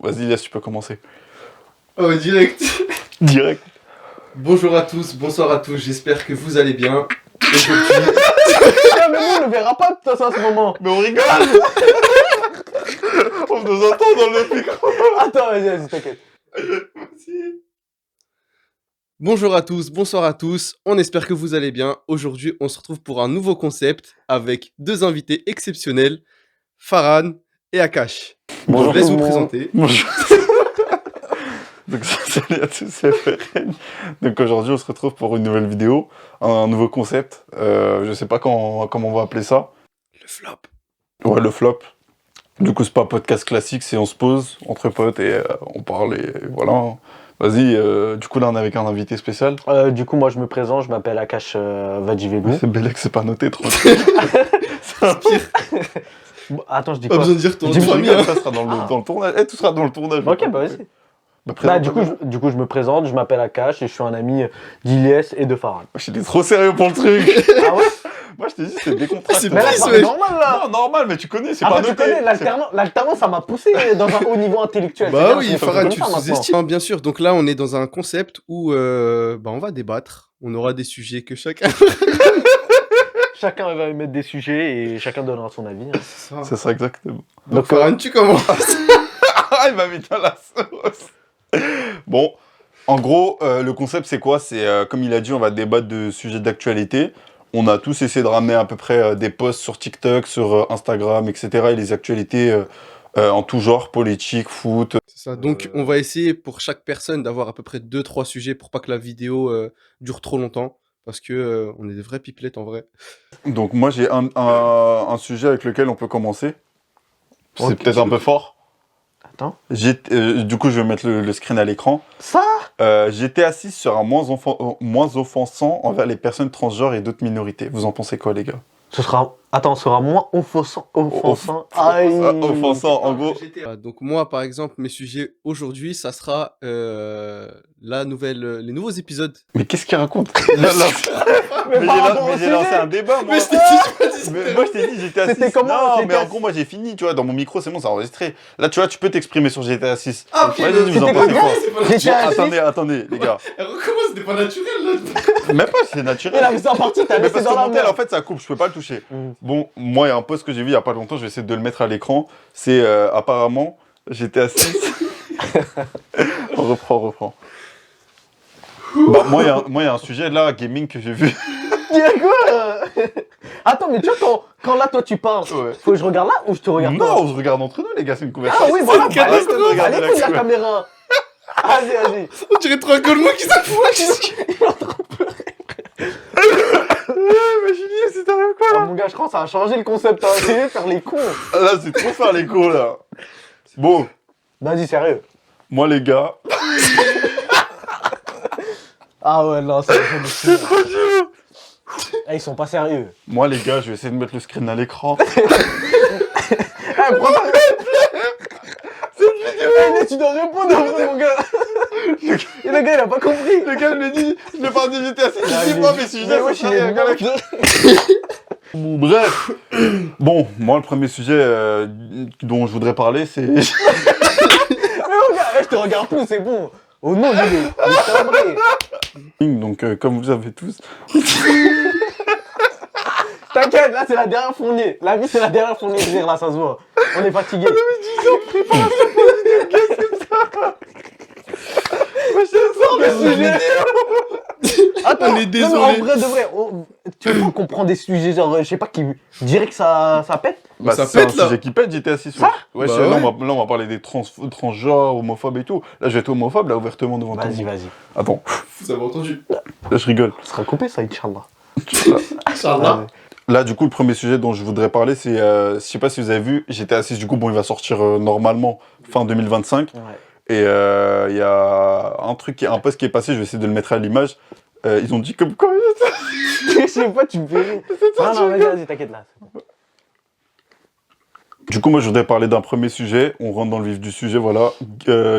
Vas-y, Elias, tu peux commencer. Oh, direct. Direct. Bonjour à tous, bonsoir à tous, j'espère que vous allez bien. Aujourd'hui, Ah, mais nous, on ne verra pas de toute façon à ce moment. Mais on rigole. On nous entend dans le micro. Attends, vas-y, t'inquiète. bonjour à tous, bonsoir à tous, on espère que vous allez bien. Aujourd'hui, on se retrouve pour un nouveau concept avec deux invités exceptionnels, Farhan et Akash. Bonjour Je vous laisse tout vous le monde. présenter. Bonjour. Donc, salut à tous, c'est FRN. Donc aujourd'hui, on se retrouve pour une nouvelle vidéo, un nouveau concept. Je sais pas comment on va appeler ça. Le flop. Ouais, le flop. Du coup, c'est pas un podcast classique, c'est on se pose entre potes et on parle et voilà. Vas-y, du coup, là, on est avec un invité spécial. Du coup, moi, je me présente, je m'appelle Akash Vadjivelu. C'est Bellec, c'est pas noté, tranquille. C'est un pire. Bon, attends, je dis Pas quoi? besoin de dire ton nom de Dis-moi, famille. Ça sera dans le tournage. Eh, tout sera dans le tournage. Ok, bah vas-y. Bah, Bah, du coup, je me présente, je m'appelle Akash et je suis un ami d'Iliès et de Farhan. J'étais trop sérieux pour le truc. Ah ouais? Moi, je t'ai dit, c'est décontracté. C'est Mais là, Nice, c'est ouais. normal là! Non, normal, mais tu connais, c'est Ah pas bah tu noté. connais, l'alternance, ça m'a poussé dans un haut niveau intellectuel. Bah C'est oui, bien, c'est Farhan, comme tu ça le maintenant. sous-estimes. Bien sûr, donc là, on est dans un concept où on va débattre. On aura des sujets que chacun... Chacun va émettre des sujets et chacun donnera son avis. Hein. C'est ça, exactement. Donc Farhan, tu commences. Ah, il m'a mis dans la sauce. Bon, en gros, le concept, c'est quoi? C'est, comme il a dit, on va débattre de sujets d'actualité. On a tous essayé de ramener à peu près des posts sur TikTok, sur Instagram, etc. Et les actualités en tout genre, politique, foot. C'est ça. Donc, on va essayer pour chaque personne d'avoir à peu près 2-3 sujets pour pas que la vidéo dure trop longtemps. Parce que on est des vrais pipelettes en vrai. Donc moi, j'ai un sujet avec lequel on peut commencer. C'est Ok. peut-être un peu fort. Attends. Du coup, je vais mettre le screen à l'écran. Ça? GTA 6 sera moins offensant envers les personnes transgenres et d'autres minorités. Vous en pensez quoi, les gars? Ce sera moins offensant. Aïe. Offensant, en gros. Donc moi, par exemple, mes sujets aujourd'hui, ça sera les nouveaux épisodes. Mais qu'est-ce qu'il raconte? Mais Mais par rapport au j'ai lancé sujet. un débat, moi. Mais je t'ai dit, Mais moi, je t'ai dit GTA 6. C'était comment, Non, GTA mais en 6? gros, moi, j'ai fini, tu vois. Dans mon micro, c'est bon, c'est enregistré. Là, tu vois, tu peux t'exprimer sur GTA 6. Ah, ok, Vas-y, mais vous en c'était pensez quoi? quoi? c'est pas J'ai- naturel. GTA 6. Attendez, les gars. Elle recommence, c'était pas naturel là. Même pas, c'est Mais naturel. là, mais c'est en partie, t'as Mais laissé parce dans que la mon tel, en merde. fait, ça coupe, je peux pas le toucher. Mm. Bon, moi, il y a un post que j'ai vu il y a pas longtemps, je vais essayer de le mettre à l'écran. C'est apparemment, GTA 6. On reprend. Bah, moi, il y a un sujet là, gaming, que j'ai vu. Dis quoi? Attends, mais tu vois, quand là, toi, tu parles, Ouais. faut que je regarde là ou je te regarde Non, toi? on se regarde entre nous, les gars, c'est une conversation. Ah oui, voilà, une catastrophe. allez, Regardez allez, la la caméra. caméra. Vas-y. On dirait trop un Golemon qui s'affoche. Mais Julie, c'est arrivé quoi Oh, mon gars, je crois que ça a changé le concept. Hein. C'est faire les cons. là? Là, c'est trop faire l'écho là. Bon, Vas-y, sérieux. moi, les gars, Ah ouais, non, c'est trop dur. Eh, ils sont pas sérieux. Moi, les gars, je vais essayer de mettre le screen à l'écran. Eh, prends ça. Eh, mais tu dois répondre après, mon gars. Et le gars, il a pas compris. Le gars me dit, je l'ai pas dit, j'étais assis, Ah, je sais mais- pas, mais si je mais l'ai wesh, il est mort. Bref, bon, moi le premier sujet dont je voudrais parler, c'est Mais mon gars, eh, je te regarde plus, c'est bon. Oh non, il est timbré. donc comme vous savez tous, T'inquiète, là, c'est la dernière fournée. La vie, c'est la dernière fournée de rire, là, ça se voit. On est fatigué. le sujet. Attends, On non, mais est désolé. en vrai, de vrai, tu veux pas qu'on prend des sujets, genre, je sais pas, qui dirait que ça pète? bah, ça c'est un pète, là. sujet qui pète, j'étais assis sur. Ça Ouais, Bah là, ouais. on va parler des transgenres, homophobes et tout. Là, je vais être homophobe, là, ouvertement devant tout le Vas-y, monde. vas-y. Attends, Vous avez entendu. là, je rigole. Ce sera coupé, ça, Inch'Allah. Inch'Allah. Là, du coup, le premier sujet dont je voudrais parler, c'est, je sais pas si vous avez vu, j'étais assis, du coup, bon, il va sortir normalement fin 2025. Ouais. Et il y a un post qui est passé, je vais essayer de le mettre à l'image. Ils ont dit comme quoi. Je sais pas, tu me fais rire. Non, vas-y, t'inquiète là. Du coup, moi, je voudrais parler d'un premier sujet. On rentre dans le vif du sujet, voilà.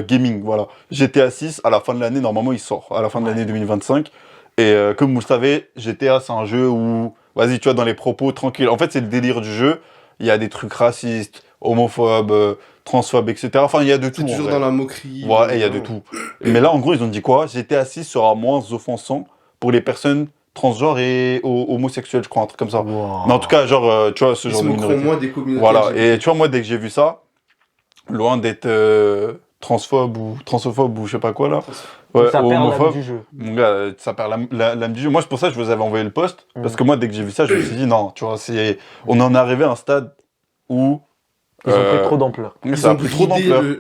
Gaming, voilà. GTA 6, à la fin de l'année, normalement, il sort. À la fin de l'année 2025. Et comme vous le savez, GTA, c'est un jeu où, vas-y, tu vois, dans les propos, tranquille. En fait, c'est le délire du jeu. Il y a des trucs racistes, homophobes, transphobe, etc. Enfin, il y a de tout. C'est en toujours vrai. dans la moquerie. Ouais, il y a de tout. Mais là, en gros, ils ont dit quoi? GTA 6 sera moins offensant pour les personnes transgenres et homosexuelles, je crois, un truc comme ça. Wow. Mais en tout cas, genre, tu vois, ce Ils genre se de moqueront minorité. moins des communautés. Voilà, LGBT. et tu vois, moi, dès que j'ai vu ça, loin d'être transphobe ou transphobe ou je sais pas quoi, là, ouais, Ça ou perd l'âme homophobe, du jeu. mon gars, ça perd l'âme du jeu. Moi, c'est pour ça que je vous avais envoyé le post, parce que moi, dès que j'ai vu ça, je me suis dit, non, tu vois, on en est arrivé à un stade où... Ils ont pris trop d'ampleur. Ils ça a ont pris trop bridé d'ampleur.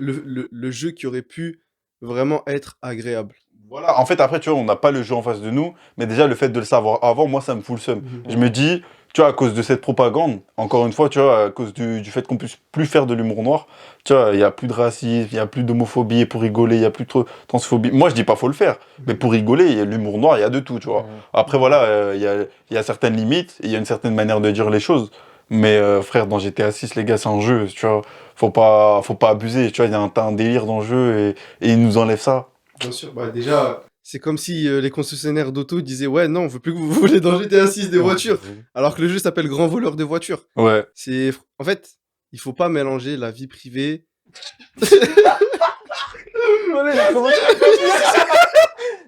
le jeu qui aurait pu vraiment être agréable. Voilà, en fait, après, tu vois, on n'a pas le jeu en face de nous, mais déjà, le fait de le savoir avant, moi, ça me fout le seum. Je me dis, tu vois, à cause de cette propagande, encore une fois, tu vois, à cause du fait qu'on puisse plus faire de l'humour noir, tu vois, il n'y a plus de racisme, il n'y a plus d'homophobie, et pour rigoler, il n'y a plus de transphobie. Moi, je dis pas faut le faire, mais pour rigoler, il y a l'humour noir, il y a de tout, tu vois. Après, voilà, il y a certaines limites, il y a une certaine manière de dire les choses. Mais frère, dans GTA 6, les gars, c'est un jeu, tu vois. Faut pas abuser, tu vois, il y a un délire dans le jeu et ils nous enlèvent ça. Bien sûr, bah déjà, c'est comme si les concessionnaires d'auto disaient ouais, non, on veut plus que vous volez dans GTA 6 des voitures, alors que le jeu s'appelle Grand Voleur de voitures. Ouais. En fait, il faut pas mélanger la vie privée.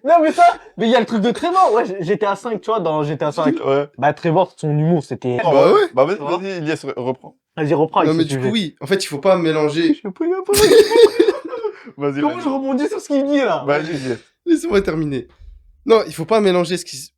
Non, mais ça, mais il y a le truc de Trevor. Ouais, GTA 5, tu vois, dans GTA 5. Ouais. Bah, Trevor, son humour, c'était. Bah ouais. Bah vas-y, Tu vois. vas-y, Elias, reprends. Vas-y, reprends avec Non, mais ce du sujet. coup, oui, en fait, il faut pas mélanger. Je sais pas, il y a pas. Vas-y, Comment je rebondis sur ce qu'il dit là? Vas-y, Elias. Laissez-moi terminer. Non, il faut pas mélanger ce qui se.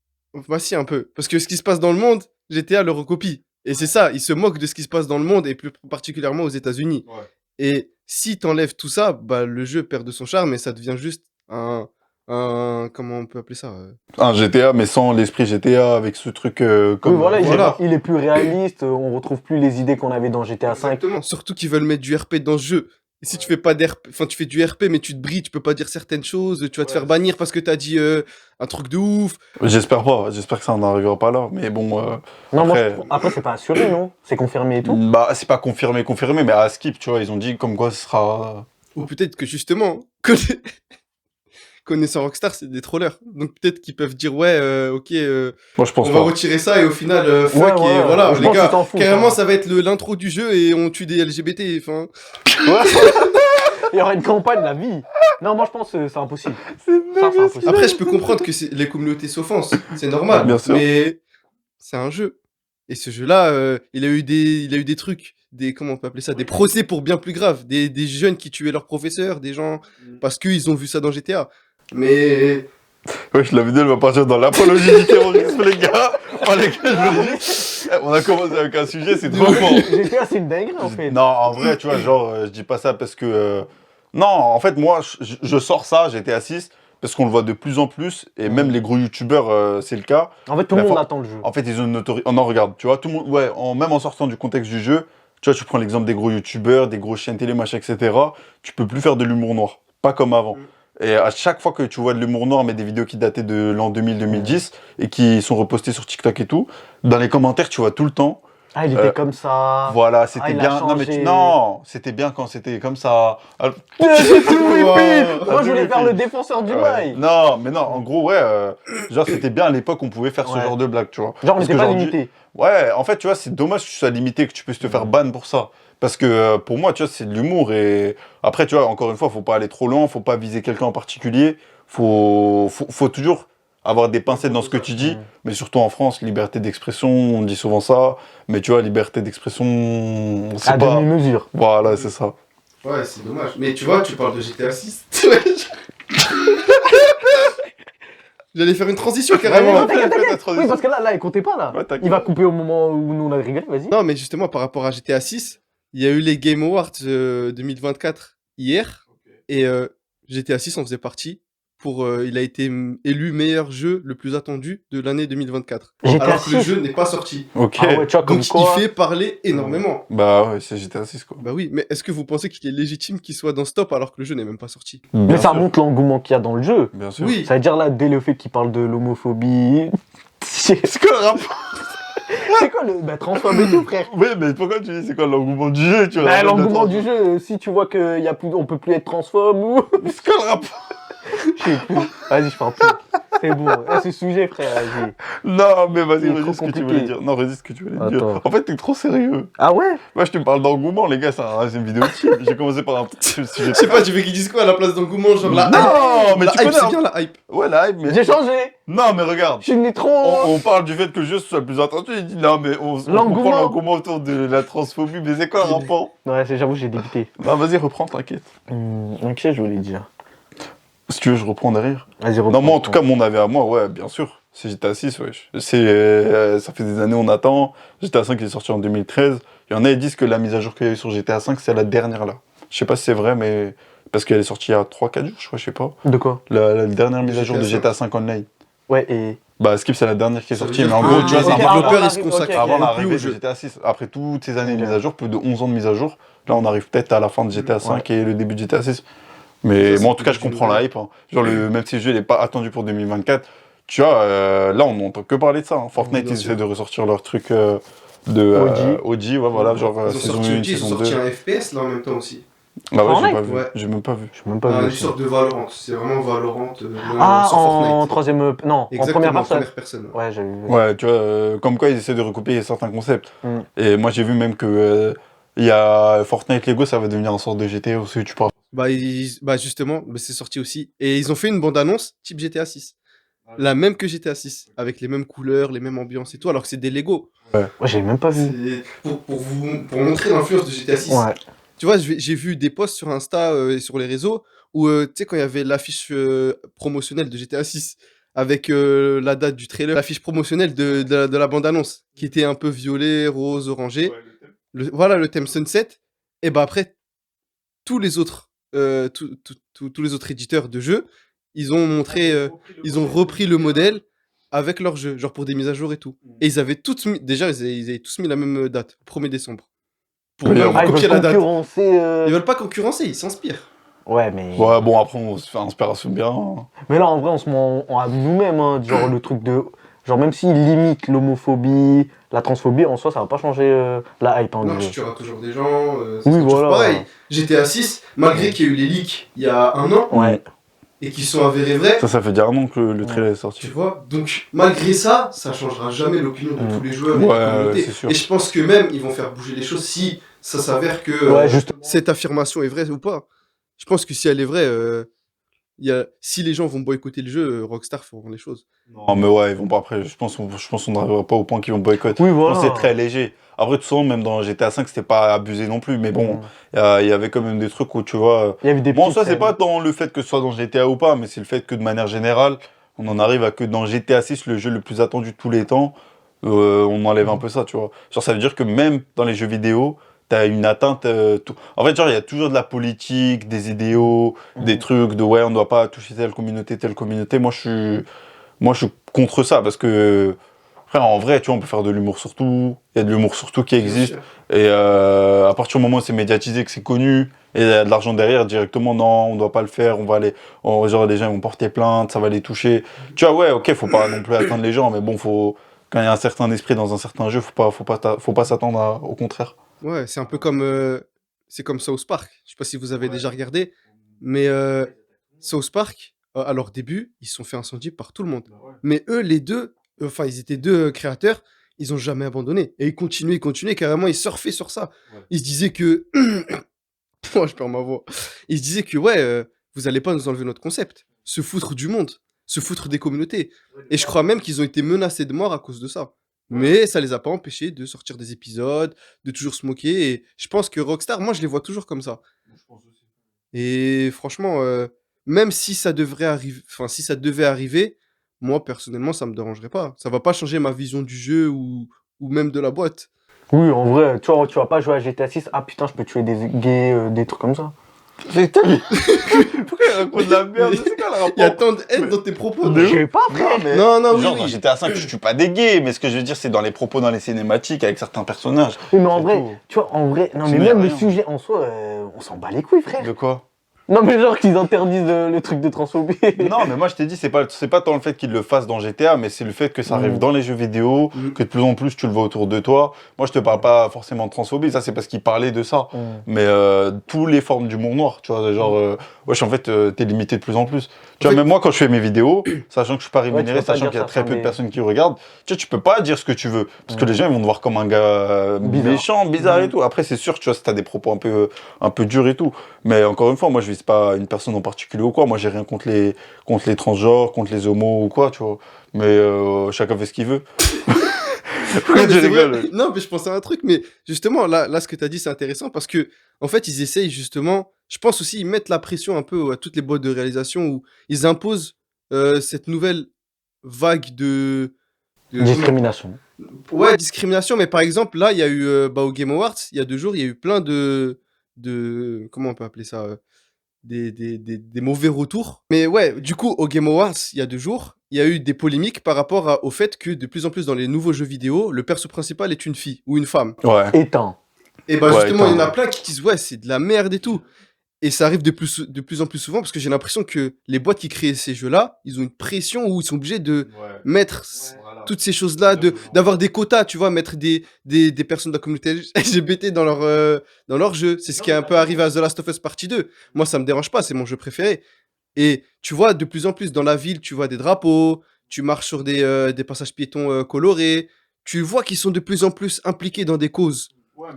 Bah, si, un peu. Parce que ce qui se passe dans le monde, GTA le recopie. Et c'est ça, il se moque de ce qui se passe dans le monde et plus particulièrement aux États-Unis. Ouais. Et si t'enlèves tout ça, bah, le jeu perd de son charme et ça devient juste un comment on peut appeler ça Un GTA, mais sans l'esprit GTA, avec ce truc comme... Oui, voilà, voilà. il est plus réaliste. On retrouve plus les idées qu'on avait dans GTA 5. Exactement. Surtout qu'ils veulent mettre du RP dans ce jeu. Et si tu fais pas d'RP, enfin tu fais du RP mais tu te brilles, tu peux pas dire certaines choses, tu vas te faire bannir parce que t'as dit un truc de ouf. J'espère pas, j'espère que ça n'arrivera pas là, mais bon... Non, moi, après- après, c'est pas assuré, non? C'est confirmé et tout. Bah, c'est pas confirmé, mais à Skip, tu vois, ils ont dit comme quoi ce sera... Ou peut-être que justement, connaissant Rockstar, c'est des trollers. Donc peut-être qu'ils peuvent dire ouais, ok, Moi, je pense on va pas. retirer ça et au final, fuck, Ouais, et ouais, voilà, je les pense gars, qu'ils s'en foutent, carrément hein. ça va être l'intro du jeu et on tue des LGBT. Enfin, Il y aura une campagne, la vie. Non, moi, je pense que c'est impossible. Ça, c'est impossible. après, je peux comprendre que les communautés s'offensent, c'est normal. Bien sûr. Mais c'est un jeu. Et ce jeu-là, il a eu des trucs, comment on peut appeler ça, des procès pour bien plus grave, des jeunes qui tuaient leurs professeurs, des gens parce qu'ils ont vu ça dans GTA. Mais Wesh, la vidéo elle va partir dans l'apologie du terrorisme, les gars. Oh, les gars, je vous le dis. On a commencé avec un sujet, c'est trop fort. GTA, c'est une dinguerie, en fait. Non, en vrai, tu vois, genre, je dis pas ça parce que... Non, en fait, moi, je sors ça, GTA 6, parce qu'on le voit de plus en plus, et même les gros youtubeurs, c'est le cas. En fait, tout le La monde for- attend le jeu. En fait, ils ont une notoriété... Oh non, regarde, tu vois, tout le monde... Ouais, même en sortant du contexte du jeu, tu vois, tu prends l'exemple des gros youtubeurs, des grosses chaînes télé, machin, etc. Tu peux plus faire de l'humour noir. Pas comme avant. Et à chaque fois que tu vois de l'humour noir, mais des vidéos qui dataient de l'an 2000-2010, et qui sont repostées sur TikTok et tout, dans les commentaires, tu vois tout le temps... Ah, il était comme ça. Voilà, c'était il a bien. Non, mais changé. non, c'était bien quand c'était comme ça. Ah, C'est tout, Wow. Moi, je voulais faire le défenseur du ouais. bail. Non, mais non, en gros, ouais, genre c'était bien à l'époque, on pouvait faire ce Ouais. genre de blague, tu vois. Genre, on Parce n'était pas qu'aujourd'hui- limité. Ouais, en fait, tu vois, c'est dommage que tu sois limité, que tu puisses te faire ban pour ça. Parce que pour moi, tu vois, c'est de l'humour et après, tu vois, encore une fois, faut pas aller trop loin, faut pas viser quelqu'un en particulier, faut toujours avoir des pincettes dans ce que tu dis, mais surtout en France, liberté d'expression, on dit souvent ça, mais tu vois, liberté d'expression, c'est À pas... demi-mesure. Voilà, c'est ça. ouais, c'est dommage. Mais tu vois, tu parles de GTA 6. J'allais faire une transition Ouais, carrément. non, t'inquiète, fais ta t'inquiète. transition. Oui, parce que là, il comptait pas, là. Ouais, t'inquiète. Il va couper au moment où nous, on a rigolé, vas-y. Non, mais justement, par rapport à GTA 6, il y a eu les Game Awards 2024 hier. Et GTA 6 en faisait partie. Il a été élu meilleur jeu le plus attendu de l'année 2024. GTA Alors que le 6. jeu n'est pas sorti. Ok. Ah ouais, tu vois, comme Donc quoi. il fait parler énormément. Bah ouais, c'est GTA 6 quoi. Bah oui, mais est-ce que vous pensez qu'il est légitime qu'il soit dans Stop alors que le jeu n'est même pas sorti? Mais Bien ça sûr. montre l'engouement qu'il y a dans le jeu. Bien sûr. Oui. Ça veut dire là, dès le fait qu'il parle de l'homophobie. C'est C'est quoi le rapport? quoi le. Bah, transphobe et tout, frère. Oui, mais pourquoi tu dis c'est quoi l'engouement du jeu, tu vois? Bah, l'engouement du jeu, si tu vois qu'il y a plus, on peut plus être transphobe ou. C'est quoi le rapport? Je sais plus. Vas-y, je fais un peu. C'est bon. Ce sujet, frère, vas-y. Non, mais vas-y, C'est redis trop ce que tu compliqué. voulais dire. Non, redis ce que tu voulais dire. Attends. En fait, t'es trop sérieux. Ah ouais? Moi, je te parle d'engouement, les gars, c'est une vidéo chill. J'ai commencé par un petit sujet. Je sais pas, tu veux qu'ils disent quoi à la place d'engouement, genre la hype. Non, mais La tu hype, connais. c'est bien la hype. Ouais, la hype, mais. J'ai changé. Non, mais regarde. Je suis venu trop. On parle du fait que le jeu soit le plus attendu. Il dit non, mais on L'engouement. comprend l'engouement autour de la transphobie. Mais c'est quoi le rapport? Ouais, j'avoue, j'ai débuté. Bah, vas-y, reprends, t'inquiète. Ok, je voulais dire. Si tu veux, je reprends derrière. Vas-y, Non, moi, en tout cas, mon avis à moi, ouais, bien sûr. C'est GTA 6, wesh. Ça fait des années on attend. GTA 5 est sorti en 2013. Il y en a, ils disent que la mise à jour qu'il y a eu sur GTA 5, c'est la dernière là. Je sais pas si c'est vrai, mais. Parce qu'elle est sortie il y a 3-4 jours, je crois, je sais pas. De quoi? La dernière mise à jour de GTA GTA 5 online. Ouais, et. Bah, Skip, c'est la dernière qui est Ça veut sortie. dire Mais en que- gros, tu vois, les c'est un développeurs, peu ils se consacrent avant plus l'arrivée au de jeu. GTA 6. Après toutes ces années de mise à jour, plus de 11 ans de mise à jour, là, on arrive peut-être à la fin de GTA 5 et le début de GTA 6. Mais Ça, moi, en c'est tout cas, je plus comprends nouveau. la hype. Hein. Genre, même si le jeu n'est pas attendu pour 2024, tu vois, là, on n'entend que parler de ça. Hein. Fortnite, bien ils sûr. essaient de ressortir leur truc de OG, ouais, voilà, genre Ils ont saison sorti 1, OG, ils ont saison sorti 2. un FPS là en même temps aussi. Ah ouais, j'ai Fortnite pas vu. Ouais. J'ai même pas vu. Je suis même pas vu. Une aussi. sorte de Valorant. C'est vraiment Valorant Ah, sur en Fortnite. troisième. Non, en Exactement, première personne. première personne. Ouais, j'avais vu. Ouais, tu vois, comme quoi ils essaient de recopier certains concepts. Mm. Et moi, j'ai vu même que il y a Fortnite Lego, ça va devenir une sorte de GTA aussi, tu parles. Bah justement, bah, c'est sorti aussi. Et ils ont fait une bande-annonce type GTA 6. La même que GTA 6, avec les mêmes couleurs, les mêmes ambiances et tout, alors que c'est des Lego. Ouais, j'avais même pas vu. C'est pour montrer l'influence de GTA 6. Ouais. Tu vois, j'ai vu des posts sur Insta et sur les réseaux où, tu sais, quand il y avait l'affiche promotionnelle de GTA 6 avec la date du trailer, l'affiche promotionnelle de la bande-annonce qui était un peu violet, rose, orangé. Voilà le thème Sunset. Et bah après, tous les autres, tous les autres éditeurs de jeux, ils ont montré, ils ont repris le modèle avec leur jeu, genre pour des mises à jour et tout. Et ils avaient tous mis, déjà, ils avaient tous mis la même date, 1er décembre. Pour Oui, vraiment Ah, ils copier veulent la date. concurrencer. Ils veulent pas concurrencer, ils s'inspirent. Ouais, mais. Ouais, bon, après, on se fait inspiration bien. Hein. Mais là, en vrai, on se ment à nous-mêmes. Hein, genre, le truc de. Genre, même s'ils limitent l'homophobie, la transphobie, en soi, ça va pas changer la hype. Hein, Non, du tu jeu. tueras toujours des gens. ça Oui, sera toujours voilà. pareil. GTA 6, malgré qu'il y a eu les leaks il y a un an Ouais. et qu'ils sont avérés vrais, Ça fait dire un an que le trailer est tu sorti. vois. Donc, malgré ça, ça changera jamais l'opinion de tous les joueurs et de Ouais, la communauté. c'est sûr. Et je pense que même, ils vont faire bouger les choses si ça s'avère que Ouais, justement. cette affirmation est vraie ou pas. Je pense que si elle est vraie, si les gens vont boycotter le jeu, Rockstar feront les choses. Non, mais ouais, ils vont pas après. Je pense qu'on n'arrivera pas au point qu'ils vont boycotter. Oui, Je pense voilà. que c'est très léger. Après, de toute façon, même dans GTA 5, c'était pas abusé non plus. Mais bon, il y avait quand même des trucs où tu vois. Il y avait des Bon, petites ça, c'est scènes. pas dans le fait que ce soit dans GTA ou pas, mais c'est le fait que de manière générale, on en arrive à que dans GTA 6, le jeu le plus attendu de tous les temps, on enlève un peu ça, tu vois. Genre, ça veut dire que même dans les jeux vidéo, t'as une atteinte. En fait, genre, il y a toujours de la politique, des idéaux, des trucs de ouais, on doit pas toucher telle communauté, telle communauté. Moi, je suis contre ça parce que. Frère, en vrai, tu vois, on peut faire de l'humour sur tout. Il y a de l'humour sur tout qui existe. Bien sûr. Et à partir du moment où c'est médiatisé, que c'est connu, et il y a de l'argent derrière, directement, non, on doit pas le faire, on va aller. Genre, les gens ils vont porter plainte, ça va les toucher. Tu vois, ouais, ok, faut pas non plus atteindre les gens, mais bon, quand il y a un certain esprit dans un certain jeu, faut pas s'attendre au contraire. Ouais, c'est un peu comme, c'est comme South Park. Je sais pas si vous avez déjà regardé, mais South Park, à leur début, ils se sont fait incendier par tout le monde. Mais eux, les deux, enfin, ils étaient deux créateurs, ils ont jamais abandonné. Et ils continuaient, carrément, ils surfaient sur ça. Ils se disaient que... Oh, je perds ma voix. Ils se disaient que, ouais, vous allez pas nous enlever notre concept. Se foutre du monde, se foutre des communautés. Et je crois même qu'ils ont été menacés de mort à cause de ça. Mais ça les a pas empêchés de sortir des épisodes, de toujours se moquer. Et je pense que Rockstar, moi, je les vois toujours comme ça. Et franchement, même si ça devrait arriver, enfin, si ça devait arriver, moi, personnellement, ça me dérangerait pas. Ça va pas changer ma vision du jeu ou même de la boîte. Oui, en vrai, tu vois, tu vas pas jouer à GTA 6. Ah putain, je peux tuer des gays, des trucs comme ça. Pourquoi il raconte de la merde? C'est quoi le rapport? Il y a tant de haine dans tes propos. Je sais pas, frère. Non, mais. Non, non, Genre, oui, dans oui. GTA 5, je tue pas des gays, mais ce que je veux dire, c'est dans les propos, dans les cinématiques, avec certains personnages. Oui, mais en C'est vrai, tout. tu vois, en vrai, non, mais Sinon, y a même le rien. sujet en soi, on s'en bat les couilles, frère. De quoi? Non, mais genre qu'ils interdisent le truc de transphobie. Non, mais moi je t'ai dit, c'est pas tant le fait qu'ils le fassent dans GTA, mais c'est le fait que ça arrive Mm. dans les jeux vidéo, que de plus en plus tu le vois autour de toi. Moi je te parle pas forcément de transphobie, ça c'est parce qu'ils parlaient de ça. Mm. Mais tous les formes d'humour noir, tu vois, genre, wesh, en fait, t'es limité de plus en plus. Tu vois, fait- même moi quand je fais mes vidéos, sachant que je suis pas tu rémunéré, peux pas sachant dire qu'il y a ça, très peu de mais- personnes qui regardent, tu peux pas dire ce que tu veux. Parce que les gens ils vont te voir comme un gars Bizarre. méchant, bizarre et tout. Après, c'est sûr, tu vois, si t'as des propos un peu durs et tout. Mais encore une fois, moi je vise pas une personne en particulier ou quoi. Moi j'ai rien contre les transgenres, contre les homos ou quoi, tu vois. Mais chacun fait ce qu'il veut. Pourquoi Ouais, mais tu c'est vrai. rigoles? Non, mais je pensais à un truc, mais justement, là ce que tu as dit, c'est intéressant parce que, en fait, ils essayent justement, je pense aussi, ils mettent la pression un peu à toutes les boîtes de réalisation où ils imposent cette nouvelle vague comment- Discrimination. Ouais, discrimination, mais par exemple, là, il y a eu, au Game Awards, il y a 2 jours, il y a eu plein comment on peut appeler ça, des mauvais retours. Mais ouais, du coup, au Game Awards, il y a 2 jours, il y a eu des polémiques par rapport au fait que de plus en plus dans les nouveaux jeux vidéo, le perso principal est une fille ou une femme. Ouais. Éteint. Et bah Ouais, justement, il y en a attends. plein qui disent ouais, c'est de la merde et tout. Et ça arrive de plus en plus souvent parce que j'ai l'impression que les boîtes qui créent ces jeux-là, ils ont une pression où ils sont obligés de mettre toutes ces choses-là, d'avoir des quotas, tu vois, mettre des personnes de la communauté LGBT dans leur jeu. C'est ce qui est un peu arrivé à The Last of Us Partie 2. Moi, ça me dérange pas, c'est mon jeu préféré. Et tu vois, de plus en plus dans la ville, tu vois des drapeaux, tu marches sur des passages piétons colorés, tu vois qu'ils sont de plus en plus impliqués dans des causes.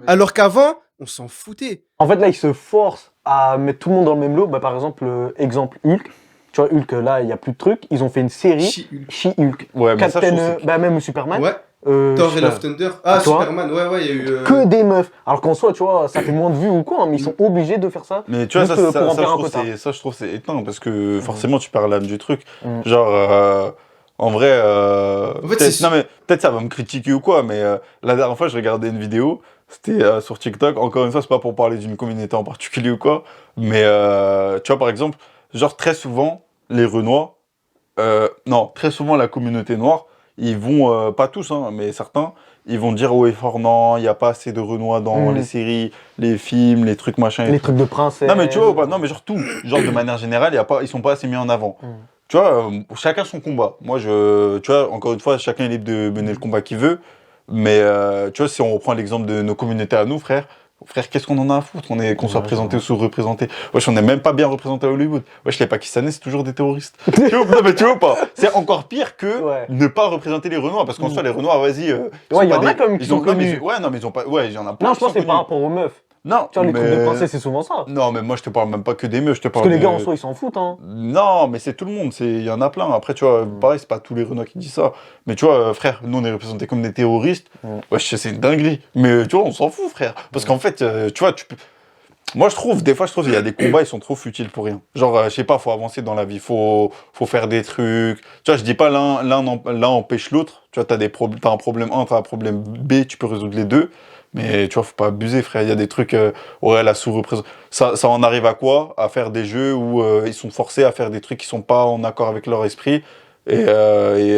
Alors qu'avant, on s'en foutait. En fait, là, ils se forcent à mettre tout le monde dans le même lot. Bah, par exemple, exemple Hulk. Tu vois, Hulk, là, il n'y a plus de trucs. Ils ont fait une série, She-Hulk. She-Hulk. Ouais, mais ça, je Captain, trouve que c'est- bah, même Superman. Ouais. Je Thor sais et pas. Love Thunder. Ah, Toi Superman, ouais, il y a eu. Que des meufs. Alors qu'en soi, tu vois, ça fait moins de vues ou quoi, hein, mais ils sont obligés de faire ça. Mais tu vois, Juste, pour remplir un quota. ça, je trouve c'est éteint parce que forcément tu perds l'âme du truc. Mm. Genre, en vrai, En fait, peut-être, c'est- non mais peut-être ça va me critiquer ou quoi, mais la dernière fois je regardais une vidéo, c'était sur TikTok. Encore une fois, c'est pas pour parler d'une communauté en particulier ou quoi, mais tu vois par exemple, genre très souvent les Renois, non, très souvent la communauté noire, ils vont, pas tous, hein, mais certains, ils vont dire haut et fort non, il y a pas assez de Renois dans Mm. les séries, les films, les trucs machin. et Les tout. trucs de princesse. Non mais tu vois ou pas, non mais genre tout, genre de manière générale, ils sont pas assez mis en avant. Mm. Tu vois, chacun son combat. Moi tu vois, encore une fois, chacun est libre de mener le combat qu'il veut. Mais tu vois, si on reprend l'exemple de nos communautés à nous, frère, qu'est-ce qu'on en a à foutre qu'on soit Ouais, présenté ou c'est sous-représenté. Wesh, on n'est même pas bien représenté à Hollywood. Wesh, les Pakistanais, c'est toujours des terroristes. Tu vois, non mais tu vois ou pas, c'est encore pire que Ouais. ne pas représenter les Renois, parce qu'en Mm. soi, les Renois, vas-y. Ils Ouais, sont il y pas en a des- quand même qui ils ont- sont non, mais connus. ouais, non mais ils ont pas. Ouais, il y en a plein Non, qui je pense sont que c'est par connus. rapport aux meufs. Non, Tu vois, les trucs de mais- princesse, c'est souvent ça. Non, mais moi, je te parle même pas que des meufs, je te Parce parle que les gars, en de- soi, ils s'en foutent, hein. Non, mais c'est tout le monde, il y en a plein. Après, tu vois, pareil, c'est pas tous les Renois qui disent ça. Mais tu vois, frère, nous, on est représentés comme des terroristes. Mm. Ouais, c'est une dinguerie. Mais tu vois, on s'en fout, frère. Parce qu'en fait, tu vois, moi, des fois, je trouve qu'il y a des combats, ils sont trop futiles pour rien. Genre, je sais pas, faut avancer dans la vie, faut faire des trucs. Tu vois, je dis pas l'un empêche l'autre. Tu vois, t'as un problème A, t'as un problème B, tu peux résoudre les deux. Mais tu vois, faut pas abuser, frère. Il y a des trucs, ouais, la sous-représentation. Ça en arrive à quoi? À faire des jeux où ils sont forcés à faire des trucs qui sont pas en accord avec leur esprit. Et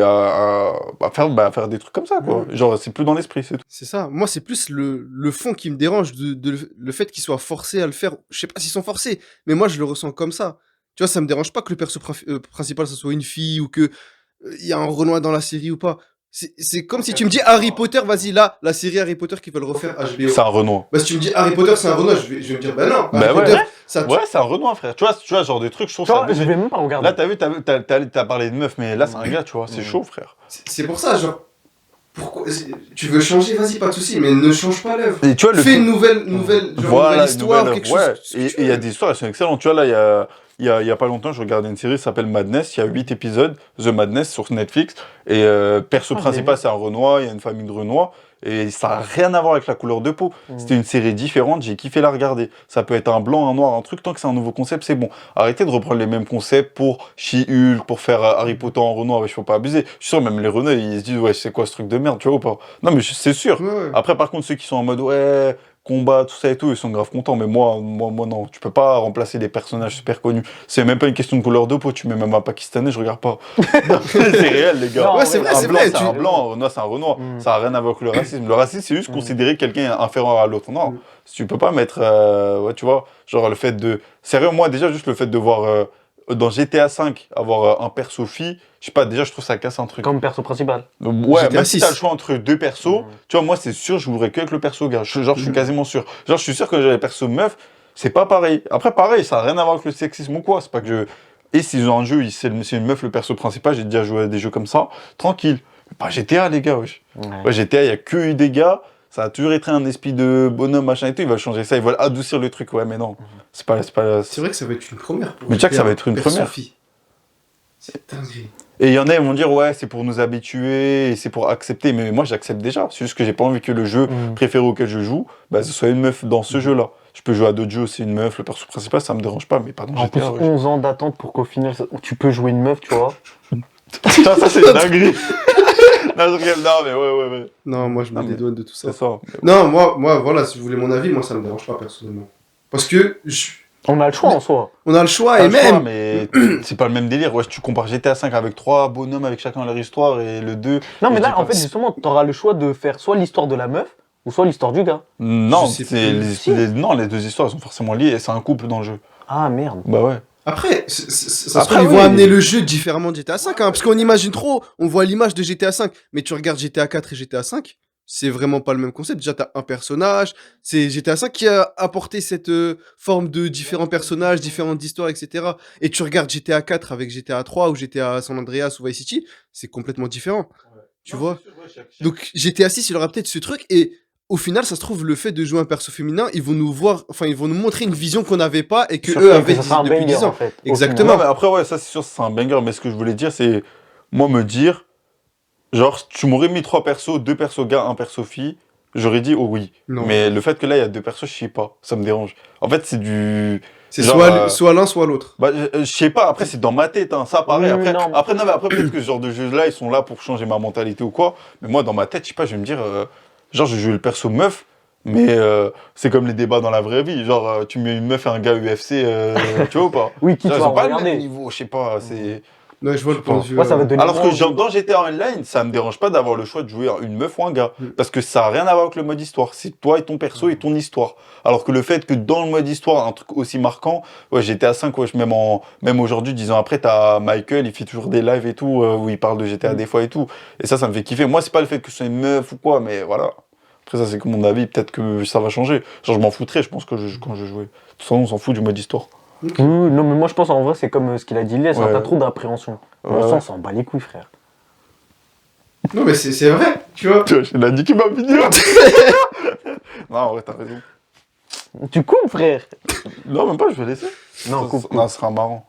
à faire des trucs comme ça, quoi. Genre, c'est plus dans l'esprit, c'est tout. C'est ça. Moi, c'est plus le fond qui me dérange, le fait qu'ils soient forcés à le faire. Je sais pas s'ils sont forcés, mais moi, je le ressens comme ça. Tu vois, ça me dérange pas que le perso principal, ce soit une fille ou que il y a un Renoir dans la série ou pas. C'est comme si tu me dis Harry Potter, vas-y, là, la série Harry Potter qu'ils veulent refaire HBO. C'est un Renoir. Bah, si tu me dis Harry Potter, c'est un Renoir, je vais me dire, bah non, Bah Harry ouais. Potter, ça. Ouais, c'est un Renoir, frère. Tu vois, genre des trucs, je trouve Tu ça vois, je abusé. vais même pas regarder. Là, t'as vu, t'as parlé de meuf, mais là, c'est un gars, tu vois, c'est chaud, frère. C'est pour ça, genre. Pourquoi tu veux changer, vas-y, pas de souci, mais ne change pas l'œuvre. Et tu vois, Fais une nouvelle nouvelle histoire, nouvelle quelque œuvre, chose. ouais. ce que tu Et il y a veux. des histoires, elles sont excellentes. Tu vois, là, il y a pas longtemps, je regardais une série qui s'appelle Madness. Il y a 8 épisodes, The Madness, sur Netflix. Et perso Ah, je principal, l'ai vu. c'est un Renoir. Il y a une famille de Renois. Et ça n'a rien à voir avec la couleur de peau. C'était une série différente, j'ai kiffé la regarder. Ça peut être un blanc, un noir, un truc, tant que c'est un nouveau concept, c'est bon. Arrêtez de reprendre les mêmes concepts pour She-Hulk, pour faire Harry Potter en Renoir, il faut pas abuser. Je suis sûr, même les Renois, ils se disent, ouais, c'est quoi ce truc de merde, tu vois ou pas? Non, mais c'est sûr. Ouais, ouais. Après, par contre, ceux qui sont en mode, ouais, combat, tout ça et tout, ils sont grave contents. Mais moi, non. Tu peux pas remplacer des personnages super connus. C'est même pas une question de couleur de peau. Tu mets même un Pakistanais, je regarde pas. C'est réel, les gars. Non, Ouais, c'est vrai, Un c'est blanc, vrai. c'est un blanc, un Renoir, c'est un Renoir. Ça n'a rien à voir avec le racisme. Le racisme, c'est juste considérer quelqu'un inférieur à l'autre. Non, tu peux pas mettre, ouais, tu vois, genre le fait de... Sérieux, moi, déjà, juste le fait de voir dans GTA V avoir un perso fille, je sais pas, déjà, je trouve ça casse un truc. Comme perso principal. Donc, ouais, GTA même si 6. t'as le choix entre deux persos, tu vois, moi, c'est sûr, je jouerais que avec le perso gars. Genre, je suis quasiment sûr. Genre, je suis sûr que j'ai les persos meufs, c'est pas pareil. Après, pareil, ça n'a rien à voir avec le sexisme ou quoi. C'est pas que je... Et s'ils ont un jeu, c'est une meuf le perso principal, j'ai déjà joué à des jeux comme ça, tranquille. Mais pas GTA, les gars, wesh. Ouais, GTA, il y a que eu des gars, ça a toujours été un esprit de bonhomme, machin et tout, ils veulent changer ça, ils veulent adoucir le truc, ouais, mais non. C'est pas... C'est vrai que ça va être une première. Pour Mais tu sais que ça va GTA, être une perso première. fille. C'est dingue. Et il y en a, ils vont dire, ouais, c'est pour nous habituer, et c'est pour accepter, mais moi, j'accepte déjà. C'est juste que j'ai pas envie que le jeu préféré auquel je joue, bah, ce soit une meuf dans ce jeu-là. Je peux jouer à d'autres jeux, c'est une meuf, le perso principal, ça me dérange pas, mais pas dans En plus, GTA. 11 ans d'attente pour qu'au final, tu peux jouer une meuf, tu vois. Putain, ça, c'est une dinguerie. Non, je rigole, non, mais ouais. Non, moi je me Ah, mais dédouane de tout ça. C'est ça. Non, moi, voilà, si vous voulez mon avis, moi ça me dérange pas personnellement. Parce que On a le choix en soi. on a le choix T'as et le choix, même. mais c'est pas le même délire. Ouais, tu compares GTA V avec 3 bonhommes avec chacun leur histoire et le 2. Non, mais je là, dis en pas- fait, justement, t'auras le choix de faire soit l'histoire de la meuf, ou soit l'histoire du gars. Non, Je sais c'est plus. Si. non, les deux histoires elles sont forcément liées et c'est un couple dans le jeu. Ah, merde. Bah ouais. Après, ça se Après, trouve, ils oui. vont amener le jeu différemment de GTA 5, parce qu'on imagine trop, on voit l'image de GTA 5, mais tu regardes GTA 4 et GTA 5, c'est vraiment pas le même concept. Déjà, t'as un personnage, c'est GTA 5 qui a apporté cette forme de différents personnages, différentes histoires, etc. Et tu regardes GTA 4 avec GTA 3 ou GTA San Andreas ou Vice City, c'est complètement différent. Tu vois. Donc GTA 6, il aura peut-être ce truc et au final, ça se trouve, le fait de jouer un perso féminin, ils vont nous montrer une vision qu'on n'avait pas et que Surtout eux que avaient ça sera un depuis banger, 10 ans. en fait. au Exactement. Non, mais après, ouais, ça c'est sûr, c'est un banger. Mais ce que je voulais dire, c'est moi me dire, genre, tu m'aurais mis 3 persos, 2 persos gars, 1 perso fille, j'aurais dit oh oui. Non. Mais le fait que là, il y a 2 persos, je sais pas, ça me dérange. En fait, c'est du. C'est genre, soit l'un, soit l'autre. Bah, je sais pas, après c'est dans ma tête, hein, ça pareil. Oui, Après, non. après, non, mais après peut-être que ce genre de jeux-là, ils sont là pour changer ma mentalité ou quoi. Mais moi, dans ma tête, je sais pas, je vais me dire, genre, je joue le perso meuf, mais c'est comme les débats dans la vraie vie. Genre, tu mets une meuf et un gars UFC, tu vois ou pas? Oui, qui tu Genre, ils vas ont pas le même regarder. niveau, je sais pas, c'est. Ouais, je vois le point de vue. Ouais, ça va te donner Alors que envie. genre, dans GTA Online, ça me dérange pas d'avoir le choix de jouer une meuf ou un gars. Mm. Parce que ça a rien à voir avec le mode histoire. C'est toi et ton perso et ton histoire. Alors que le fait que dans le mode histoire, un truc aussi marquant, ouais, GTA 5, ouais, même aujourd'hui, 10 ans après, t'as Michael, il fait toujours des lives et tout, où il parle de GTA des fois et tout. Et ça me fait kiffer. Moi, c'est pas le fait que ce soit une meuf ou quoi, mais voilà. Après, ça, c'est que mon avis, peut-être que ça va changer. Genre, je m'en foutrais, je pense, quand je jouais. De toute façon, on s'en fout du mode histoire. Oui, non, mais moi je pense en vrai, c'est comme ce qu'il a dit Lies, Ouais. t'as trop d'appréhension. Ouais. On s'en bat les couilles, frère. Non, mais c'est vrai, tu vois. Tu vois, il a dit qu'il m'a vidéo. Non, en vrai, t'as raison. Tu coupes, frère. Non, même pas, je vais laisser. Non, coupe. Non, ce sera marrant.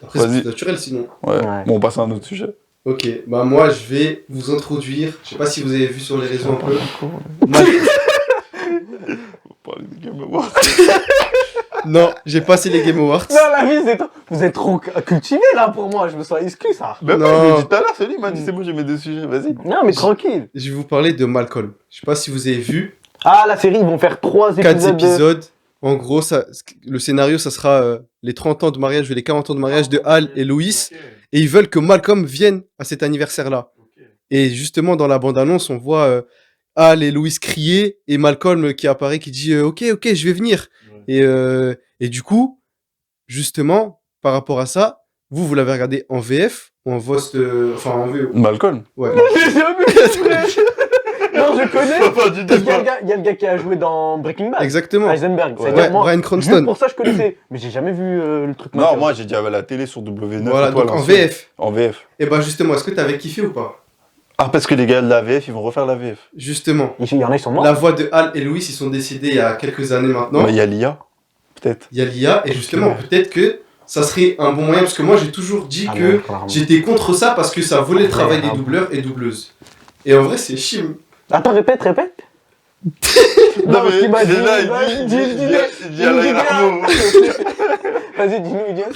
Après, Vas-y. c'est naturel sinon. Ouais. Ouais. Bon, on passe à un autre sujet. Ok, bah moi je vais vous introduire. Je sais pas si vous avez vu sur les réseaux un peu. On va parler des Game Awards. Non, j'ai passé les Game Awards. Non, la vie, vous êtes trop cultivé là pour moi, je me sens exclu ça. Ben Non. non, je l'ai dit tout à l'heure, c'est lui, il m'a dit c'est bon, j'ai mes deux sujets, vas-y. Non, mais tranquille. Je vais vous parler de Malcolm. Je sais pas si vous avez vu. Ah, la série, ils vont faire 3 4 épisodes. épisodes. En gros, le scénario, ça sera les 30 ans de mariage ou les 40 ans de mariage de Hal et Lois. Et ils veulent que Malcolm vienne à cet anniversaire-là. Et justement, dans la bande-annonce, on voit Hal et Lois crier et Malcolm qui apparaît, qui dit Ok, je vais venir. Et du coup, justement, par rapport à ça, vous l'avez regardé en VF ou en voix, enfin en VO. Malcolm. Ouais. J'ai jamais vu, frère. Non, je connais. Pas du Parce qu'il y a le gars qui a joué dans Breaking Bad. Exactement. Heisenberg. Ouais. C'est-à-dire, moi, Bryan juste Cranston. pour ça, je connaissais. Mais j'ai jamais vu le truc. Non, Malcolm. moi j'ai dit à la télé sur W9. Voilà, et toi, donc en l'ancien. VF. En VF. Et ben justement, est-ce que t'avais kiffé ou pas? Ah, parce que les gars de la VF, ils vont refaire la VF. Justement. Il y en a, ils sont morts. La voix de Hal et Louis, ils sont décédés il y a quelques années maintenant. Mais il y a l'IA, peut-être. Il y a l'IA, et justement, peut-être que ça serait un bon moyen, parce que moi j'ai toujours dit Ah que non, clairement. j'étais contre ça parce que ça volait le travail des Ouais, doubleurs et doubleuses. Et en vrai, c'est chim. Attends, répète. Non, parce qu'il m'a dit. là, il dit à la Larmo. Vas-y, dis-nous, dis-nous.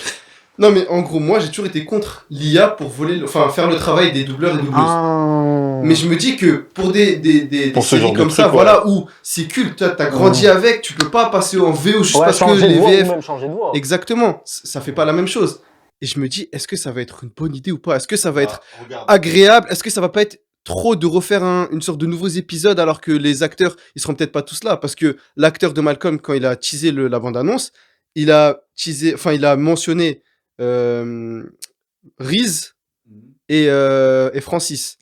Non, mais en gros, moi j'ai toujours été contre l'IA pour voler, enfin faire le travail des doubleurs et doubleuses. Ah. Mais je me dis que pour des Pour ce séries genre de comme ça, truc, voilà, où c'est culte, toi, t'as grandi avec, tu peux pas passer en VO juste Ouais, parce que changer de les voix ou VF. même changer de voix. Exactement, ça fait pas la même chose. Et je me dis, est-ce que ça va être une bonne idée ou pas? Est-ce que ça va être Regarde. agréable? Est-ce que ça va pas être trop de refaire une sorte de nouveaux épisodes alors que les acteurs, ils seront peut-être pas tous là? Parce que l'acteur de Malcolm, quand il a teasé la bande-annonce, il a teasé, enfin, il a mentionné Reese et Francis.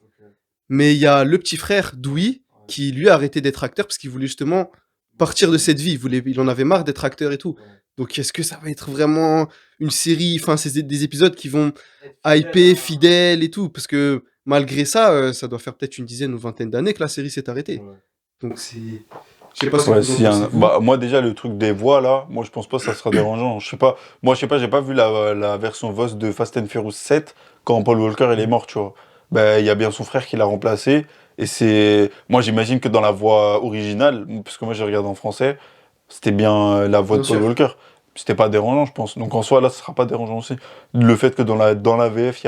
Mais il y a le petit frère, Dewey, qui lui a arrêté d'être acteur parce qu'il voulait justement partir de cette vie. Il en avait marre d'être acteur et tout. Donc est-ce que ça va être vraiment une série, enfin c'est des épisodes qui vont hyper, fidèles et tout? Parce que malgré ça, ça doit faire peut-être une dizaine ou vingtaine d'années que la série s'est arrêtée. Donc c'est... Je sais pas ce que Ouais, vous en si, pensez, vous. bah, moi déjà le truc des voix là, moi je pense pas que ça sera dérangeant. Je sais pas, moi je sais pas, j'ai pas vu la version Voss de Fast and Furious 7 quand Paul Walker il est mort, tu vois. Ben il y a bien son frère qui l'a remplacé et c'est, moi j'imagine que dans la voix originale, parce que moi j'ai regardé en français, c'était bien la voix de Bien Paul sûr. Walker. C'était pas dérangeant, je pense. Donc en soi là, ce sera pas dérangeant aussi. Le fait que dans la VF il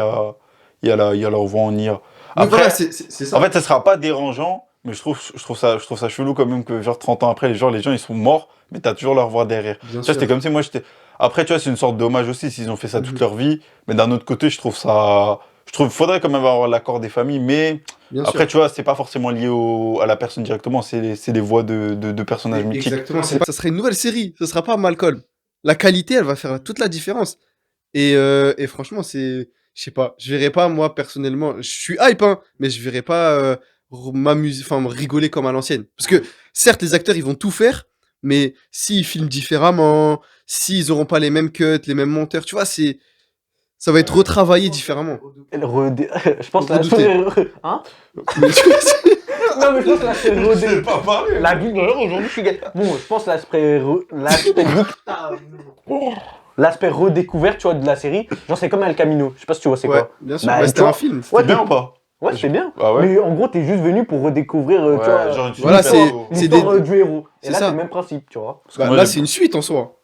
y a leur voix en IA. Donc Après, voilà, c'est ça. en fait, ça sera pas dérangeant, mais je trouve ça chelou quand même que genre 30 ans après, les gens ils sont morts, mais t'as toujours leur voix derrière. Bien Tu vois, sûr. c'était comme si moi j'étais. Après, tu vois, c'est une sorte d'hommage aussi s'ils ont fait ça toute Mhm. leur vie, mais d'un autre côté, je trouve ça. Faudrait quand même avoir l'accord des familles, mais Bien après, sûr. tu vois, c'est pas forcément lié à la personne directement, c'est les voix de personnages mythiques. Exactement. Ça serait une nouvelle série. Ce sera pas Malcolm. La qualité, elle va faire toute la différence. Et franchement, c'est... Je sais pas. Je verrais pas, moi, personnellement... Je suis hype, hein, mais je verrais pas m'amuser, enfin, me rigoler comme à l'ancienne. Parce que, certes, les acteurs, ils vont tout faire, mais s'ils filment différemment, s'ils auront pas les mêmes cuts, les mêmes monteurs, tu vois, ça va être retravaillé différemment. Je pense que la Redouté. série. Hein? Mais tu vois, Non, mais je pense que la série redé. pas parler. La vie d'ailleurs aujourd'hui je suis gay. Bon, je pense l'aspect redécouverte, tu vois, de la série. Genre c'est comme El Camino. Je sais pas si tu vois c'est ouais, quoi. bien sûr. Bah, Bah, tu c'était vois, un film. Ouais, C'est bien ou pas? Ouais, c'est bien. Ah ouais? Mais en gros, t'es juste venu pour redécouvrir, tu vois, genre une Voilà, super c'est- info. c'est l'histoire des- du héros. Et c'est là, ça. c'est le même principe, tu vois. Bah, moi, là, j'ai- c'est une suite en soi.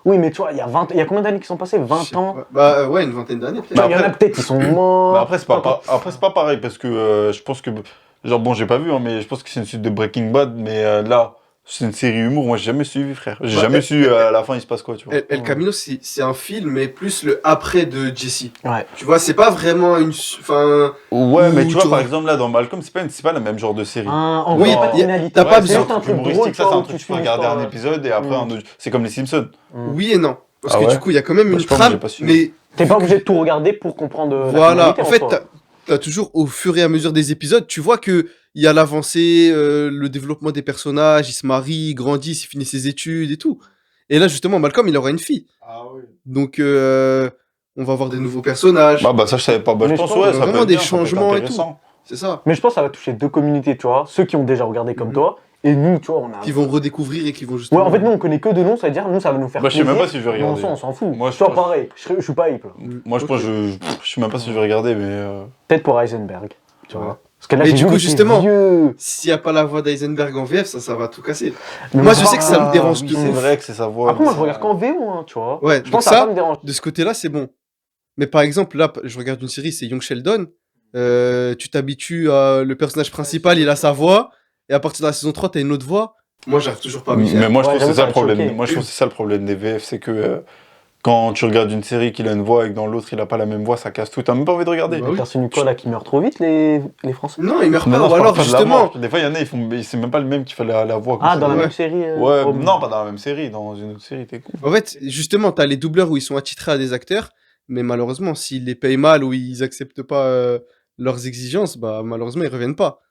Oui, mais tu vois, il y a combien d'années qui sont passées? 20 ans? Bah, ouais, une vingtaine d'années, Tu vois, peut-être. il y en a peut-être qui sont morts. Bah après, c'est pas pareil parce que je pense que. Genre, bon, j'ai pas vu, hein, mais je pense que c'est une suite de Breaking Bad, mais là, c'est une série humour. Moi, j'ai jamais suivi, frère. J'ai Bah, jamais su à la fin il se passe quoi, tu vois. El Camino, c'est un film, mais plus le après de Jesse. Ouais. Tu vois, c'est pas vraiment une. Enfin. Ouais, mais Ou tu vois, tu par vois- exemple, là, dans Malcolm, c'est pas le même genre de série. En Oui, gros, il n'y a pas de y a- finalité. t'as pas Ouais, besoin c'est juste un truc humoristique, drôle, ça, c'est un où truc tu suis peux une regarder histoire, un épisode et après un autre. C'est comme les Simpsons. Oui et non. Parce Ah que ouais du coup, il y a quand même Bah, une je pense que j'ai trame, pas su. mais T'es pas obligé de tout regarder pour comprendre la voilà. finalité En fait, soi. t'as toujours, au fur et à mesure des épisodes, tu vois que il y a l'avancée, le développement des personnages, ils se marient, ils grandissent, ils finissent ses études et tout. Et là, justement, Malcolm, il aura une fille. Ah oui. Donc, on va avoir des nouveaux personnages. Bah, ça, je savais pas. Bah, Mais je pense, je pense ouais, qu'il y ça a peut vraiment être des bien, ça peut être changements et tout. intéressant. C'est ça. Mais je pense que ça va toucher deux communautés, tu vois. Ceux qui ont déjà regardé comme toi, et nous, tu vois, on a. Qui vont redécouvrir et qui vont Ouais, justement. en fait, nous, on connaît que de noms, ça veut dire, nous, ça va nous faire Bah, je sais plaisir. même pas si je vais Mais en regarder. soi, on s'en fout. Moi, je tu vois, pense- pareil, je suis pas hype, là. Moi, je pense Ok. que je sais même pas si je vais regarder, mais. Peut-être pour Heisenberg, tu Ouais. vois. Parce que là, Mais j'ai du vu coup, les justement, vieux. S'il n'y a pas la voix d'Eisenberg en VF, ça va tout casser. Mais Moi, on je va sais que ça pas- me dérange oui, de c'est ouf. vrai que c'est sa voix. Après, moi, mais je regarde qu'en VO, hein, tu vois. Ouais, Je donc pense que ça va ça, pas me déranger. de ce côté-là, c'est bon. Mais par exemple, là, je regarde une série, c'est Young Sheldon. Tu t'habitues à le personnage principal, il a sa voix. Et à partir de la saison 3, t'as une autre voix. Moi, j'arrive toujours pas à m'y Mais faire. moi, je Ouais, trouve que c'est j'avoue, ça ça le va te problème. choquer. Moi, je trouve que c'est ça le problème des VF, c'est que quand tu regardes une série qu'il a une voix et que dans l'autre il a pas la même voix, ça casse tout. T'as même pas envie de regarder. Bah oui. C'est une colle là qui meurt trop vite, les Français. Non, il meurt Mais pas. non, Ou je parle alors, pas de la justement. mort. Des fois, il y en a, c'est même pas le même qui fait la voix. Ah, dans la Ouais. même série Ouais, oh, non, pas dans la même série, dans une autre série, t'es con. En fait, justement, t'as les doubleurs où ils sont attitrés à des acteurs. Mais malheureusement, s'ils les payent mal ou ils acceptent pas leurs exigences, bah malheureusement, ils reviennent pas.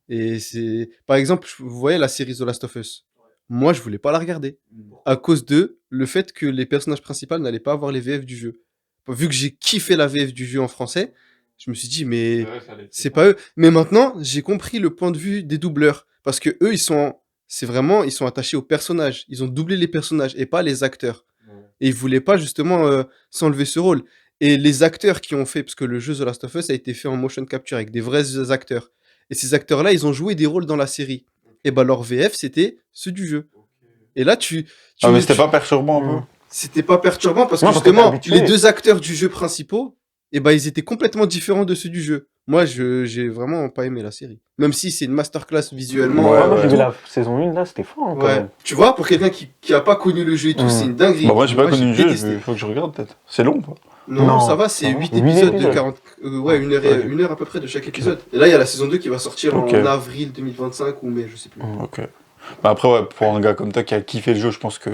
Et c'est. Par exemple, vous voyez la série The Last of Us. Moi, je voulais pas la regarder. À cause de le fait que les personnages principaux n'allaient pas avoir les VF du jeu. Vu que j'ai kiffé la VF du jeu en français, je me suis dit, mais c'est pas eux. Mais maintenant, j'ai compris le point de vue des doubleurs. Parce que eux, ils sont attachés aux personnages. Ils ont doublé les personnages et pas les acteurs. Et ils voulaient pas justement s'enlever ce rôle. Et les acteurs qui ont fait, parce que le jeu The Last of Us a été fait en motion capture avec des vrais acteurs. Et ces acteurs-là, ils ont joué des rôles dans la série. Et bah leur VF, c'était ceux du jeu. Et là, Ah, mais c'était pas perturbant un peu? c'était pas perturbant parce que Non, parce que justement, t'es habitué. les deux acteurs du jeu principaux, et bah ils étaient complètement différents de ceux du jeu. moi, j'ai vraiment pas aimé la série. Même si c'est une masterclass visuellement. Ouais, Ouais, moi, j'ai ouais. vu la saison 1, là, c'était fort, hein, quand Ouais. même. Tu vois, pour quelqu'un qui a pas connu le jeu et tout, Mm. c'est une dinguerie. Bah, moi, j'ai pas connu le jeu, détesté. il faut que je regarde peut-être. C'est long, quoi. Non, Non, ça va, c'est ça va. 8 Huit épisodes de épisodes. 40. Ouais, une heure, Ok. une heure à peu près de chaque épisode. Et là, il y a la saison 2 qui va sortir Ok. en avril 2025 ou mai, je sais plus. Ok. Bah, après, ouais, pour un gars comme toi qui a kiffé le jeu, je pense que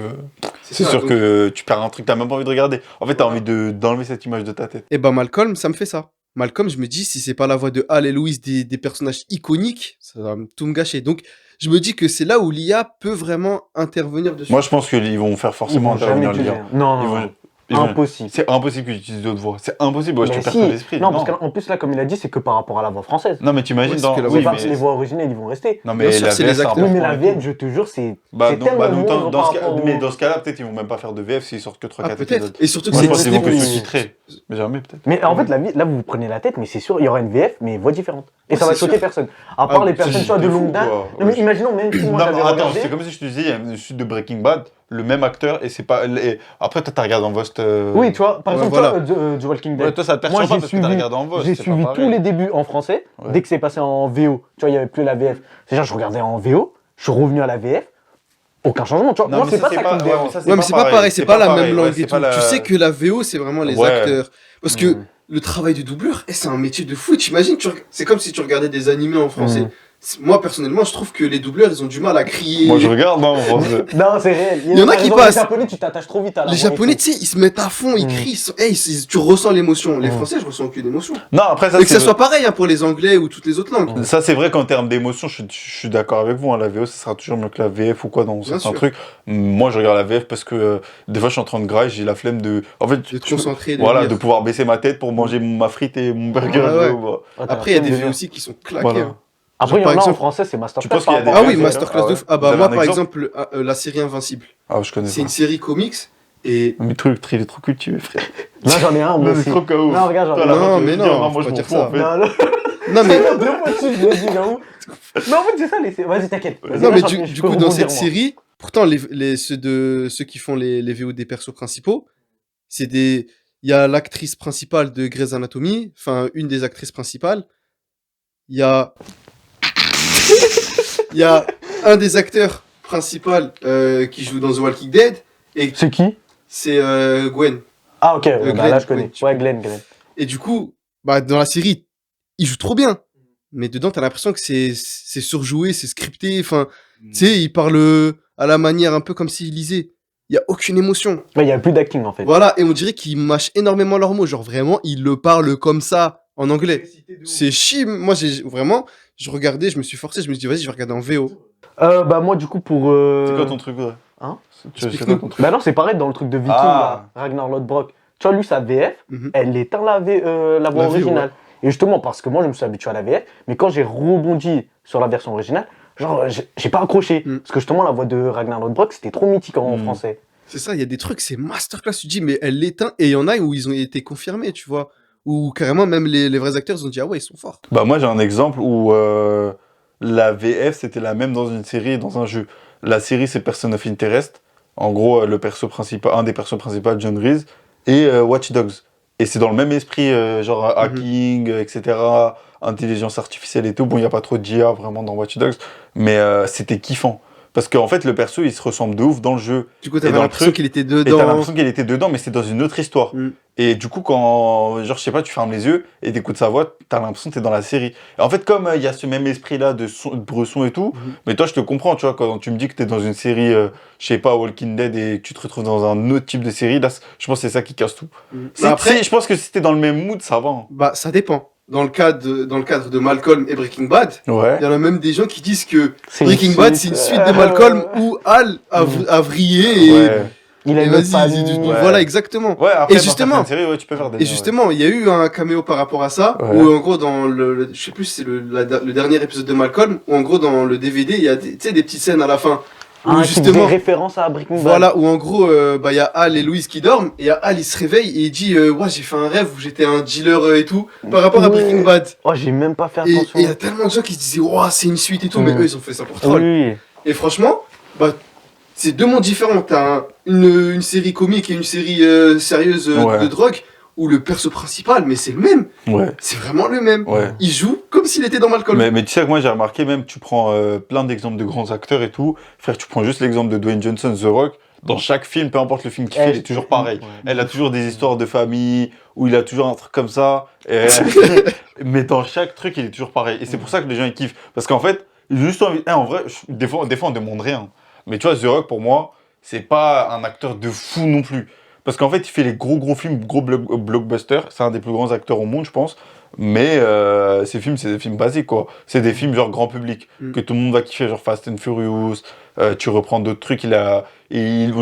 c'est ça, sûr donc- que tu perds un truc que t'as même pas envie de regarder. En fait, t'as envie d'enlever cette image de ta tête. Et bah, Malcolm, ça me fait ça. Malcolm, je me dis, si c'est pas la voix de Hal et Louise, des personnages iconiques, ça va tout me gâcher. Donc, je me dis que c'est là où l'IA peut vraiment intervenir dessus. Moi, je pense qu'ils vont faire Ils forcément vont jamais intervenir utiliser. l'IA. Non, Ils non, vont- non. ils vont- Impossible. C'est impossible que tu utilises d'autres voix. C'est impossible, ouais, je Mais te perds si. ton esprit. Non, parce qu'en plus, là, comme il a dit, c'est que par rapport à la voix française. Non, mais t'imagines Ouais, dans. c'est que la C'est oui, voix pas mais- les voix originales, ils vont rester. Non, Bien mais sûr, la c'est VF, les c'est acteurs. Oui, mais important la et VF, tout. je te jure, c'est Bah, c'est donc, tellement bah, donc, moindre dans par ce cas, rapport au- mais dans ce cas-là, peut-être ils vont même pas faire de VF s'ils sortent que 3-4 Ah, peut-être. épisodes. Et surtout que Moi, c'est je pense qu'ils vont que Disney+. sous-titrer. Mais jamais, peut-être. Mais en fait, là, vous vous prenez la tête, mais c'est sûr, il y aura une VF, mais voix différente. Et Ouais, ça va c'est choquer sûr. personne. À part Ah, les c'est personnes, juste soit de de fou, longue date. quoi. Non, mais imaginons, même si moi Non, j'avais mais attends, regardé. c'est comme si je te disais, il y a une suite de Breaking Bad, le même acteur, et c'est pas. Et après, toi, t'as regardé en Vost. Oui, tu vois, par Ouais, exemple, voilà. toi, The Walking Dead. Ouais, toi, ça te Moi, perturbe pas j'ai parce que t'as suivi- regardé en Vost. J'ai c'est suivi pas tous pareil. les débuts en français. Ouais. Dès que c'est passé en VO, tu vois, il n'y avait plus la VF. C'est-à-dire, je regardais en VO, je suis revenu à la VF, aucun changement. Tu vois, Non, moi, mais c'est pas ça qui me ouais, dérange. mais ça, Ouais, mais c'est pas pareil, c'est pas la pareil, même ouais, langue c'est et pas tout. la- Tu sais que la VO, c'est vraiment les Ouais. acteurs. Parce que Mm. le travail de doubleur, c'est un métier de fou. T'imagines, c'est comme si tu regardais des animés en français. Mm. Moi, personnellement, je trouve que les doubleurs, ils ont du mal à crier. Moi, je regarde, non, en français. Non, c'est réel. Il y en a par qui exemple, passent. Les japonais, tu t'attaches trop vite à la Les voix et japonais, tout. tu sais, ils se mettent à fond, ils Mm. crient. Tu ressens l'émotion. Les Mm. français, je ressens aucune émotion. Non, après, ça, Mais que ça c'est. soit pareil hein, pour les anglais ou toutes les autres langues. Mm. Ça, c'est vrai qu'en termes d'émotion, je suis d'accord avec vous. Hein, la VO, ça sera toujours mieux que la VF ou quoi dans certains sûr. trucs. Moi, je regarde la VF parce que des fois, je suis en train de grailler, j'ai la flemme de. En fait, De te concentrer, de voilà, lire. de pouvoir baisser ma tête pour manger ma frite et mon burger. Ouais, ouais. tu vois. Ouais, t'as Après, il y a la des flemme de VO lire. aussi qui sont claqués. Voilà. hein. Après, il y Par en a en exemple- français, c'est Masterclass. Tu penses qu'il y a par des rapport Ah à- oui, VF, Masterclass ah de ouais. fou. Ah Vous bah avez moi, un par exemple exemple, la série Invincible. Ah, je connais C'est pas. une série comics. Et Mais truc, il est trop cultivé, frère. Là, j'en ai un, moi Non, aussi. c'est trop KO. Non, regarde, j'en ai Toi, la un. Non, fin, tu mais veux non, dire, faut moi, pas je m'en dire fous, ça. en fait. Non, non. non mais Deux fois dessus, je le dis, j'avoue. Mais en fait, c'est ça, vas-y, t'inquiète. Vas-y, non là, mais j'en- du je coup peux dans rebondir, cette moi. série, pourtant ceux qui font les VO des persos principaux, c'est des il y a l'actrice principale de Grey's Anatomy, enfin une des actrices principales. Il y a il y a un des acteurs principaux qui joue dans The Walking Dead et C'est qui? c'est Gwen. Ah, ok, Glenn, bah, là, je connais. Glenn, Ouais, Glenn. Et du coup, bah, dans la série, il joue trop bien. Mais dedans, t'as l'impression que c'est surjoué, c'est scripté. Enfin, tu sais, il parle à la manière un peu comme s'il lisait. Il y a aucune émotion. Ouais, il y a plus d'acting, en fait. Voilà, et on dirait qu'ils mâchent énormément leurs mots. Genre vraiment, ils le parlent comme ça en anglais. C'est chim. Moi, vraiment, je regardais, je me suis forcé, je me suis dit, vas-y, je vais regarder en VO. Bah, moi, du coup, pour. C'est quoi ton truc, ouais Hein C'est Explique-nous. quoi ton truc Bah, non, c'est pareil dans le truc de Viking, Ah. là, Ragnar Lodbrok. Tu vois, lui, sa VF, Mhm. elle éteint la voix La VO, originale. Et justement, parce que moi, je me suis habitué à la VF, mais quand j'ai rebondi sur la version originale, genre, j'ai pas accroché. Mm. Parce que justement, la voix de Ragnar Lodbrok, c'était trop mythique en Mm. français. C'est ça, il y a des trucs, c'est masterclass. Tu te dis, mais elle l'éteint. Et il y en a où ils ont été confirmés, tu vois. Où carrément, même les vrais acteurs, ils ont dit, ah ouais, ils sont forts. Bah, moi, j'ai un exemple où la VF, c'était la même dans une série et dans un jeu. La série, c'est Person of Interest. En gros, le perso principal, un des persos principaux, John Reese, et Watch Dogs. Et c'est dans le même esprit, genre hacking, etc., intelligence artificielle et tout. Bon, il n'y a pas trop d'IA vraiment dans Watch Dogs, mais c'était kiffant. Parce qu'en fait, le perso, il se ressemble de ouf dans le jeu. Du coup, Et t'avais dans le l'impression truc- qu'il était Et t'as dedans. l'impression qu'il était dedans, mais c'est dans une autre histoire. Mm. Et du coup, quand, genre, je sais pas, tu fermes les yeux et t'écoutes sa voix, t'as l'impression que t'es dans la série. Et en fait, comme il y a ce même esprit-là de bresson et tout, Mhm. mais toi, je te comprends, tu vois, quand tu me dis que t'es dans une série, je sais pas, Walking Dead et que tu te retrouves dans un autre type de série, là, je pense que c'est ça qui casse tout. Bah, après, Je pense que si t'es dans le même mood, ça va. Hein. bah, ça dépend. Dans le cadre de Malcolm et Breaking Bad, Ouais. il y en a même des gens qui disent que C'est Breaking une Bad, suite, c'est une suite de Malcolm où Hal a vrillé et, Ouais. Il a et une vas-y, autre famille. Ouais. voilà, exactement. Ouais, après, Et dans justement- certaines séries, ouais, tu peux faire des Et justement, il y a eu un caméo par rapport à ça, Ouais. où en gros, dans je sais plus si c'est le dernier épisode de Malcolm, où en gros, dans le DVD, il y a tu sais, des petites scènes à la fin, où Un qui justement, faisait référence à Breaking Bad. voilà, où en gros, bah, il y a Hal et Louise qui dorment, et Hal, il se réveille, et il dit, ouais, j'ai fait un rêve où j'étais un dealer et tout, par rapport à Ouais. Breaking Bad. Oh, j'ai même pas fait Et attention. il y a tellement de gens qui se disaient, ouais, c'est une suite et tout, mais Mm. eux, ils ont fait ça pour troll. Oui. Et franchement, bah, c'est deux mondes différents. T'as une série comique et une série sérieuse Ouais. de drogue. où le perso principal, mais c'est le même. Ouais. C'est vraiment le même. Ouais. Il joue comme s'il était dans Malcolm. Mais tu sais que moi j'ai remarqué, même tu prends plein d'exemples de grands acteurs et tout, frère, tu prends juste l'exemple de Dwayne Johnson, The Rock, dans chaque film, peu importe le film qu'il fait, il est toujours pareil. Ouais. Elle a toujours des histoires de famille, où il a toujours un truc comme ça, mais dans chaque truc, il est toujours pareil. Et c'est pour ça que les gens ils kiffent. Parce qu'en fait, j'ai juste envie. En vrai, des fois on demande rien. Mais tu vois, The Rock, pour moi, c'est pas un acteur de fou non plus. Parce qu'en fait, il fait les gros films, gros blockbusters. C'est un des plus grands acteurs au monde, je pense. Mais ces films, c'est des films basiques, quoi. C'est des films genre grand public, que tout le monde va kiffer, genre Fast and Furious. Tu reprends d'autres trucs, on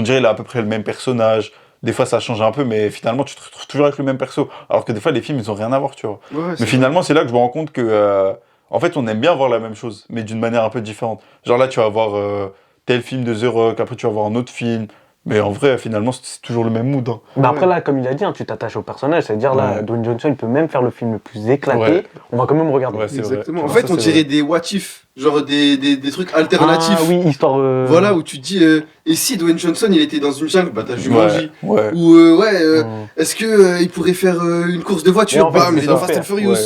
dirait qu'il a à peu près le même personnage. Des fois, ça change un peu, mais finalement, tu te retrouves toujours avec le même perso. Alors que des fois, les films, ils ont rien à voir, tu vois. Ouais, Mais finalement, c'est là que je me rends compte que, en fait, on aime bien voir la même chose, mais d'une manière un peu différente. Genre là, tu vas voir tel film de The Rock, après tu vas voir un autre film. Mais en vrai, finalement, c'est toujours le même mood. Hein. Bah après, là, comme il a dit, hein, tu t'attaches au personnage. C'est-à-dire, là, Ouais. Dwayne Johnson, il peut même faire le film le plus éclaté. Ouais. On va quand même regarder. Ouais, c'est Exactement. vrai. En fait, Ça, on c'est dirait vrai. des what if, genre des trucs alternatifs. Ah oui, histoire. Voilà, où tu te dis, et si Dwayne Johnson il était dans une jungle, bah t'as Jumanji. Ouais. Ou Hmm. est-ce que il pourrait faire une course de voiture? Mais en fait, Bam, il c'est est dans ça. Fast and Furious. Ouais.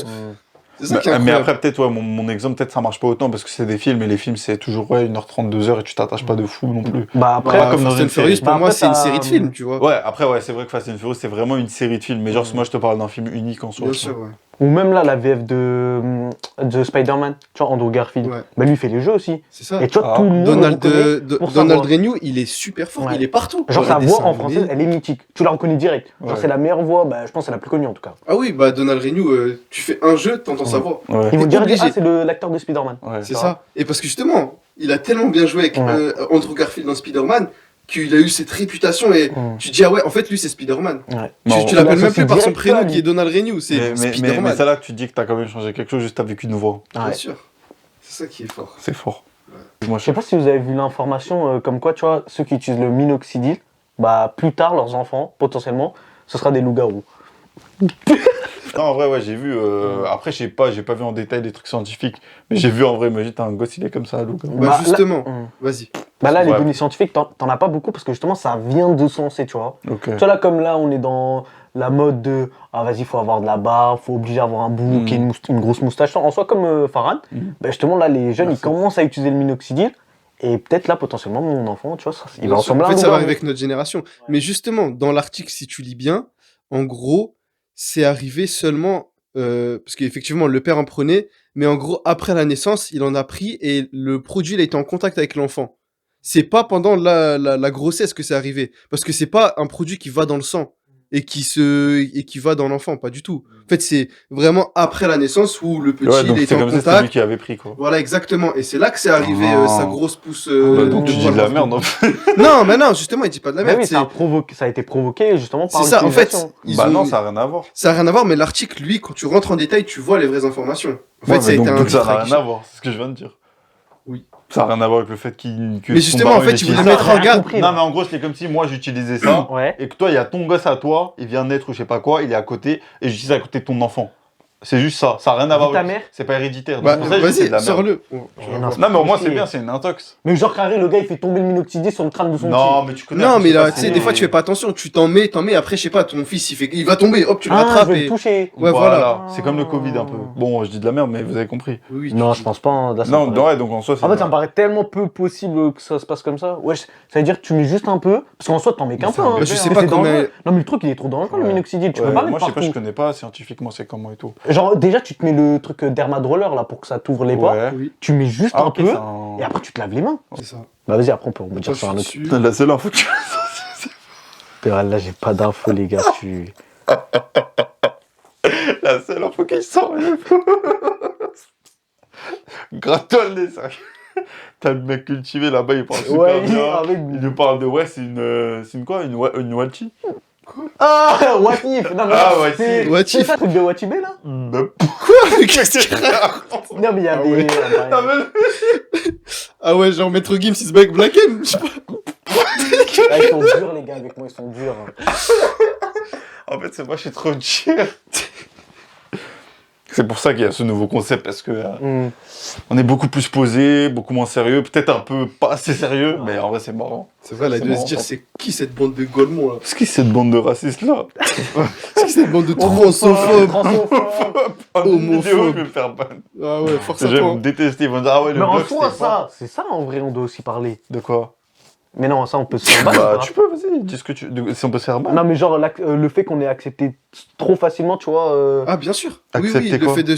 C'est ça qui est Mais incroyable. après, peut-être, ouais, mon exemple, peut-être ça marche pas autant parce que c'est des films et les films, c'est toujours 1h30, 2h et tu t'attaches pas de fou non plus. Bah après, Bah, comme dans Fast une and Furious, série. pour Bah, moi, après, c'est une t'as- série de films, tu vois. Ouais, après, ouais, c'est vrai que Fast and Furious, c'est vraiment une série de films. Mais genre, moi, je te parle d'un film unique en soi. Bien tu sûr, vois. ouais. ou même là, la VF de Spider-Man, tu vois, Andrew Garfield. Ouais. Bah lui, il fait les jeux aussi. C'est ça. Et tu vois, Ah. tout le monde Donald, le reconnaît pour sa Donald voix. Renew, il est super fort, Ouais. il est partout. Genre, Dans sa les voix dessins en français, animés. elle est mythique. Tu la reconnais direct. Genre, Ouais. c'est la meilleure voix, bah, je pense que c'est la plus connue en tout cas. Ah oui, bah Donald Renew, tu fais un jeu, t'entends sa voix. Ouais. Ils vont T'es dire, obligé. ah, c'est l'acteur de Spider-Man. Ouais. C'est ça. Et parce que justement, il a tellement bien joué avec Ouais. Andrew Garfield dans Spider-Man qu'il a eu cette réputation et Mm. tu te dis, ah ouais, en fait, lui, c'est Spider-Man. Ouais. Non, Tu on l'appelles même l'associe plus par son direct prénom à qui lui. est Donald Renew, c'est mais Spider-Man. c'est là que tu te dis que t'as quand même changé quelque chose juste avec une voix. Bien Ouais. sûr. C'est ça qui est fort. C'est fort. Moi, Je sais pas si vous avez vu l'information comme quoi, tu vois, ceux qui utilisent le minoxidil, bah plus tard, leurs enfants, potentiellement, ce sera des loups-garous. Non, en vrai, ouais, j'ai vu. Après, j'ai pas vu en détail des trucs scientifiques. Mais j'ai vu en vrai, imagine, t'as un gosse, il est comme ça, Lou. Bah, Bah, là- justement, Mm. vas-y. Bah là, les Ouais. données scientifiques, t'en as pas beaucoup parce que justement, ça vient de se lancer, tu vois. Ok. Tu vois, là, comme là, on est dans la mode de ah, vas-y, faut avoir de la barbe, faut obliger à avoir un bouc et une grosse moustache. En soi, comme Farhan, bah, justement, là, les jeunes, Merci. ils commencent à utiliser le minoxidil. Et peut-être là, potentiellement, mon enfant, tu vois, il Bien va sûr. ressembler à En un fait, ça va loup-garou. arriver avec notre génération. Mais justement, dans l'article, si tu lis bien, en gros, c'est arrivé seulement parce qu'effectivement, le père en prenait, mais en gros, après la naissance, il en a pris et le produit, il a été en contact avec l'enfant. C'est pas pendant la grossesse que c'est arrivé, parce que c'est pas un produit qui va dans le sang et qui va dans l'enfant, pas du tout. En fait, c'est vraiment après la naissance où le petit Ouais, il donc est c'est en comme ça, c'était lui contact. qui avait pris, quoi. Voilà, exactement. Et c'est là que c'est arrivé Ah. sa grosse pousse. Bah, donc tu dis poil de la partout. merde, en fait. Non, mais non, justement, il dit pas de la Bah merde. oui, c'est- ça a été provoqué justement par C'est ça, en fait, l'utilisation. ils Bah ont- non, ça n'a rien à voir. ça n'a rien à voir, mais l'article, lui, quand tu rentres en détail, tu vois les vraies informations. En fait, Ouais, ça a mais été un donc ça titre n'a à rien à voir, c'est ce que je viens de dire. Oui. Ça n'a rien à voir avec le fait que Mais ton justement, parent, en fait, il tu voulais utilise mettre ça. en garde. compris, Non, là. mais en gros, c'est comme si moi j'utilisais ça, Ouais. et que toi, il y a ton gosse à toi, il vient naître ou je sais pas quoi, il est à côté, et j'utilise à côté de ton enfant. C'est juste ça, ça n'a rien à voir Dis ta avec. mère. C'est pas héréditaire. Bah, donc pour ça, je dis, c'est de vas-y, la merde. sors-le. Mais non, Non, mais au moins, Ok. c'est bien, c'est une intox. Mais genre carré, le gars, il fait tomber le minoxidil sur le crâne de son Non, petit. mais tu connais. Non, après, mais je là, pas tu sais, si- des fois, tu fais pas attention, tu t'en mets, après, je sais pas, ton fils, il va tomber, hop, tu le Ah, rattrapes je vais et. le toucher. Ouais, voilà. C'est comme le Covid un peu. Bon, je dis de la merde, mais vous avez compris. Oui, Non, je pense pas. hein, là, ça Non, me paraît- ouais, donc en soi, c'est. En fait, ça me paraît tellement peu possible que ça se passe comme ça. Ouais, ça veut dire que tu mets juste un peu, parce qu'en soi, t'en mets qu'un Mais peu. c'est un hein. bébé, je sais Mais pas c'est combien- dangereux. Non, mais le truc, il est trop dangereux, le Ouais. minoxidil. Tu Ouais, peux pas mettre moi, je sais pas, je partout. connais pas scientifiquement c'est comment et tout. Genre, déjà, tu te mets le truc dermadroller là pour que ça t'ouvre les pas. Ouais. Oui, Tu mets juste Ah, un ok, peu, c'est un- et après, tu te laves les mains. c'est ça. Bah, vas-y, après, on peut dire Toi, sur un je autre. suis dessus. La seule info que tu Là, j'ai pas d'infos, les gars. La seule info qui sort. Gratte-toi le nez, ça. T'as le mec cultivé là-bas, il parle super Ouais, bien. avec. Il nous parle de c'est une quoi, une Walchi. Ah, what if? Non, mais Ah, what c'est if. What c'est if. ça, le truc de Watibé là? Qu'est-ce qu'il raconte? Non, mais il y a Ah des. ouais. Non, mais- Ah ouais, genre Maître Gims, is back black M, je sais pas. Ah, ils sont durs, les gars, avec moi, ils sont durs. En fait, c'est moi, je suis trop cher. C'est pour ça qu'il y a ce nouveau concept, parce que Hmm. on est beaucoup plus posé, beaucoup moins sérieux, peut-être un peu pas assez sérieux, mais en vrai c'est marrant. C'est vrai, là, C'est il doit se marrant. dire, c'est qui cette bande de golemons, là? Qu'est-ce que c'est cette bande de racistes là? C'est qui cette bande de transophobes? En une vidéo, Homophobe. je vais me faire ban. Ah ouais, force Les à gens toi. vont me détester, ils vont dire ah ouais le Mais en bloc soi, c'était pas. c'est ça en vrai, on doit aussi parler. De quoi? Mais non, ça, on peut se faire battre. Bah tu peux, vas-y, dis ce que tu. Si on peut se faire ban. Non, mais genre, le fait qu'on ait accepté trop facilement, tu vois. Ah, bien sûr. Oui, Accepter oui, le quoi? fait de...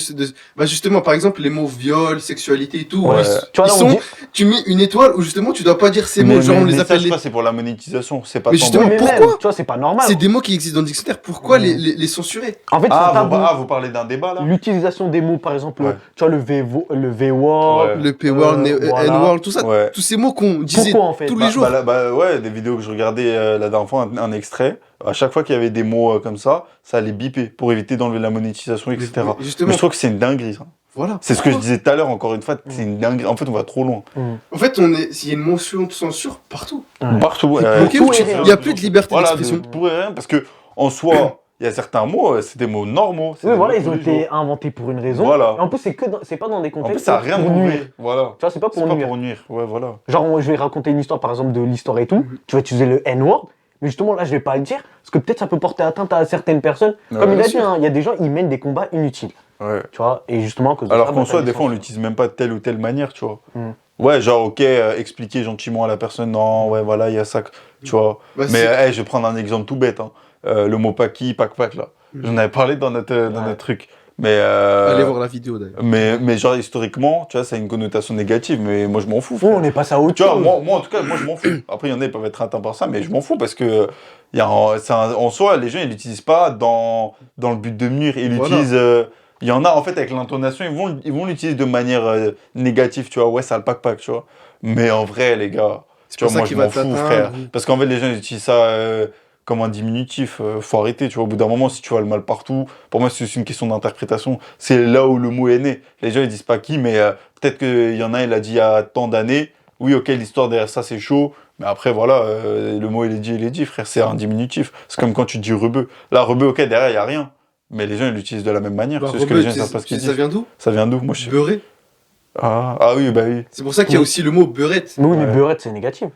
Bah, justement, par exemple, les mots viol, sexualité et tout, Ouais. Tu vois, ils là, on sont... dit. Tu mets une étoile où, justement, tu dois pas dire ces Mais- mots, genre, mais- on mais les ça, appelle je les... crois, c'est pour la monétisation, c'est pas Mais tant justement, dans- Mais pourquoi même, tu vois, c'est pas normal. C'est des mots qui existent dans le dictionnaire, pourquoi Mm. les censurer? En fait, c'est Ah, tabou. vous parlez d'un débat là? L'utilisation des mots, par exemple, Ouais. tu vois, le V-word. Ouais. Le P-word, voilà. N-word, tout ça, Ouais. tous ces mots qu'on disait Pourquoi, en fait? tous les jours. Ouais, des vidéos que je regardais la dernière fois, un extrait. À chaque fois qu'il y avait des mots comme ça allait biper pour éviter d'enlever la monétisation, etc. Mais Mais justement, je trouve que c'est une dinguerie, ça. voilà. C'est ce que je disais tout à l'heure, encore une fois, c'est une dinguerie. En fait, on va trop loin. En fait, s'il y a une motion de censure partout. Ouais. Partout. Ok, tout tu- est rien. il y a plus de liberté Voilà, d'expression. pour rien, parce que en soi, il y a certains mots, c'est des mots normaux. c'est Oui, des voilà, mots ils ont tous les été jours. inventés pour une raison. Voilà. Et en plus, c'est pas dans des En contextes plus, ça n'a rien pour prouvé. nuire. Voilà. Tu vois, c'est pas C'est pour pas nuire. pour nuire. Ouais, voilà. Genre, je vais raconter une histoire, par exemple, de l'histoire et tout. Mhm. Tu vas utiliser le N-word. Mais justement, là, je vais pas le dire. Parce que peut-être ça peut porter atteinte à certaines personnes. Ouais, Comme il bien a dit, sûr. hein, il y a des gens, ils mènent des combats inutiles. Ouais. Tu vois, et justement, à cause de Alors ça, qu'en bah, soi, t'as des fois, on censurés. l'utilise même pas de telle ou telle manière, tu vois. Mm. Ouais, genre, ok, expliquer gentiment à la personne, non, ouais, voilà, il y a ça, tu vois. Bah, Mais c'est- je vais prendre un exemple tout bête, hein. Le mot paki, pac, là. Mm. J'en avais parlé dans notre Ouais. truc. Mais, Allez voir la vidéo d'ailleurs. mais genre, historiquement, tu vois, ça a une connotation négative, mais moi, je m'en fous. Oh, frère. on est passé à autre Tu vois, chose. moi, en tout cas, moi, je m'en fous. Après, il y en a, ils peuvent être atteints par ça, mais je m'en fous parce que, en soi, les gens, ils l'utilisent pas dans le but de nuire. Ils Voilà. l'utilisent. Il y en a, en fait, avec l'intonation, ils vont l'utiliser de manière négative, tu vois. Ouais, ça le pack, tu vois. Mais en vrai, les gars, C'est tu pour vois, ça moi, qu'il je va m'en fous, t'atteindre. frère. Parce qu'en fait, les gens, ils utilisent ça comme un diminutif. Faut arrêter, tu vois. Au bout d'un moment, si tu vois le mal partout, pour moi, c'est juste une question d'interprétation. C'est là où le mot est né. Les gens, ils disent pas qui, mais peut-être qu'il y en a, il a dit il y a tant d'années. Oui, ok, l'histoire derrière ça, c'est chaud. Mais après, voilà, le mot, il est dit, frère. C'est un diminutif. C'est comme quand tu dis rebeu. Là, rebeu, ok, derrière, il n'y a rien. Mais les gens, ils l'utilisent de la même manière. Bah, c'est juste que rebeu, les gens, tu ils sais- savent pas ce tu qu'ils sais, ça disent. vient d'où? Ça vient d'où? Moi, je sais. Beurré. Ah oui, bah oui. C'est pour ça qu'il y a Oui. aussi le mot beurette. Mais oui, mais Ouais. beurette, c'est négatif.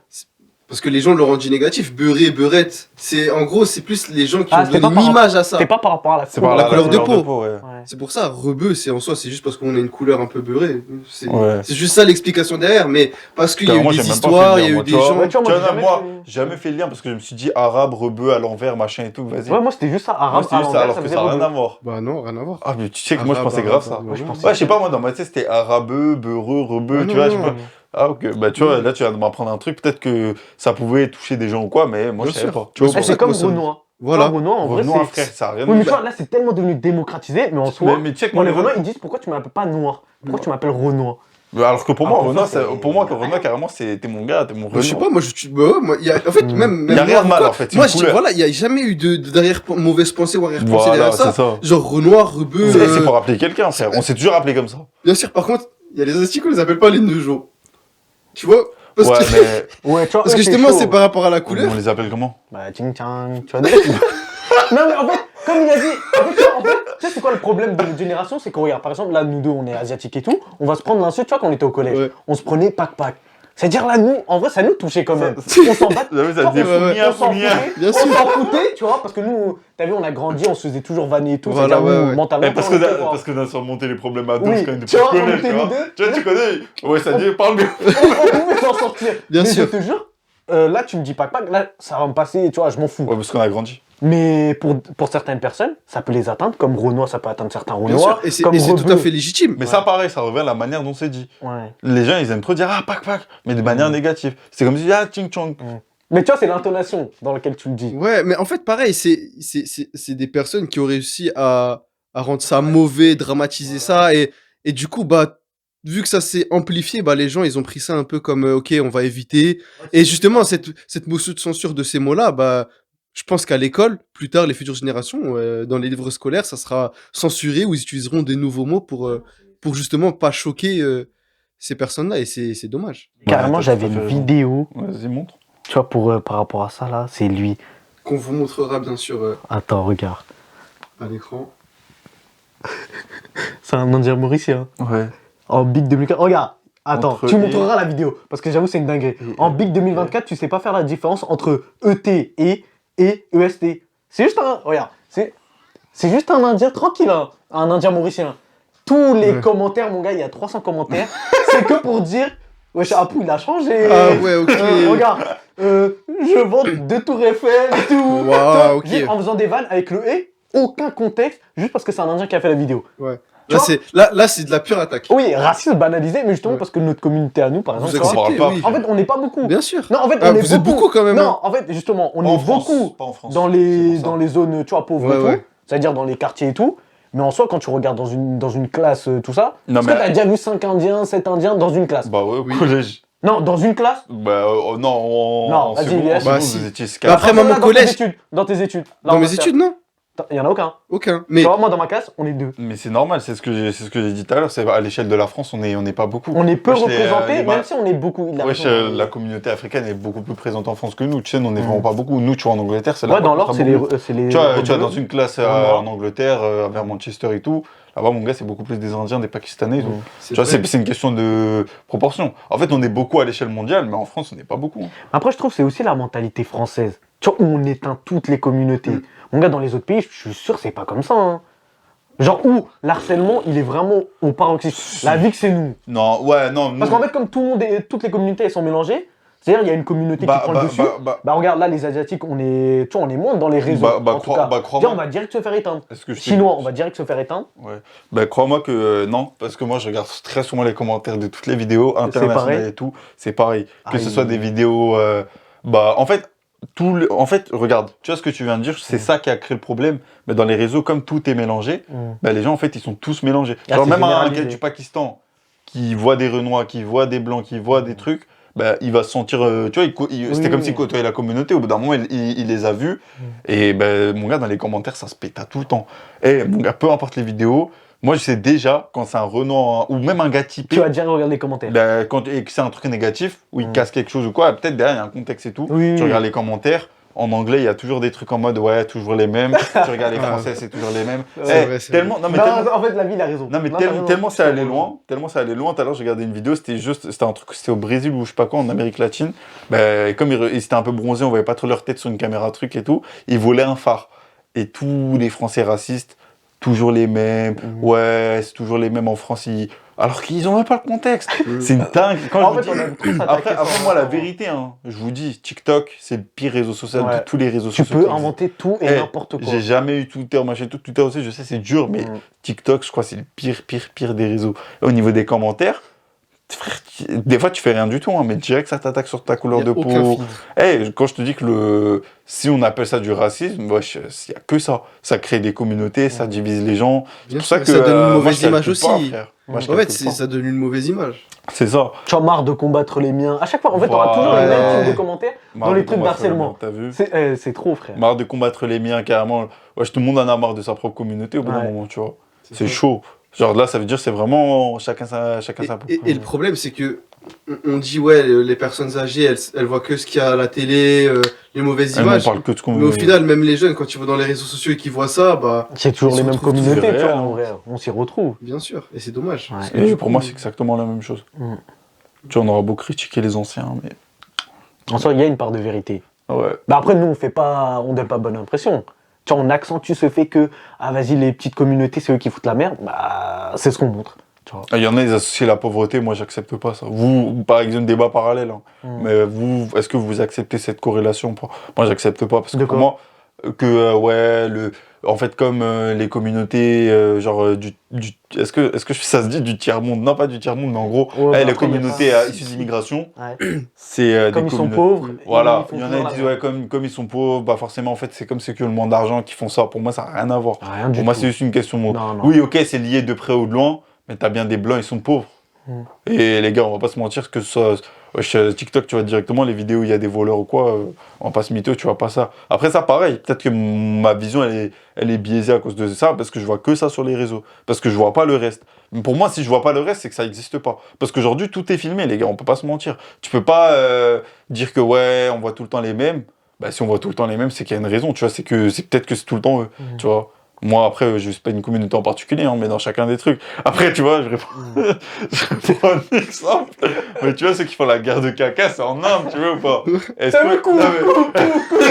Parce que les gens le rendent négatif. Beurré, beurette. En gros, c'est plus les gens qui Ah, ont c'était donné pas une par image à ça. C'est pas par rapport à la C'est par la couleur de peau. ouais. Ouais. C'est pour ça, rebeu, c'est en soi, c'est juste parce qu'on a une couleur un peu beurrée. C'est Ouais. c'est juste ça l'explication derrière, mais parce qu'il y a eu Moi, des j'ai même pas histoires, fait il y le a lien, eu des tu vois. gens. Ouais, tu vois, Tu moi, vois, j'ai moi, jamais fait- j'ai jamais fait le lien parce que je me suis dit arabe, rebeu, à l'envers, machin et tout, vas-y. Ouais, moi, c'était juste ça. Moi, Arabe, c'est à juste ça, l'envers, alors ça que faisait ça n'a rien rebeu. à voir. Bah non, rien à voir. Ah, mais tu sais que moi, je Arabe, pensais grave ça. arabe, Ouais, je pensais- Ouais, je sais pas, moi, dans ma tête, c'était arabeux, beurreux, rebeu, Ah, tu non, vois, non, je sais pas. non. Ah, ok, bah, tu vois, là, tu viens de m'apprendre un truc, peut-être que ça pouvait toucher des gens ou quoi, mais moi, Bien je savais sûr. pas. Tu vois, C'est Ouais, pour c'est ça que comme moi, ça me- Renoir. Voilà. Renoir, en vrai, Renoir, c'est. frère, ça a rien Oui, à mais tu voir. vois, là, c'est tellement devenu démocratisé, mais en soi. Mais tu sais que Moi, moi, les Renois, ils disent pourquoi tu m'appelles pas Noir? Pourquoi tu m'appelles Renoir? Alors que pour Ah, moi, pour Renoir, ça, c'est- pour moi, que Renoir, carrément, t'es mon gars, t'es mon Bah, je sais Renoir. pas, moi, bah ouais, moi, en fait, Mm. même Y a rien noir de ou mal, quoi, en fait, c'est moi, une je dis, couleur. voilà, il y a jamais eu de mauvaise pensée ou arrière-pensée Voilà, derrière c'est ça. ça. Genre Renoir, rebeu. C'est pour appeler quelqu'un, frère. On s'est toujours appelé comme ça. Bien sûr, par contre, il y a les Asticots, ils les appellent pas les Neugeaux. Tu vois? Parce Ouais, que, mais Ouais, tu vois, parce eux, que justement, chaud. c'est par rapport à la couleur. on les appelle comment? Bah, ting tang, tu vois. Non, mais en fait, comme il a dit, tu sais, c'est quoi le problème de notre génération? C'est qu'on regarde, par exemple, là, nous deux, on est asiatiques et tout, on va se prendre l'insulte, tu vois, quand on était au collège. Ouais. On se prenait pac-pac. C'est-à-dire là, nous, en vrai, ça nous touchait quand même. On s'en bat. J'avoue, ça Ouais, dit ouais, ouais. founia, On s'en founia. foutait, Bien on sûr. s'en foutait, tu vois, parce que nous, t'as vu, on a grandi, on se faisait toujours vanner et tout. Voilà, c'est-à-dire, ouais, nous, ouais. mentalement, Parce on était forts. parce qu'on a surmonté les problèmes à dos Oui, quand on était tu plus vois, on collège, était tu vois. nous deux. Tu vois, tu connais? Ouais, ça dit, parle bien. On pouvait s'en sortir. Bien Mais sûr. je te jure, là, tu me dis pac-pac, là, ça va me passer, tu vois, je m'en fous. Ouais, parce qu'on a grandi. Mais pour certaines personnes, ça peut les atteindre, comme Renoir, ça peut atteindre certains Bien Renoirs. sûr, et c'est comme tout Rebeu. à fait légitime. Mais ça, pareil, ça revient à la manière dont c'est dit. Ouais. Les gens, ils aiment trop dire ah, pac, pac, mais de manière négative. C'est comme si ah, ching chong. Mais tu vois, c'est l'intonation dans laquelle tu le dis. Ouais, mais en fait, pareil, c'est des personnes qui ont réussi à rendre ça mauvais, dramatiser ça, et du coup, bah, vu que ça s'est amplifié, bah, les gens, ils ont pris ça un peu comme, ok, on va éviter. Et justement, cette motion de censure de ces mots-là, bah, je pense qu'à l'école, plus tard, les futures générations, dans les livres scolaires, ça sera censuré ou ils utiliseront des nouveaux mots pour justement pas choquer ces personnes-là, et c'est dommage. Carrément, t'as j'avais tout à fait une raison. vidéo, Vas-y, montre. tu vois, par rapport à ça, là, c'est lui. Qu'on vous montrera bien sûr Attends, regarde. à l'écran. C'est un Indien mauricien. Ouais. En Big 2004. Regarde, attends, Entre tu et- montreras la vidéo. Parce que j'avoue, c'est une dinguerie. En Big 2024, tu sais pas faire la différence entre ET et EST. C'est juste un. Regarde, c'est juste un Indien tranquille, hein, un Indien mauricien. Tous les commentaires, mon gars, il y a 300 commentaires. C'est que pour dire. Wesh, Apu, il a changé. Ah ouais, ok. Regarde, je vends 2 tours Eiffel et tout. Waouh, ok. Juste en faisant des vannes avec le et, aucun contexte, juste parce que c'est un Indien qui a fait la vidéo. Ouais. Tu vois Là, c'est de la pure attaque. Oui, racisme banalisé, mais justement Ouais. parce que notre communauté à nous, par Vous exemple, tu vois, acceptez, parle pas. oui. en fait, on n'est pas beaucoup. Bien sûr. Non, en fait, Ah, on est vous êtes beaucoup quand même, Non, hein. en fait, justement, on Pas en est France, beaucoup pas en France. dans C'est les, pour ça. dans les zones, tu vois, pauvres Ouais, et tout, ouais. c'est-à-dire dans les quartiers et tout. Mais en soi, quand tu regardes dans une classe, tout ça, Non, est-ce que mais- t'as déjà vu 5 Indiens, 7 Indiens dans une classe? Bah ouais, au Oui. collège. Non, dans une classe? Bah non, Non, en vas-y, seconde, Elias. en seconde, Bah, vous si. étiez Bah, après, moi, Là, mon dans collège- tes études, dans tes études. Là, Dans on mes va faire. études, non. Il y en a aucun. Aucun. Mais Tu vois, moi, dans ma classe, on est 2. Mais c'est normal, c'est ce que j'ai dit tout à l'heure, c'est à l'échelle de la France, on n'est pas beaucoup. On est peu Wesh, représentés, les même si on est beaucoup. Il a Wesh, raison. la communauté africaine est beaucoup plus présente en France que nous. Tu sais, nous, on n'est vraiment pas beaucoup. Nous, tu vois, en Angleterre, c'est là. Ouais, dans l'ordre, c'est les. Tu vois, rebelles. dans une classe Ouais. en Angleterre, vers Manchester et tout, là-bas, mon gars, c'est beaucoup plus des Indiens, des Pakistanais et tout. c'est Tu vois, vrai. c'est une question de proportion. En fait, on est beaucoup à l'échelle mondiale, mais en France, on n'est pas beaucoup. Après, je trouve que c'est aussi la mentalité française. Tu vois, où on éteint toutes les communautés. Mon gars, dans les autres pays, je suis sûr que c'est pas comme ça. Hein. Genre, où l'harcèlement, il est vraiment au paroxysme. La vie que c'est nous. Non, ouais, non. Parce qu'en fait, comme tout le monde toutes les communautés, elles sont mélangées, c'est-à-dire, il y a une communauté qui prend le dessus. Bah, regarde, là, les Asiatiques, on est, tu vois, on est moins dans les réseaux. en tout cas. crois-moi. Tiens, on va direct se faire éteindre. Est-ce que je te- Chinois, on va direct se faire éteindre. Ouais. Bah, crois-moi que non, parce que moi je regarde très souvent les commentaires de toutes les vidéos internationales pareil et tout, c'est pareil. Que ce Aïe. soit des vidéos. Bah, en fait, en fait, regarde, tu vois ce que tu viens de dire, c'est ça qui a créé le problème. Mais dans les réseaux, comme tout est mélangé, bah, les gens en fait ils sont tous mélangés. Ah, Genre, c'est même un généralisé. gars du Pakistan qui voit des Renois, qui voit des Blancs, qui voit des trucs. Bah, il va se sentir, tu vois, c'était comme s'il côtoyait la communauté. Au bout d'un moment, il les a vus. Et ben, mon gars, dans les commentaires, ça se péta tout le temps. Et mon gars, peu importe les vidéos, moi, je sais déjà quand c'est un Renoir ou même un gars typé, Tu vas direct regarder les commentaires. ben, et que c'est un truc négatif, où il casse quelque chose ou quoi, peut-être derrière, il y a un contexte et tout. Oui. Tu regardes les commentaires. En anglais, il y a toujours des trucs en mode ouais, toujours les mêmes. Tu regardes les français, c'est toujours les mêmes. C'est Eh, vrai, c'est tellement, non mais Non, tellement, en fait, la vie, il a raison. non mais Non, t'as raison. tellement ça allait loin, tellement ça allait loin. Tout à l'heure, j'ai regardé une vidéo, c'était un truc, c'était au Brésil ou je sais pas quoi, en Amérique latine. Ben, et comme ils étaient un peu bronzés, on voyait pas trop leur tête sur une caméra truc et tout. Ils volaient un phare. Et tous les Français racistes, toujours les mêmes. Ouais, c'est toujours les mêmes en France. Alors qu'ils ont même pas le contexte. C'est une dingue. Quand En je vous fait, on dis- aime trop s'attaquer Après, sur- moi, la vérité, hein, je vous dis, TikTok, c'est le pire réseau social Ouais. de tous les réseaux Tu sociaux. peux qui existent. inventer tout et Eh, n'importe quoi. J'ai jamais eu Twitter, machin, tout. Twitter aussi, je sais, c'est dur, mais TikTok, je crois, c'est le pire des réseaux. Et au niveau des commentaires, frère, des fois, tu fais rien du tout, hein, mais direct, ça t'attaque sur ta couleur Y a de aucun peau. filtre. Quand je te dis que si on appelle ça du racisme, wesh, il y a que ça. Ça crée des communautés, ça divise les gens. Bien C'est pour ça sûr, que ça donne une moi, mauvaise je image calcule pas, aussi. frère. Moi, je En fait, calcule pas. ça donne une mauvaise image. C'est ça. Tu as marre de combattre les miens. À chaque fois, en fait, t'auras toujours les Voilà. mêmes types de commentaires Marre dans les de trucs combattre les d'harcèlement. miens, T'as vu? C'est trop, frère. Marre de combattre les miens, carrément. Wesh, tout le monde en a marre de sa propre communauté au bout d'un Ouais. moment, tu vois. C'est ça. chaud. Genre là, ça veut dire c'est vraiment chacun sa Et le problème, c'est que on dit, ouais, les personnes âgées, elles voient que ce qu'il y a à la télé, les mauvaises Elle m'en images. parle que de ce qu'on Mais au final, même les jeunes, quand ils vont dans les réseaux sociaux et qu'ils voient ça, bah, C'est toujours Ils les se mêmes retrouvent communautés, tous tu vois, réels, en vrai. On s'y retrouve. bien sûr. Et c'est dommage. Ouais. Parce que Et du pour coup, moi, c'est exactement la même chose. Mm. Tu vois, on aura beau critiquer les anciens, mais. En soi, il y a une part de vérité. Ouais. Bah après, nous, on donne pas bonne impression. Tu vois, on accentue ce fait que, ah vas-y, les petites communautés, c'est eux qui foutent la merde. Bah, c'est ce qu'on montre. Tu vois. Il y en a, ils associent la pauvreté, moi, j'accepte pas ça. Vous, par exemple, débat parallèle, hein. Mais vous, est-ce que vous acceptez cette corrélation? Moi, j'accepte pas, parce que De pour quoi moi, en fait, comme les communautés, est-ce que ça se dit du tiers-monde? Non, pas du tiers-monde, mais en gros, Ouais, bah, les après, communautés y a pas- issues d'immigration, Ouais. c'est Comme des ils sont communautés. pauvres, Voilà, ils il y font en a toujours qui la disent, merde. ouais, comme ils sont pauvres, bah forcément, en fait, c'est comme ceux qui ont le moins d'argent qui font ça. Pour moi, ça n'a rien à voir. Rien du Pour moi, tout. c'est juste une question de... Non, non. Oui, ok, c'est lié de près ou de loin, mais t'as bien des blancs, ils sont pauvres. Et les gars, on va pas se mentir, que ce soit chez TikTok, tu vois directement les vidéos où il y a des voleurs ou quoi, on va pas se mytho, tu vois pas ça. Après ça, pareil, peut-être que ma vision, elle est biaisée à cause de ça, parce que je vois que ça sur les réseaux, parce que je vois pas le reste. Mais pour moi, si je vois pas le reste, c'est que ça existe pas. Parce qu'aujourd'hui, tout est filmé, les gars, on peut pas se mentir. Tu peux pas dire que ouais, on voit tout le temps les mêmes. Bah si on voit tout le temps les mêmes, c'est qu'il y a une raison, tu vois, c'est peut-être que c'est tout le temps eux, tu vois. Moi, après, je suis pas une communauté en particulier, hein, mais dans chacun des trucs. Après, tu vois, je prends un exemple. Mais tu vois, ceux qui font la guerre de caca, c'est en Inde, tu vois ou pas? Est-ce T'as le coup, Non, mais-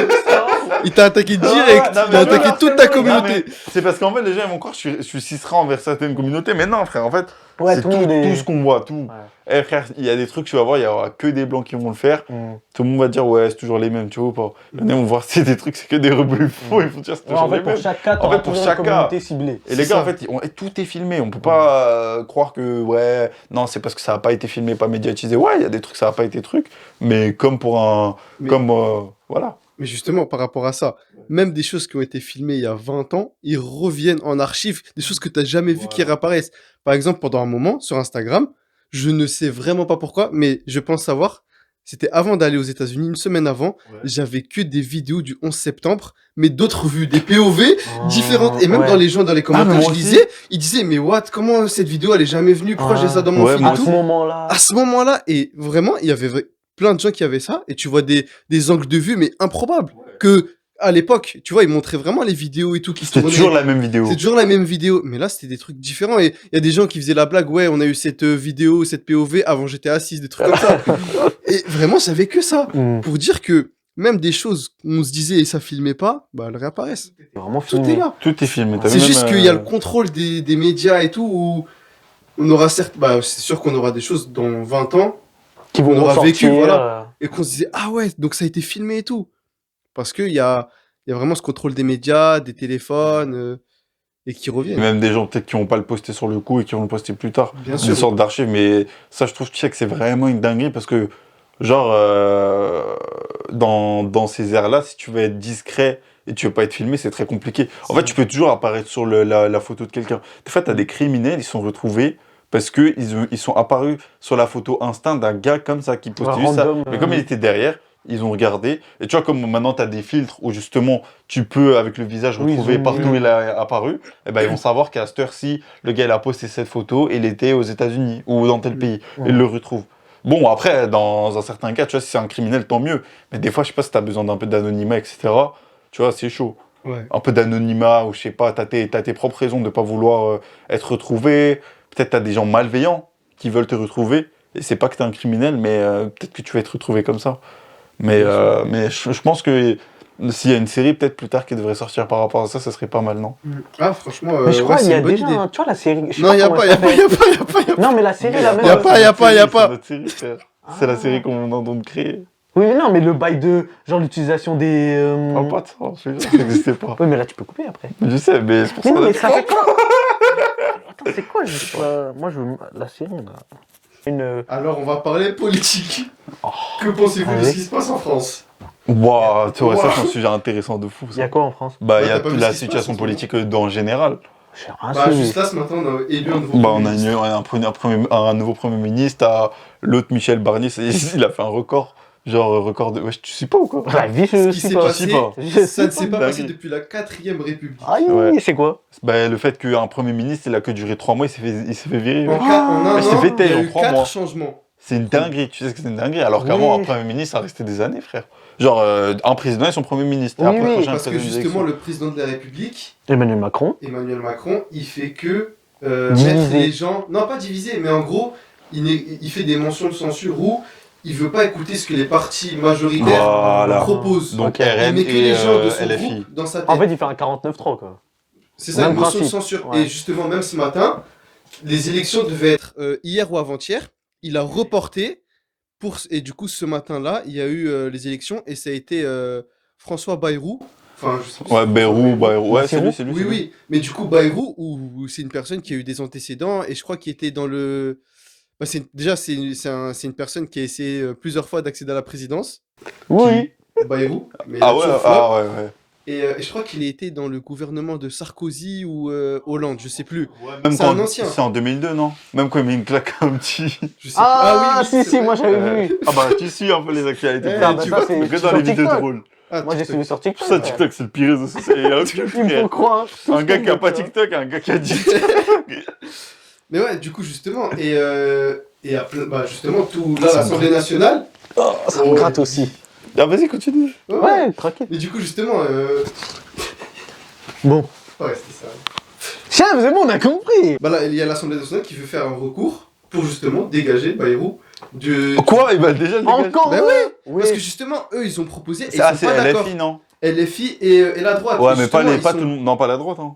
Il t'a attaqué direct. non, Il a mais attaqué non, toute non, ta mais- Non, communauté. mais c'est parce qu'en fait, les gens ils vont croire que je suis cisera envers certaines communautés, mais non, frère, en fait, Ouais, c'est tout le monde est. tout ce qu'on voit, tout. Ouais. Eh frère, il y a des trucs, tu vas voir, il y aura que des blancs qui vont le faire. Mm. Tout le monde va dire, ouais, c'est toujours les mêmes, tu vois ou pas? Il y en a, ils vont voir, c'est des trucs, c'est que des rebeux faux, ils vont dire, c'est Ouais, toujours en fait, les pour mêmes. chaque cas, En t'auras fait, pour toujours chaque une cas. communauté ciblée. Et les C'est gars, ça. en fait, tout est filmé. On peut pas croire que, ouais, non, c'est parce que ça a pas été filmé, pas médiatisé. Ouais, il y a des trucs, ça a pas été truc. Mais comme pour un. Mais- Comme. Voilà. Mais justement, par rapport à ça, même des choses qui ont été filmées il y a 20 ans, ils reviennent en archive, des choses que tu n'as jamais vues qui réapparaissent. Par exemple, pendant un moment, sur Instagram, je ne sais vraiment pas pourquoi, mais je pense savoir, c'était avant d'aller aux États-Unis, une semaine avant, j'avais que des vidéos du 11 septembre, mais d'autres vues, des POV différentes. Et même Ouais. dans les gens, dans les commentaires, moi je aussi. lisais, ils disaient, mais what, comment cette vidéo, elle est jamais venue, pourquoi j'ai ça dans mon Ouais, feed moi et À tout. ce moment-là. À ce moment-là, et vraiment, il y avait plein de gens qui avaient ça, et tu vois des angles de vue, mais improbables. Que, à l'époque, tu vois, ils montraient vraiment les vidéos et tout qui se C'est tournaient. toujours la même vidéo. C'est toujours la même vidéo, mais là, c'était des trucs différents. Et il y a des gens qui faisaient la blague, ouais, on a eu cette vidéo, cette POV avant GTA 6, des trucs comme ça. Et vraiment, ça avait que ça. Mm. Pour dire que même des choses qu'on se disait et ça filmait pas, bah, elles réapparaissent. C'est vraiment Tout filmé. est là. Tout est filmé. T'as C'est vu juste même, qu'il y a le contrôle des médias et tout, où on aura certes, bah, c'est sûr qu'on aura des choses dans 20 ans, Qui on vont aura vécu, ressortir, voilà. Et qu'on se disait, ah ouais, donc ça a été filmé et tout. Parce qu'il y a vraiment ce contrôle des médias, des téléphones, et qui Et reviennent. même des gens peut-être qui vont pas le poster sur le coup et qui vont le poster plus tard. Bien Une sûr. sorte d'archive, mais ça, je trouve tu sais, que c'est vraiment une dinguerie parce que, genre, dans ces ères-là, si tu veux être discret et tu veux pas être filmé, c'est très compliqué. En fait, tu peux toujours apparaître sur la photo de quelqu'un. Des fois, tu as des criminels, ils sont retrouvés parce qu'ils sont apparus sur la photo instinct d'un gars comme ça qui postait Ouais, juste ça. random, Mais comme il était derrière, ils ont regardé. Et tu vois, comme maintenant, tu as des filtres où justement, tu peux, avec le visage, Oui, retrouver zoomer. partout où il a apparu. Et ben, ils vont savoir qu'à cette heure-ci, le gars, il a posté cette photo et il était aux États-Unis ou dans tel pays. Ouais. Ils le retrouvent. Bon, après, dans un certain cas, tu vois, si c'est un criminel, tant mieux. Mais des fois, je sais pas si tu as besoin d'un peu d'anonymat, etc. Tu vois, c'est chaud. Ouais. Un peu d'anonymat, ou je sais pas, t'as tes propres raisons de pas vouloir être retrouvé. Peut-être t'as des gens malveillants qui veulent te retrouver. Et c'est pas que t'es un criminel, mais peut-être que tu vas être retrouvé comme ça. Mais je pense que s'il y a une série, peut-être plus tard, qui devrait sortir par rapport à ça, ça serait pas mal, non? Ah, franchement, Mais je crois ouais, qu'il y c'est a une bonne déjà, idée. tu vois, la série. je sais Non, y a comment pas, elle y a pas, s'appelle. y a pas, y a pas, y a pas. Non, mais la série, la même. Y a pas, y a pas, y a pas. C'est notre série, frère. C'est la série qu'on est en train de créer. Oui, mais non, mais le bail de. Genre l'utilisation des. Oh, pas de ça, je te jure, ça n'existait pas. Oui, mais là, tu peux couper après. Je sais, mais c'est pour Mais ça non, mais que- ça fait quoi Attends, c'est quoi moi, je veux. La série, là. Une. Alors, on va parler politique. Que pensez-vous de Allez. ce qui se passe en France? Waouh, tu vois, ça, Wow. c'est un sujet intéressant de fou. Il y Ça. a quoi en France Bah, il y Bah, a t'as pas toute vu la ce qui se situation passe, en ce politique en général. J'ai rien Bah, suivi. juste là, ce matin, on a élu un nouveau Bah, on a ministre. un nouveau Premier ministre, t'as l'autre Michel Barnier, il a fait un record. Genre, record de. Ouais, tu sais pas ou quoi? La vie, Ce je qui suis s'est pas. passé, sais pas. Je ça ne sais s'est pas Dingue. passé depuis la 4ème République. Aïe, Ouais. c'est quoi Bah, le fait qu'un Premier ministre, il a que duré 3 mois, il s'est fait virer. En, ouais. en un Mais c'est an, fait il y taire a en eu 3 4 mois. changements. C'est une dinguerie, tu sais que c'est une dinguerie. Alors qu'avant, Oui. un Premier ministre, ça restait des années, frère. Genre, un président et son Premier ministre. Et Oui, après, le oui, prochain Parce que président des justement, élections. le président de la République, Emmanuel Macron. Emmanuel Macron, il fait que Diviser. mettre les gens... Non, pas diviser, mais en gros, il fait des mentions de censure où il veut pas écouter ce que les partis majoritaires Voilà. proposent. Donc, Ok. RN Il met que et les gens de son LFI. groupe dans sa tête. En fait, il fait un 49-3, quoi. C'est ça, Même une motion de principe. censure. Ouais. Et justement, même ce matin, les élections devaient être hier ou avant-hier. Il a reporté. Et du coup, ce matin-là, il y a eu les élections et ça a été François Bayrou. Enfin, je sais plus Ouais, si- Bayrou. Ouais, c'est Bassirou. lui, c'est lui. Oui, c'est lui. oui. Mais du coup, Bayrou, où c'est une personne qui a eu des antécédents et je crois qu'il était dans le. Bah, déjà, c'est une personne qui a essayé plusieurs fois d'accéder à la présidence. Oui. Bayrou. Mais Ah il a ouais, toujours flop. ah ouais, ouais. Et je crois qu'il a été dans le gouvernement de Sarkozy ou Hollande, je sais plus. Même C'est quand un ancien. c'est en 2002, non? Même quand il met une claque à un petit. Je sais Ah, plus. si, c'est si, vrai. moi j'avais vu. Ah bah, tu suis un peu les actualités. Eh, Ah, politiques. bah, tu ça, vois, c'est Que sur dans les vidéos TikTok. drôles. Ah, Moi j'ai TikTok. suivi sur TikTok. Tout ça, TikTok, c'est le pire réseau social. Il y a un truc, Il me frère. faut croire. Un gars qui a pas TikTok, un gars qui a dit. Mais ouais, du coup, justement, et bah, justement, tout là, l'Assemblée nationale. Oh, ça me gratte aussi. Ah, vas-y, continue. Ouais, tranquille. Mais du coup, justement, Bon, Pas rester sérieux. Chef, c'est bon, on a compris. Bah là, il y a l'Assemblée nationale qui veut faire un recours pour justement dégager Bayrou du... Quoi? Il va déjà le dégager. Encore Bah ouais, Oui. parce que justement, eux, ils ont proposé et ils Ça, sont c'est pas d'accord. LFI, non? LFI et la droite. Ouais, mais pas, justement, pas ils tout le sont- monde. Non, pas la droite. Hein.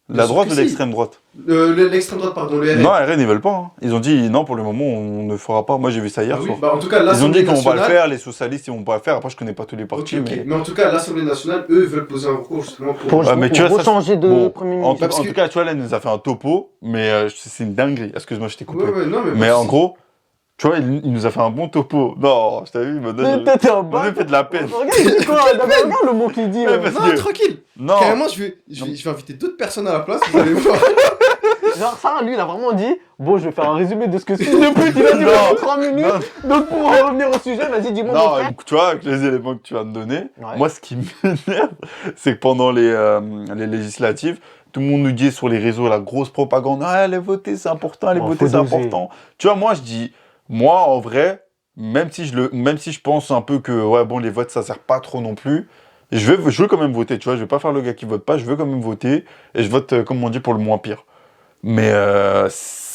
Bien La sûr droite que ou si. l'extrême droite? L'extrême droite, pardon, le RN. Non, RN, ils veulent pas. Hein. Ils ont dit non, pour le moment, on ne fera pas. Moi, j'ai vu ça hier Ah oui, soir. bah en tout cas, Ils ont l'Assemblée dit qu'on va le nationale... faire, les socialistes, ils vont pas le faire. Après, je connais pas tous les Ok, partis, ok. mais. Mais en tout cas, l'Assemblée nationale, eux, veulent poser un recours justement pour... Ouais, mais tu vois, ça, changer de Bon, Premier en, ministre. Parce en que- tout cas, tu vois, là, elle nous a fait un topo, mais c'est une dinguerie. Excuse-moi, je t'ai coupé. Ouais, non, mais... Mais pas en de gros, tu vois, il nous a fait un bon topo. Non, je t'avais vu, maintenant, Mais t'es un on me fait de la peine. Regarde, il dit quoi? Non, mais regarde le mot qu'il dit. Ouais, parce soucis. Non, que- tranquille. Non, Carrément, je vais inviter d'autres personnes à la place, vous allez voir. Genre, ça, lui, il a vraiment dit bon, je vais faire un résumé de ce que c'est. Depuis qu'il a dit Non. 3 minutes. non, Donc, pour en revenir au sujet, vas-y, dis-moi, mon non, frère. tu vois, avec les éléments que tu viens de donner, Ouais. moi, ce qui m'énerve, c'est que pendant les législatives, tout le monde nous dit sur les réseaux la grosse propagande, ah, allez voter, c'est important, allez Bon, voter, faut c'est doser. important. Tu vois, moi, je dis, moi, en vrai, même si je pense un peu que, ouais, bon, les votes, ça sert pas trop non plus, je veux quand même voter, tu vois, je vais pas faire le gars qui vote pas, je veux quand même voter, et je vote, comme on dit, pour le moins pire. Mais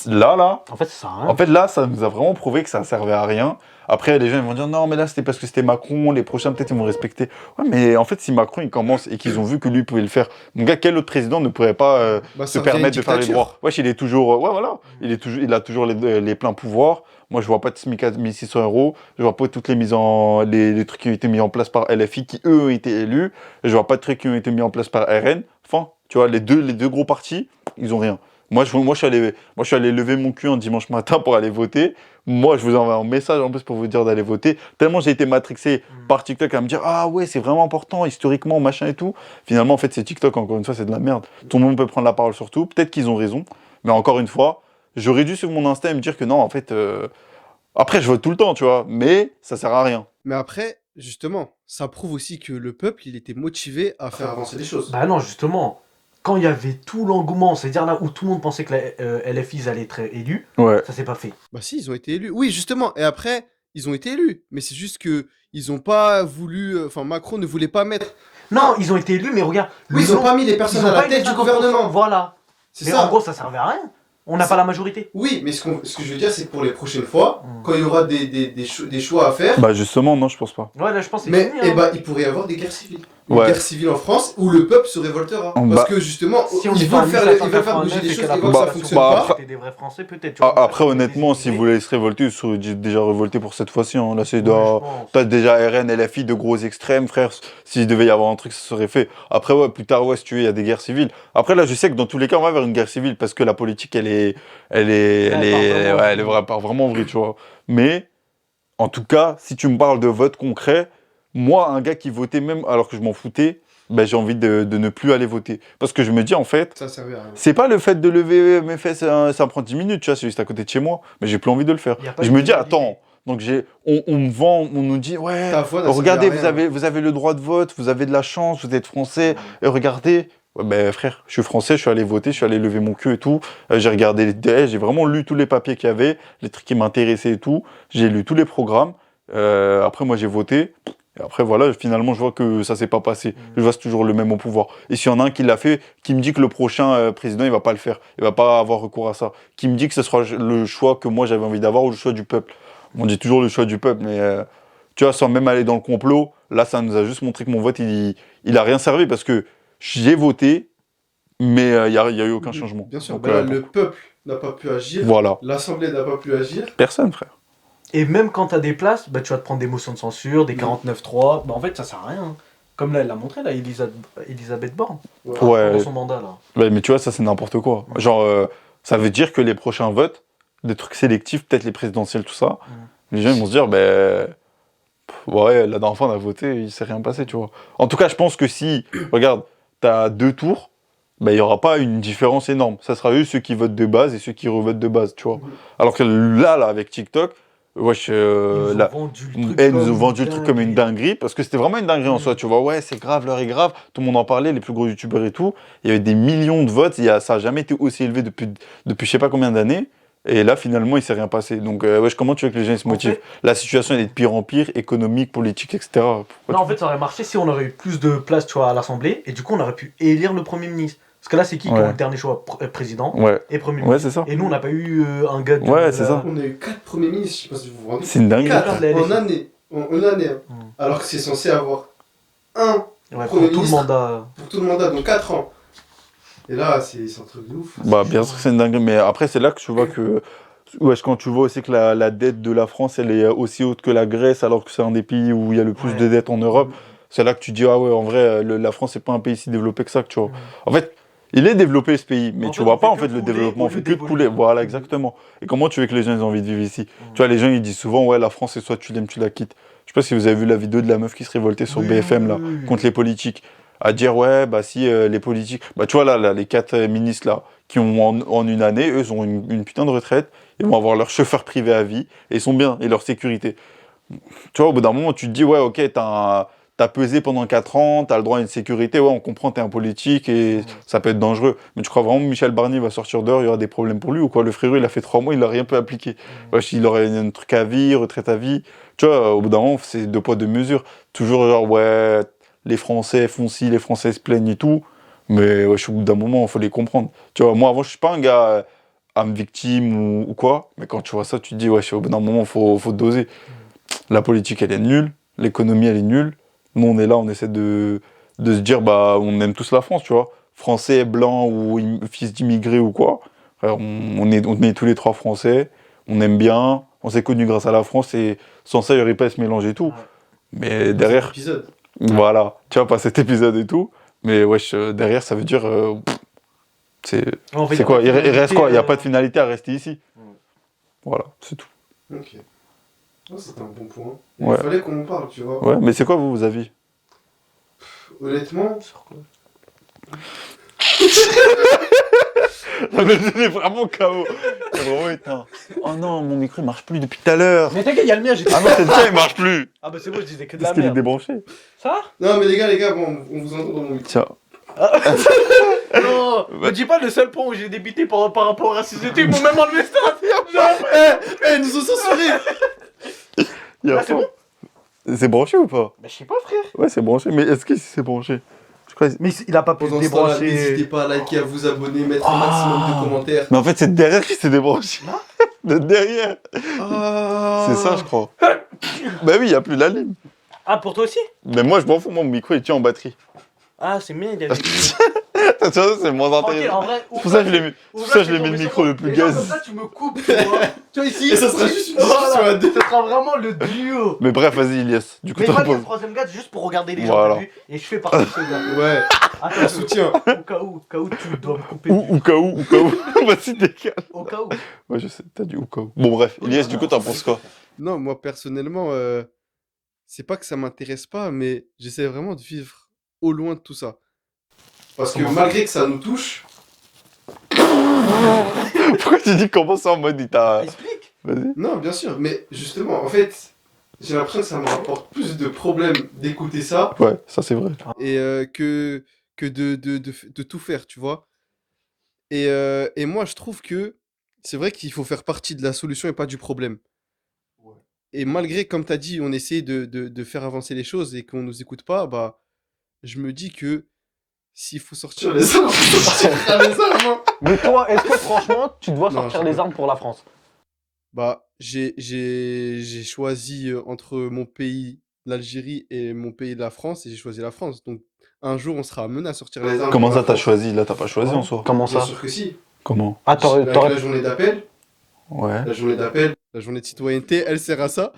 là, En fait, ça sert à rien. en fait, là, ça nous a vraiment prouvé que ça servait à rien. Après, les gens ils vont dire non, mais là, c'était parce que c'était Macron, les prochains, peut-être, ils vont respecter. Ouais, mais en fait, si Macron, il commence et qu'ils ont vu que lui pouvait le faire, mon gars, quel autre président ne pourrait pas Bah, se ça revient à une permettre de faire les dictature. droits? Wesh, il est toujours. Ouais, voilà. Il a toujours les pleins pouvoirs. Moi, je vois pas de SMIC à 1600 euros. Je vois pas toutes les trucs qui ont été mis en place par LFI, qui eux ont été élus. Je vois pas de trucs qui ont été mis en place par RN. Enfin, tu vois, les deux gros partis, ils ont rien. Moi, je suis allé lever mon cul un dimanche matin pour aller voter. Moi, je vous envoie un message en plus pour vous dire d'aller voter. Tellement j'ai été matrixé par TikTok à me dire ah ouais, c'est vraiment important, historiquement, machin et tout. Finalement, en fait, c'est TikTok, encore une fois, c'est de la merde. Tout le monde peut prendre la parole sur tout. Peut-être qu'ils ont raison. Mais encore une fois, j'aurais dû suivre mon instinct et me dire que non, en fait. Après, je vote tout le temps, tu vois. Mais ça sert à rien. Mais après, justement, ça prouve aussi que le peuple, il était motivé à faire avancer les choses. Bah non, justement, quand il y avait tout l'engouement, c'est-à-dire là où tout le monde pensait que la LFI allait être élue, Ouais. ça s'est pas fait. Bah si, ils ont été élus. Oui, justement. Et après, ils ont été élus. Mais c'est juste que ils ont pas voulu... Enfin, Macron ne voulait pas mettre... Non, ils ont été élus, mais regarde. Oui, ils ont pas mis les ils personnes ont à la pas eu tête les du 50%. gouvernement. Voilà. C'est Mais ça. en gros, ça servait à rien. On n'a Ça- pas la majorité. Oui, mais ce que je veux dire, c'est que pour les prochaines fois, Mm. quand il y aura des choix à faire, Bah, justement, non, je pense pas. Ouais, là, je pense que c'est mais fini. eh hein. ben, il pourrait y avoir des guerres civiles. Une Ouais. guerre civile en France où le peuple se révoltera. Bah, Parce que justement, Si on ils est pas veulent en faire bouger les 1789 choses, et ils qu'à la voient que ça base, fonctionne bah, pas. après- c'était des vrais Français, peut-être. tu vois. Après, honnêtement, si vous voulez se révolter, vous serez déjà révolté pour cette fois-ci. Hein. Là, c'est Ouais, de- je pense. T'as déjà RN, LFI, de gros extrêmes, frère. S'il devait y avoir un truc, ça serait fait. Après, ouais, plus tard, ouais, si tu veux, il y a des guerres civiles. Après, là, je sais que dans tous les cas, on va vers une guerre civile parce que la politique, elle part vraiment en vrille, tu vois. Mais, en tout cas, si tu me parles de vote concret, moi, un gars qui votait même alors que je m'en foutais, ben, j'ai envie de ne plus aller voter. Parce que je me dis, en fait, Ça servait à rien. c'est pas le fait de lever mes fesses, ça me prend 10 minutes, tu vois, c'est juste à côté de chez moi. Mais j'ai plus envie de le faire. Y a pas Je de me dis, finalité. attends, donc on me vend, on nous dit, ouais, Ta voix n'a regardez, servi à rien. vous avez le droit de vote, vous avez de la chance, vous êtes français, et regardez. Ouais, ben frère, je suis français, je suis allé voter, je suis allé lever mon cul et tout. J'ai regardé j'ai vraiment lu tous les papiers qu'il y avait, les trucs qui m'intéressaient et tout. J'ai lu tous les programmes. Après, moi, j'ai voté. Et après, voilà, finalement, je vois que ça s'est pas passé. Je vois que c'est toujours le même au pouvoir. Et s'il y en a un qui l'a fait, qui me dit que le prochain président, il va pas le faire, il va pas avoir recours à ça, qui me dit que ce sera le choix que moi j'avais envie d'avoir ou le choix du peuple. On dit toujours le choix du peuple, mais tu vois, sans même aller dans le complot, là, ça nous a juste montré que mon vote, il a rien servi parce que j'ai voté, mais il y a eu aucun changement. Bien sûr. Donc, Bah là, le peuple n'a pas pu agir. voilà. L'Assemblée n'a pas pu agir. Personne, frère. Et même quand t'as des places, bah, tu vas te prendre des motions de censure, des 49-3. Bah, en fait, ça sert à rien. Comme là, elle l'a montré, là, Elisabeth Borne. Ouais. Ouais. Pendant son mandat, là. Ouais, mais tu vois, ça, c'est n'importe quoi. Genre, ça veut dire que les prochains votes, des trucs sélectifs, peut-être les présidentielles, tout ça, les gens ils vont se dire, ben. Ouais, la dernière fois, on a voté, il s'est rien passé, tu vois. En tout cas, je pense que si, regarde, t'as 2 tours, ben, il n'y aura pas une différence énorme. Ça sera eux, ceux qui votent de base et ceux qui revotent de base, tu vois. Alors que là, avec TikTok, wesh, Ils nous ont là, vendu le truc ils nous comme ont vendu le truc comme une dingue. dinguerie, parce que c'était vraiment une dinguerie en soi, tu vois, ouais, c'est grave, l'heure est grave, tout le monde en parlait, les plus gros youtubeurs et tout, il y avait des millions de votes, ça a jamais été aussi élevé depuis je sais pas combien d'années, Et là, finalement, il s'est rien passé. Donc, wesh, comment tu veux que les gens ils se En motivent? fait- La situation, elle est de pire en pire, économique, politique, etc. Pourquoi Non, en fait, ça aurait marché si on aurait eu plus de place, tu vois, à l'Assemblée, et du coup, on aurait pu élire le Premier ministre. Parce que là, c'est qui qui Ouais. a le dernier choix? Président Ouais, et Premier ouais, ministre. c'est ça. Et nous, on n'a pas eu un gars de. Ouais, c'est ça. On a eu 4 premiers ministres, je sais pas si vous vous rendez C'est une dinguerie. Quatre. compte. la LFI. En année. En une année. Hein. Hmm. Alors que c'est censé avoir un Ouais, Premier pour tout le ministre. mandat. pour tout le mandat, donc 4 ans. Et là, c'est un truc de ouf. Bah, bien sûr, c'est une dinguerie. Mais après, c'est là que tu vois que. Wesh, quand tu vois aussi que la dette de la France, elle est aussi haute que la Grèce, alors que c'est un des pays où il y a le plus Ouais. de dettes en Europe. C'est là que tu dis, ah ouais, en vrai, la France, c'est pas un pays si développé que ça, que tu vois. Hmm. En fait, il est développé ce pays, mais En tu fait, vois on pas fait en que fait le couler développement, au on lieu fait que de d'évoluer. couler. Voilà, exactement. Et comment tu veux que les gens aient envie de vivre ici? Hmm. Tu vois, les gens ils disent souvent, ouais, la France, c'est soit tu l'aimes, tu la quittes. Je sais pas si vous avez vu la vidéo de la meuf qui se révoltait sur Oui, BFM là, oui, oui. contre les politiques. À dire, ouais, bah si les politiques. Bah tu vois là, les 4 ministres là, qui ont en une année, eux, ils ont une putain de retraite, ils vont avoir leur chauffeur privé à vie, et ils sont bien, et leur sécurité. Tu vois, au bout d'un moment, tu te dis, ouais, ok, t'as pesé pendant 4 ans, t'as le droit à une sécurité, ouais, on comprend, t'es un politique et ça peut être dangereux. Mais tu crois vraiment que Michel Barnier va sortir dehors, il y aura des problèmes pour lui ou quoi? Le frérot, il a fait 3 mois, il a rien pu appliquer. Wesh, il aurait un truc à vie, retraite à vie. Tu vois, au bout d'un moment, c'est 2 poids, 2 mesures. Toujours genre, ouais, les Français font ci, les Français se plaignent et tout. Mais wesh, au bout d'un moment, il faut les comprendre. Tu vois, moi, avant, je suis pas un gars âme victime ou quoi. Mais quand tu vois ça, tu te dis, wesh, au bout d'un moment, faut doser. La politique, elle est nulle. L'économie, elle est nulle. Nous, on est là, on essaie de se dire, bah, on aime tous la France, tu vois. Français, blanc ou fils d'immigrés ou quoi. On est tous les 3 français. On aime bien. On s'est connus grâce à la France et sans ça, il n'y aurait pas à se mélanger et tout. Ouais. Mais derrière, Épisode. voilà, tu vois, pas cet épisode et tout. Mais wesh, derrière, ça veut dire. C'est En fait, c'est quoi? Il reste quoi? Il n'y a pas de finalité. finalité à rester ici. Ouais. Voilà, c'est tout. Ok. Oh, c'était un bon point. Ouais. Il fallait qu'on en parle, tu vois. Ouais, mais c'est quoi vos avis? Honnêtement, Non, mais il est vraiment KO. Il est vraiment éteint. Oh non, mon micro il marche plus depuis tout à l'heure. Mais t'inquiète, il y a le mien, j'ai. Ah non, c'est le tien, il marche plus. Ah bah c'est bon, je disais que de Parce la qu'il est merde. débranché. Ça non mais les gars, bon, on vous entend dans mon micro. Tiens. Non, me dis pas le seul point où j'ai débité par rapport à ces études, ils m'ont même enlevé ça. Non. Ils nous ont censurés. Il y a Là, c'est fond. C'est branché ou pas? Bah je sais pas frère. Ouais, c'est branché. Mais est-ce que c'est branché? Je crois que- Mais il a pas pu se Pendant ce temps-là, débrancher. n'hésitez pas à liker, à vous abonner, mettre un maximum de commentaires. Mais en fait, c'est derrière qui s'est débranché. De derrière. Ah. C'est ça, je crois. Bah oui, il n'y a plus la ligne. Ah pour toi aussi? Mais moi, je m'en fous, mon micro il tient en batterie. Ah c'est bien, il avait. Tu vois, c'est moins Tranquille, intéressant. en vrai. C'est pour ça que je l'ai mis. C'est pour ça que je l'ai mis le micro le plus gaz. Comme ça tu me coupes, tu vois. Tu vois ici. Et ça sera juste une discussion à Voilà, deux. ça sera vraiment le duo. Mais bref, vas-y, Ilias. Du coup, Mais t'en moi, il y a poses. le troisième gars juste pour regarder les gens, Voilà. t'as vu. Et je fais partie de ce gars. Ouais, Attends, un soutien. au cas où tu dois me couper. Ou cas où. Vas-y, décale. Au cas où. Ouais, je sais, t'as dit au cas où. Bon, bref, Ilias, du coup, t'en penses quoi? Non, moi personnellement, c'est pas que ça m'intéresse pas, mais j'essaie vraiment de vivre au loin de tout ça. Parce que malgré que ça nous touche, Pourquoi tu dis comment ça en mode il t'a. Explique. Vas-y. non, bien sûr, mais justement, en fait, j'ai l'impression que ça me rapporte plus de problèmes d'écouter ça Ouais, ça c'est vrai. et que de tout faire, tu vois. Et moi, je trouve que c'est vrai qu'il faut faire partie de la solution et pas du problème. Ouais. Et malgré, comme tu as dit, on essaie de faire avancer les choses et qu'on nous écoute pas, bah, je me dis que s'il faut sortir les armes, faut sortir les armes. Hein. Mais toi, est-ce que franchement, tu dois Non, sortir je sais les pas. armes pour la France? Bah, j'ai choisi entre mon pays, l'Algérie, et mon pays, la France, et j'ai choisi la France. Donc, un jour, on sera amené à sortir les armes. Comment pour ça la t'as France. choisi? Là, t'as pas choisi en soi. Comment Bien ça? sûr que si. Comment? Ah, Avec la journée d'appel, Ouais. la journée de citoyenneté, elle sert à ça.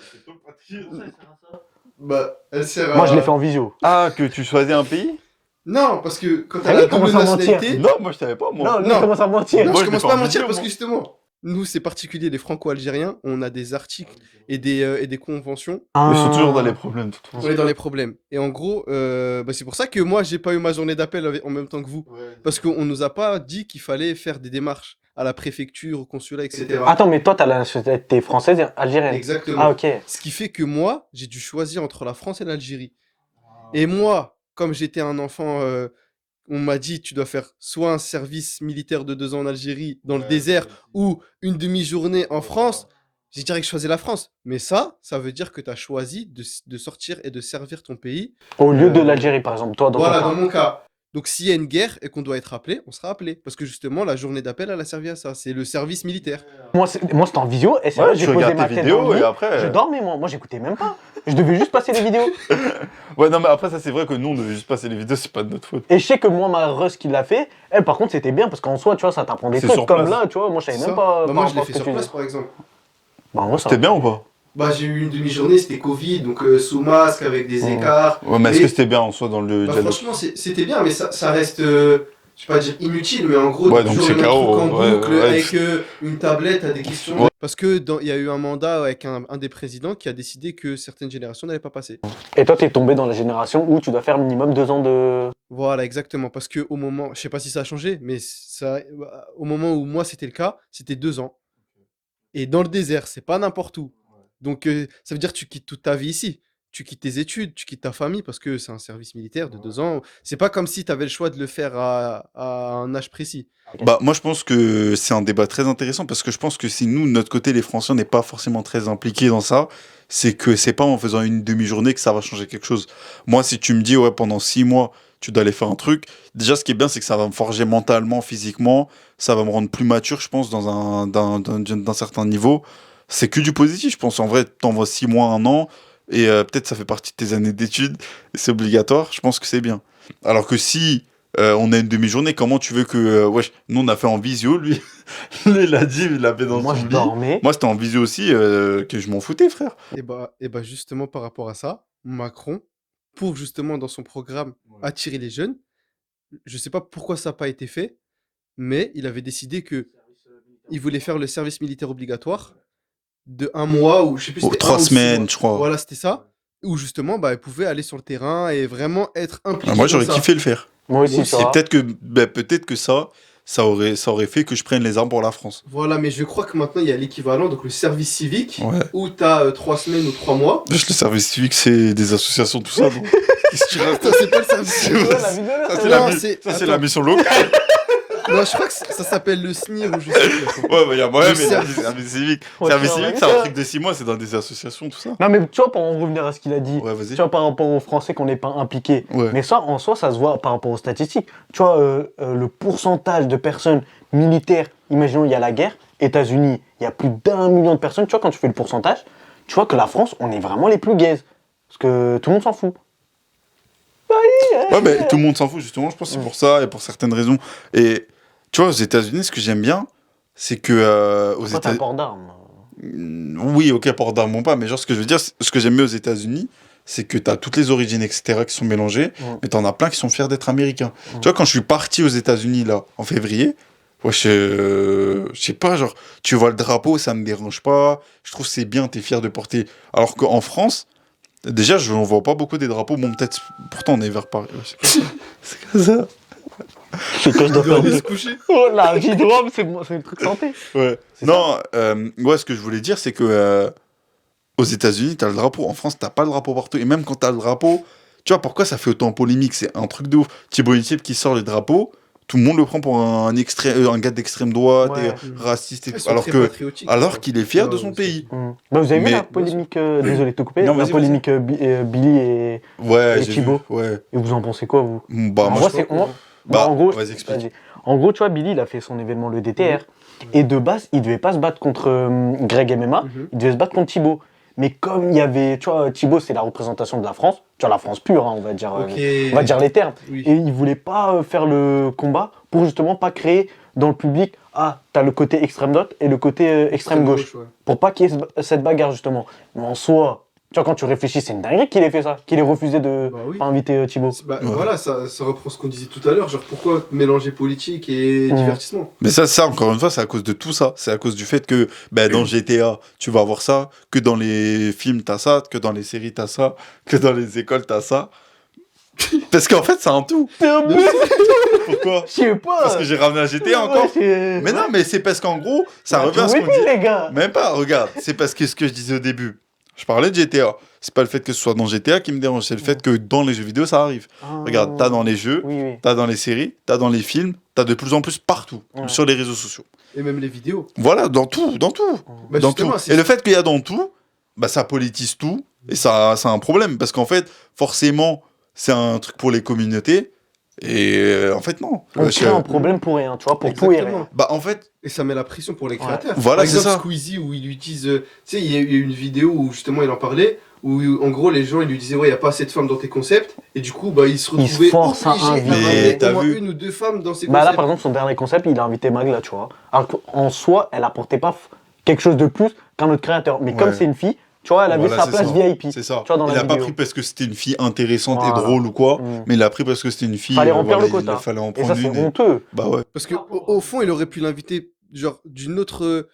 Bah, elle sert à... Moi, je l'ai fait en visio. Ah, que tu choisis un pays? Non, parce que quand Ah t'as oui, la comment double ça mentir? nationalité... Non, moi je savais pas, moi. Non, lui, Non. il commence à mentir. Non, Moi, je je commence l'ai pas à fait en mentir visio, parce moi. que justement, nous, c'est particulier, les franco-algériens, on a des articles et des conventions. Ils sont toujours dans Ah. les problèmes, de toute façon. On est dans les problèmes. Et en gros, bah, c'est pour ça que moi, j'ai pas eu ma journée d'appel en même temps que vous. Parce qu'on nous a pas dit qu'il fallait faire des démarches à la préfecture, au consulat, etc. Attends, mais toi, t'as la nationalité française et algérienne. Exactement. Ah, ok. Ce qui fait que moi, j'ai dû choisir entre la France et l'Algérie. Et moi, comme j'étais un enfant, on m'a dit tu dois faire soit un service militaire de 2 ans en Algérie, dans le désert, ou une demi-journée en France, j'ai direct choisi la France. Mais ça veut dire que tu as choisi de sortir et de servir ton pays. Au lieu de l'Algérie, par exemple, toi, dans ton Voilà, cas. dans mon cas. Donc s'il y a une guerre et qu'on doit être appelé, on sera appelé. Parce que justement, la journée d'appel, elle a servi à ça. C'est le service militaire. Moi, c'était en visio, et c'est Ouais, vrai, tu j'ai posé regardes ma tes tête vidéos dans le et lit, après. je dormais, moi j'écoutais même pas. Je devais juste passer les vidéos. Ouais, non, mais après, ça, c'est vrai que nous, on devait juste passer les vidéos, c'est pas de notre faute. Et je sais que moi, ma Russ qui l'a fait, elle, par contre, c'était bien, parce qu'en soi, tu vois, ça t'apprend des C'est trucs. sur Comme place. là, tu vois, moi, je savais C'est même ça. pas. Bah, par moi, je l'ai rapport à fait ce que sur tu place, dis. par exemple. Bah, en vrai, ça C'était va. bien ou pas? Bah, j'ai eu une demi-journée, c'était Covid, donc sous masque, avec des écarts. Ouais, mais est-ce Mais- que c'était bien en soi dans le Bah, dialogue? franchement, c'était bien, mais ça reste, je vais pas dire inutile, mais en gros, Ouais, t'as donc toujours c'est le même KO, truc en ouais, boucle, ouais. avec une tablette à des questions. Ouais. Parce que il y a eu un mandat avec un des présidents qui a décidé que certaines générations n'allaient pas passer. Et toi, t'es tombé dans la génération où tu dois faire minimum 2 ans de. Voilà, exactement. Parce que au moment, je sais pas si ça a changé, mais au moment où moi c'était le cas, c'était 2 ans. Et dans le désert, c'est pas n'importe où. Donc ça veut dire que tu quittes toute ta vie ici. Tu quittes tes études, tu quittes ta famille parce que c'est un service militaire de 2 ans. C'est pas comme si tu avais le choix de le faire à un âge précis. Bah, moi, je pense que c'est un débat très intéressant parce que je pense que si nous, de notre côté, les Français, on n'est pas forcément très impliqués dans ça, c'est que c'est pas en faisant une demi-journée que ça va changer quelque chose. Moi, si tu me dis, ouais, pendant 6 mois, tu dois aller faire un truc, déjà, ce qui est bien, c'est que ça va me forger mentalement, physiquement, ça va me rendre plus mature, je pense, d'un certain niveau. C'est que du positif, je pense. En vrai, t'envoies 6 mois, 1 an, et peut-être ça fait partie de tes années d'études, et c'est obligatoire, je pense que c'est bien. Alors que si on a une demi-journée, comment tu veux que... wesh, nous, on a fait en visio, lui. Lui, il a dit, il l'a fait dans Moi, son je lit. dormais. Moi, c'était en visio aussi, que je m'en foutais, frère. Et bah justement par rapport à ça, Macron, pour justement dans son programme attirer les jeunes, je sais pas pourquoi ça n'a pas été fait, mais il avait décidé que il voulait faire le service militaire obligatoire de 1 mois ou je sais plus, Oh, c'était 3 1 ou 6 semaines, mois. je crois. Voilà, c'était ça. Où justement, bah, elle pouvait aller sur le terrain et vraiment être impliquée Moi, dans j'aurais ça. kiffé le faire. Moi aussi, Moi ça Et va. peut-être que ça aurait fait que je prenne les armes pour la France. Voilà, mais je crois que maintenant il y a l'équivalent, donc le service civique, Ouais. où tu as 3 semaines ou 3 mois. Juste le service civique, c'est des associations, tout ça, donc. Qu'est-ce que tu racontes? Ça, c'est pas le service C'est civique. vrai, la vidéo, là, Ça, ça c'est va. la, Non, mi- c'est- ça, c'est attends. la mission locale. Non, je crois que ça s'appelle le SNIR ou je sais plus. Ouais, bah, y a moyen, Le mais service- service civique. Ouais, Service c'est civique, vrai. c'est un truc de 6 mois, c'est dans des associations, tout ça. Non, mais tu vois, pour en revenir à ce qu'il a dit, Ouais, tu vas-y. vois, par rapport aux Français qu'on n'est pas impliqués. Ouais. Mais ça, en soi, ça se voit par rapport aux statistiques. Tu vois, le pourcentage de personnes militaires, imaginons, il y a la guerre, États-Unis, il y a plus d'1 million de personnes. Tu vois, quand tu fais le pourcentage, tu vois que la France, on est vraiment les plus gays. Parce que tout le monde s'en fout. Ouais, mais tout le monde s'en fout, justement. Je pense que c'est pour ça et pour certaines raisons. Et tu vois, aux États-Unis, ce que j'aime bien, c'est que aux Toi, t'as un États-Unis. port d'armes. Oui, ok, port d'armes ou pas, mais genre, ce que je veux dire, ce que j'aime mieux aux États-Unis, c'est que t'as toutes les origines, etc., qui sont mélangées, mais t'en as plein qui sont fiers d'être américains. Tu vois, quand je suis parti aux États-Unis, là, en février, ouais, je sais pas, genre, tu vois le drapeau, ça me dérange pas, je trouve que c'est bien, t'es fier de porter. Alors qu'en France, déjà, je n'en vois pas beaucoup des drapeaux, bon, peut-être, pourtant, on est vers Paris. Ouais, c'est comme ça. C'est que je dois Il doit faire aller de- se coucher. Oh, la vie de l'homme, c'est le truc santé. Ouais. C'est Non, ouais, ce que je voulais dire, c'est que aux États-Unis, t'as le drapeau. En France, t'as pas le drapeau partout. Et même quand t'as le drapeau, tu vois pourquoi ça fait autant polémique? C'est un truc de ouf. Thibaut InShape qui sort le drapeau, tout le monde le prend pour un gars d'extrême droite Ouais. et raciste. Et Ils tout. sont Alors très que, patriotiques, alors quoi. qu'il est fier de Ouais, son ouais, pays. Bah, vous avez vu Mais- la polémique, désolé de te couper, Non, la vas-y, polémique Billy et Ouais, Et j'ai Thibaut. vu. Ouais. vous en pensez quoi, vous? Bah, En moi, gros, je... c'est- pas. Bah, en gros, vas-y, explique. vas-y. En gros, tu vois, Billy, il a fait son événement, le DTR. Et de base, il devait pas se battre contre Greg MMA, Mhm. il devait se battre contre Thibaut. Mais comme il y avait, tu vois, Thibaut, c'est la représentation de la France, tu vois, la France pure, hein, on va dire, Ok. on va dire les termes. Oui. Et il voulait pas faire le combat pour justement pas créer dans le public, ah, t'as le côté extrême droite et le côté extrême gauche. ouais. Pour pas qu'il y ait cette bagarre, justement. Mais en soi, tu vois, quand tu réfléchis, c'est une dinguerie qu'il ait fait ça, qu'il ait refusé de Bah oui. pas inviter Thibaut. Bah, Ouais. Voilà, ça reprend ce qu'on disait tout à l'heure, genre pourquoi mélanger politique et divertissement? Mais ça, encore une fois, c'est à cause de tout ça. C'est à cause du fait que dans GTA, tu vas avoir ça, que dans les films, t'as ça, que dans les séries, t'as ça, que dans les écoles, t'as ça. Parce qu'en fait, c'est un tout. T'es un peu... Pourquoi? Je sais pas. Parce que j'ai ramené un GTA encore. Ouais, Mais non, mais c'est parce qu'en gros, ça revient à ce Oui, qu'on dit. les gars. Même pas, regarde, c'est parce que ce que je disais au début. Je parlais de GTA. C'est pas le fait que ce soit dans GTA qui me dérange, c'est le fait que dans les jeux vidéo, ça arrive. Ah. Regarde, t'as dans les jeux, Oui, oui. t'as dans les séries, t'as dans les films, t'as de plus en plus partout, Ouais. sur les réseaux sociaux. Et même les vidéos. Voilà, dans tout, dans tout. Bah, Dans justement, tout. c'est- Et le fait qu'il y a dans tout, bah, ça politise tout. Et ça a un problème. Parce qu'en fait, forcément, c'est un truc pour les communautés. Et en fait, non. On Wesh, crée un problème pour rien, tu vois, pour tout et rien. Exactement. bah, en fait, Et ça met la pression pour les Ouais. créateurs. Voilà, Par c'est exemple, ça. Squeezie, où il utilise. Tu sais, il y a eu une vidéo où justement il en parlait, où en gros les gens ils lui disaient, ouais, il n'y a pas assez de femmes dans tes concepts. Et du coup, bah, il se Il se retrouvait force à obligé inviter. d'inviter Mais t'as au moins vu une ou deux femmes dans ses Bah là, concepts. par exemple, son dernier concept, il a invité Magla, tu vois. Alors qu'en soi, elle apportait pas quelque chose de plus qu'un autre créateur. Mais comme Ouais. c'est une fille, tu vois, elle avait Voilà, sa c'est place ça. VIP. c'est ça. Tu vois, dans Il la a pas vidéo. pris parce que c'était une fille intéressante et Voilà. drôle ou quoi. Mm. Mais il a pris parce que c'était une fille. Fallait remplir voilà, le quota. Il fallait en Et prendre ça, c'est une. et- honteux. Bah ouais. Parce que au fond, il aurait pu l'inviter genre d'une autre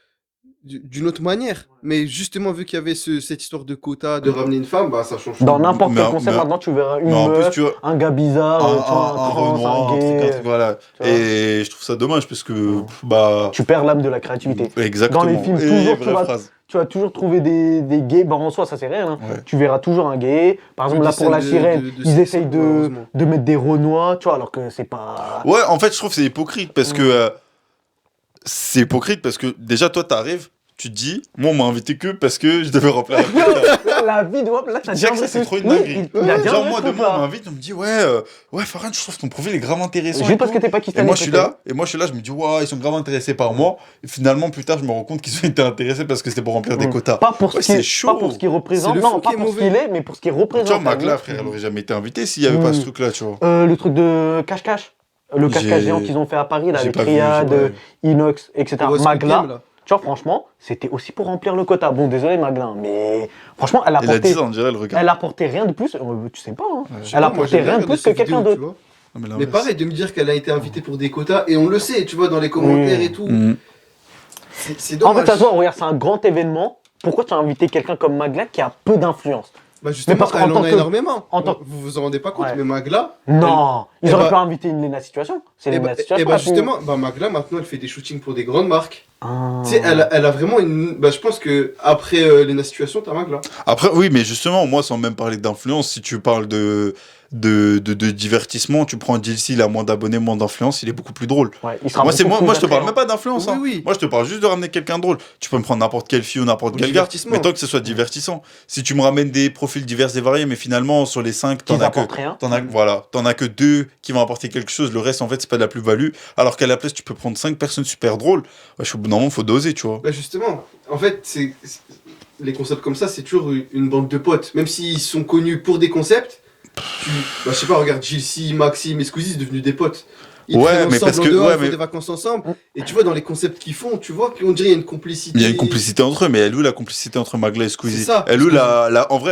manière. Mais justement, vu qu'il y avait cette histoire de quota, de ramener une femme, bah ça change tout. Dans n'importe Mais- quel concept, mais- maintenant, tu verras une Mais en plus, meuf, tu vois, un gars bizarre, tu vois, un trans, Renoir, un un gay. truc, voilà. tu vois. Et je trouve ça dommage parce que, Ouais. bah. Tu perds l'âme de la créativité. Exactement. Dans les films, Et toujours, tu vraie vas- phrase. Tu vas toujours trouver des gays. Bon, en soi, ça, c'est rien. Hein. Ouais. Tu verras toujours un gay. Par exemple, Des là, pour la scènes sirène, de ils sexe, essayent malheureusement. de mettre des renois, tu vois, alors que c'est pas. Ouais, en fait, je trouve que c'est hypocrite parce que. C'est hypocrite parce que déjà, toi, t'arrives, tu te dis, moi, on m'a invité que parce que je devais remplir la quota. La vie de Wap, là, t'as Déjà déjà que ça, c'est trop une Oui, dinguerie. il a bien Genre, vrai, moi, ce demain, on truc-là. m'invite, on me dit, ouais, Farhan, je trouve que ton profil est grave intéressant. Juste et parce tout. que t'es Et pakistanais. moi, je suis peut-être. là, je me dis, ouais, ils sont grave intéressés par moi. Et finalement, plus tard, je me rends compte qu'ils ont été intéressés parce que c'était pour remplir des Mm. quotas. Pas pour Ouais, ce c'est qu'il chaud. pas pour ce qu'il représente, C'est le non, fond pas qui est pour ce qu'il mauvais. est, mais pour ce qu'il Tu vois, représente. Magla, frère, elle aurait jamais été invitée s'il n'y avait pas ce truc-là, tu vois. Le truc de cache-cache. Le cache-cache J'ai- géant qu'ils ont fait à Paris, là, j'ai avec pas vu, j'ai Triade, pas Inox, etc. Pour Squid Magla, Game, là. tu vois, franchement, c'était aussi pour remplir le quota. Bon, désolé, Magla, mais franchement, elle Elle a apportait, 10 ans, on dirait, elle regarde. elle apportait rien de plus. Tu sais pas, hein. Je sais Elle pas, moi, apportait j'aime bien rien de regarder plus que ces quelqu'un vidéos, tu d'autre. vois. Non, mais Mais l'inverse. pareil, de me dire qu'elle a été invitée pour des quotas, et on le sait, tu vois, dans les commentaires Oui. et tout. Mm. C'est En dommage. fait, ça se voit, regarde, c'est un grand événement. Pourquoi tu as invité quelqu'un comme Magla qui a peu d'influence? Bah justement, parce qu'en elle en tant a que- énormément. en tant- Vous vous en rendez pas compte, Ouais. mais Magla. Non, ils Eh auraient bah- pu inviter une Lena Situation. C'est Et Lena bah, Situation. et bah la plus- justement, bah Magla maintenant elle fait des shootings pour des grandes marques. Ah. Tu sais, elle a vraiment une. Bah je pense que après Lena Situation, t'as Magla. Après, oui, mais justement, moi, sans même parler d'influence, si tu parles de divertissement, tu prends Dilcy, il a moins d'abonnés, moins d'influence, il est beaucoup plus drôle. Ouais, il sera Moi, beaucoup plus moi je te parle attrayant. même pas d'influence. Oui, hein. oui. Moi, je te parle juste de ramener quelqu'un de drôle. Tu peux me prendre n'importe quelle fille ou n'importe Au quel gars, divertissement. mais tant que ce soit divertissant. Si tu me ramènes des profils divers et variés, mais finalement, sur les 5, Qu'ils t'en as que. apportent rien. T'en as que 2 qui vont apporter quelque chose, le reste en fait c'est pas de la plus-value. Alors qu'à la place tu peux prendre 5 personnes super drôles. Normalement faut doser, tu vois. Bah justement, en fait, les concepts comme ça, c'est toujours une bande de potes. Même s'ils sont connus pour des concepts, bah je sais pas, regarde Gilles, Maxime et Squeezie, c'est devenu des potes. Ils Ouais, traînent mais ensemble parce en que- dehors, ouais, ils font mais- des vacances ensemble. Et tu vois, dans les concepts qu'ils font, tu vois qu'on dirait qu'il y a une complicité. Il y a une complicité entre eux, mais elle où la complicité entre Magla et Squeezie? C'est ça, Elle où Squeezie.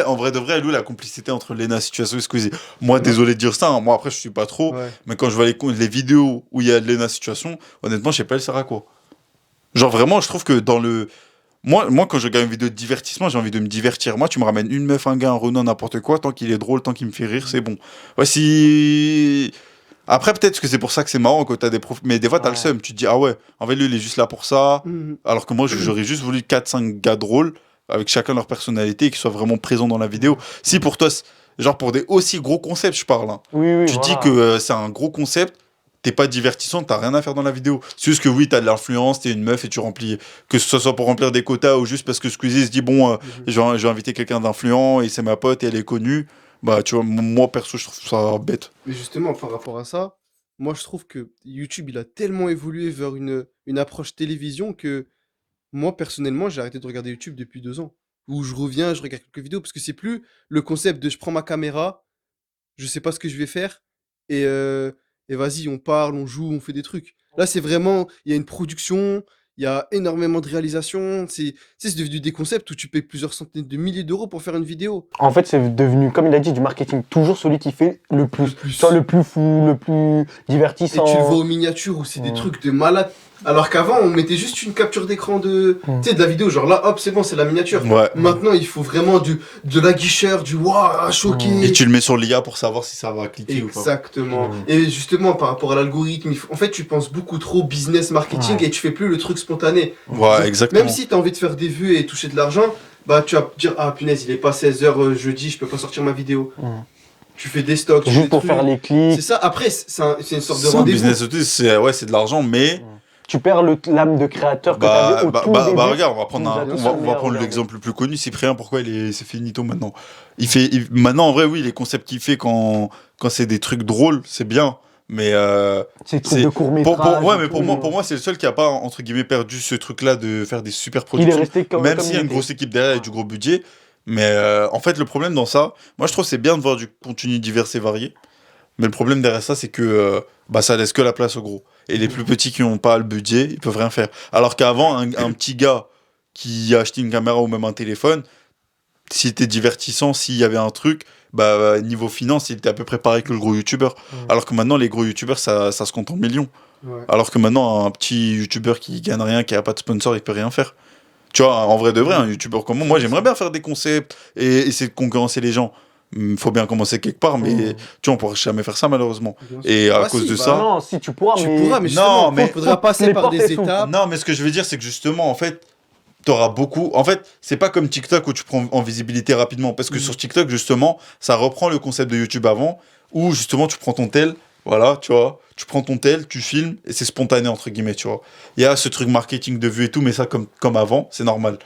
en vrai de vrai, elle où la complicité entre Lena Situation et Squeezie? Moi, désolé de dire ça, hein, moi après je suis pas trop, Ouais. mais quand je vois les vidéos où il y a Lena Situation, honnêtement, je sais pas elle sert à quoi. Genre vraiment, je trouve que dans le. Moi, quand je regarde une vidéo de divertissement, j'ai envie de me divertir. Moi, tu me ramènes une meuf, un gars, un Renan, n'importe quoi, tant qu'il est drôle, tant qu'il me fait rire, c'est bon. Ouais, si. Après, peut-être que c'est pour ça que c'est marrant quand t'as des profs. Mais des fois, t'as le Ouais. seum. Tu te dis, ah ouais, en fait, lui, il est juste là pour ça. Mhm. Alors que moi, j'aurais juste voulu 4-5 gars drôles, avec chacun leur personnalité, et qui soient vraiment présents dans la vidéo. Si pour toi, genre pour des aussi gros concepts, je parle. Hein. Oui, oui. Tu voilà. dis que c'est un gros concept, t'es pas divertissant, t'as rien à faire dans la vidéo. C'est juste que oui, t'as de l'influence, t'es une meuf et tu remplis. Que ce soit pour remplir des quotas ou juste parce que Squeezie se dit, bon, je vais inviter quelqu'un d'influent et c'est ma pote et elle est connue. Bah, tu vois, moi perso, je trouve ça bête. Mais justement, par rapport à ça, moi je trouve que YouTube il a tellement évolué vers une approche télévision que moi personnellement j'ai arrêté de regarder YouTube depuis 2 ans. Où je reviens, je regarde quelques vidéos parce que c'est plus le concept de je prends ma caméra, je sais pas ce que je vais faire et vas-y, on parle, on joue, on fait des trucs. Là c'est vraiment, il y a une production, il y a énormément de réalisations, c'est devenu des concepts où tu payes plusieurs centaines de milliers d'euros pour faire une vidéo. En fait, c'est devenu, comme il a dit, du marketing. Toujours celui qui fait le plus. Le plus. Soit le plus fou, le plus Et divertissant. tu le vois aux miniatures où c'est des Ouais. trucs de malade. Alors qu'avant, on mettait juste une capture d'écran de, Mm. tu sais, de la vidéo. Genre là, hop, c'est bon, c'est la miniature. Ouais. Maintenant, il faut vraiment de la guicheur, du waouh, choqué. Et tu le mets sur l'IA pour savoir si ça va cliquer ou pas. Exactement. Mm. Et justement, par rapport à l'algorithme, en fait, tu penses beaucoup trop business marketing Ouais. et tu fais plus le truc spontané. Ouais, exactement. Même si tu as envie de faire des vues et toucher de l'argent, bah tu vas te dire, ah punaise, il est pas 16h jeudi, je peux pas sortir ma vidéo. Tu fais des stocks, tu fais Juste des pour trucs. faire les clics. C'est ça, après, c'est une sorte de C'est un rendez-vous. business aussi, c'est de l'argent, mais Tu perds l'âme de créateur que bah, t'avais au bah, tout bah, début. bah, regarde, on va prendre, Nous un- avons on va, ça, on va meilleur prendre regard. l'exemple le plus connu. Cyprien, pourquoi c'est finito maintenant? Maintenant, en vrai, oui, les concepts qu'il fait quand c'est des trucs drôles, c'est bien. Mais C'est trucs c'est de court métrage. ouais, mais pour moi, c'est le seul qui a pas entre guillemets perdu ce truc-là de faire des super il est productions. resté comme Même comme s'il y a il une était. grosse équipe derrière et du gros budget. Mais en fait, le problème dans ça, moi je trouve que c'est bien de voir du contenu divers et varié. Mais le problème derrière ça, c'est que bah, ça laisse que la place aux gros. Et les plus petits qui n'ont pas le budget, ils peuvent rien faire. Alors qu'avant, un petit gars qui a acheté une caméra ou même un téléphone, s'il était divertissant, s'il y avait un truc, bah niveau finance, il était à peu près pareil que le gros youtubeur. Alors que maintenant, les gros youtubeurs, ça se compte en millions. Ouais. Alors que maintenant, un petit youtubeur qui gagne rien, qui a pas de sponsor, il peut rien faire. Tu vois, en vrai de vrai, un youtubeur comme moi, j'aimerais bien faire des concepts et essayer de concurrencer les gens. Faut bien commencer quelque part, mais tu vois, on pourra jamais faire ça malheureusement. Bien sûr. Et à Ah, cause si, de bah, ça. Non, si tu pourras, Tu mais. pourras, mais Non, justement, mais il faudra passer les par portes, des elles s'ouvrent. étapes. Non, mais ce que je veux dire, c'est que justement, en fait, t'auras beaucoup. En fait, c'est pas comme TikTok où tu prends en visibilité rapidement. Parce que sur TikTok, justement, ça reprend le concept de YouTube avant, où justement, tu prends ton tel, voilà, tu vois, tu prends ton tel, tu filmes, et c'est spontané, entre guillemets, tu vois. Il y a ce truc marketing de vue et tout, mais ça, comme avant, c'est normal.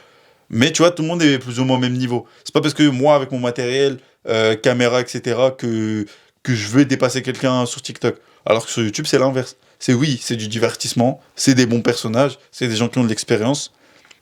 Mais tu vois, tout le monde est plus ou moins au même niveau. C'est pas parce que moi, avec mon matériel, caméra, etc., que je veux dépasser quelqu'un sur TikTok. Alors que sur YouTube, c'est l'inverse. C'est du divertissement, c'est des bons personnages, c'est des gens qui ont de l'expérience.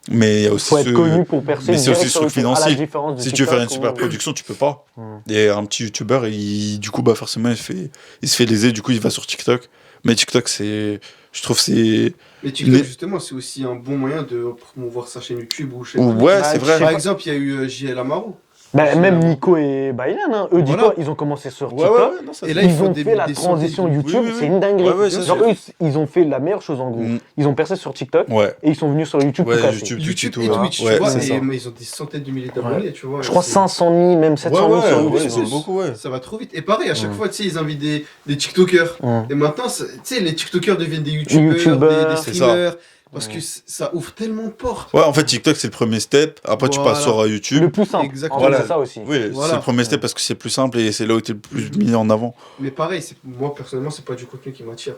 Mais il y a Il aussi faut être connu pour percer. mais c'est aussi direct ce truc sur YouTube, à la financier. différence de Si tu veux faire une TikTok super ou- production, tu peux pas. Mm. Et un petit youtubeur, du coup, bah forcément, il se fait léser, du coup, il va sur TikTok. Mais TikTok, je trouve, c'est. Mais TikTok, Mais- justement, c'est aussi un bon moyen de promouvoir sa chaîne YouTube ou chaîne. Ouais, Bah, c'est je sais vrai. Par exemple, il y a eu JL Amaru. Bah, même Nico et Baylan, hein, eux, dis Voilà. quoi, ils ont commencé sur Ouais, TikTok. ouais, ouais, non, ça, Et c'est- là, ils Ils font ont des- fait la des transition centaines de- YouTube, Oui, oui, c'est oui. une dinguerie. Ouais, ouais, ça, Genre, c'est- eux, ils ont fait la meilleure chose en gros. Mm. Ils ont percé sur TikTok Ouais. et ils sont venus sur YouTube Ouais, tout casser. YouTube, YouTube tout, et ouais. Twitch, Ouais, tu vois, c'est ça. mais ils ont des centaines de milliers d'abonnés, tu vois. Je crois c'est- 500 000, même 700 000 sur ouais, YouTube. ils ont beaucoup, ouais. Ça va trop vite. Et pareil, à chaque Mm. fois, tu sais, ils invitent des TikTokers. Mm. Et maintenant, tu sais, les TikTokers deviennent des YouTubers, YouTubeurs, des c'est streamers. Parce Mm. que ça ouvre tellement de portes. Ouais, en fait, TikTok, c'est le premier step. Après, tu Voilà. passes sur YouTube. Le plus simple. Exactement. En fait, Voilà. c'est ça aussi. Oui, Voilà. c'est le premier step parce que c'est plus simple et c'est là où tu es le plus mis en avant. Mais pareil, moi, personnellement, c'est pas du contenu qui m'attire.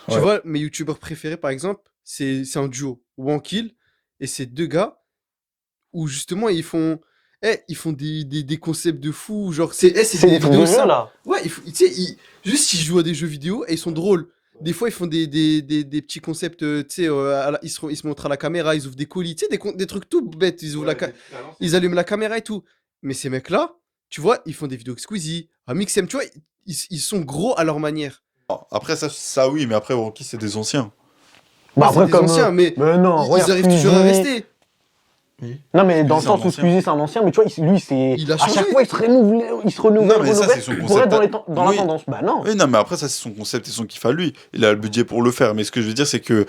Tu Ouais. vois, mes YouTubeurs préférés, par exemple, c'est un duo. Wankill et c'est deux gars où justement, ils font des concepts de fou. Genre, c'est C'est des trucs de jeu simples. là. Ouais, tu sais, juste ils jouent à des jeux vidéo et ils sont drôles. Des fois, ils font des petits concepts, tu sais, ils se montrent à la caméra, ils ouvrent des colis, tu sais, des trucs tout bêtes. Ils ouvrent ils allument la caméra et tout. Mais ces mecs-là, tu vois, ils font des vidéos avec Squeezie, à Mixem, tu vois, ils sont gros à leur manière. Après, ça oui, mais après, Rocky, c'est des anciens. Bah, Ouais, c'est après, des comme. anciens, mais non, ils regarde, arrivent toujours à Squeezie. rester. Non, mais dans le Squeezie, c'est un sens où ancien. Squeezie, c'est un ancien, mais tu vois, lui, c'est. Il a À chaque changé. fois, il se renouvelle, Non, mais ça, c'est son pour concept être dans, à- dans la Oui. tendance. Bah non. Oui, non, mais après, ça, c'est son concept et son kiff à lui. Il a le budget pour le faire. Mais ce que je veux dire, c'est que,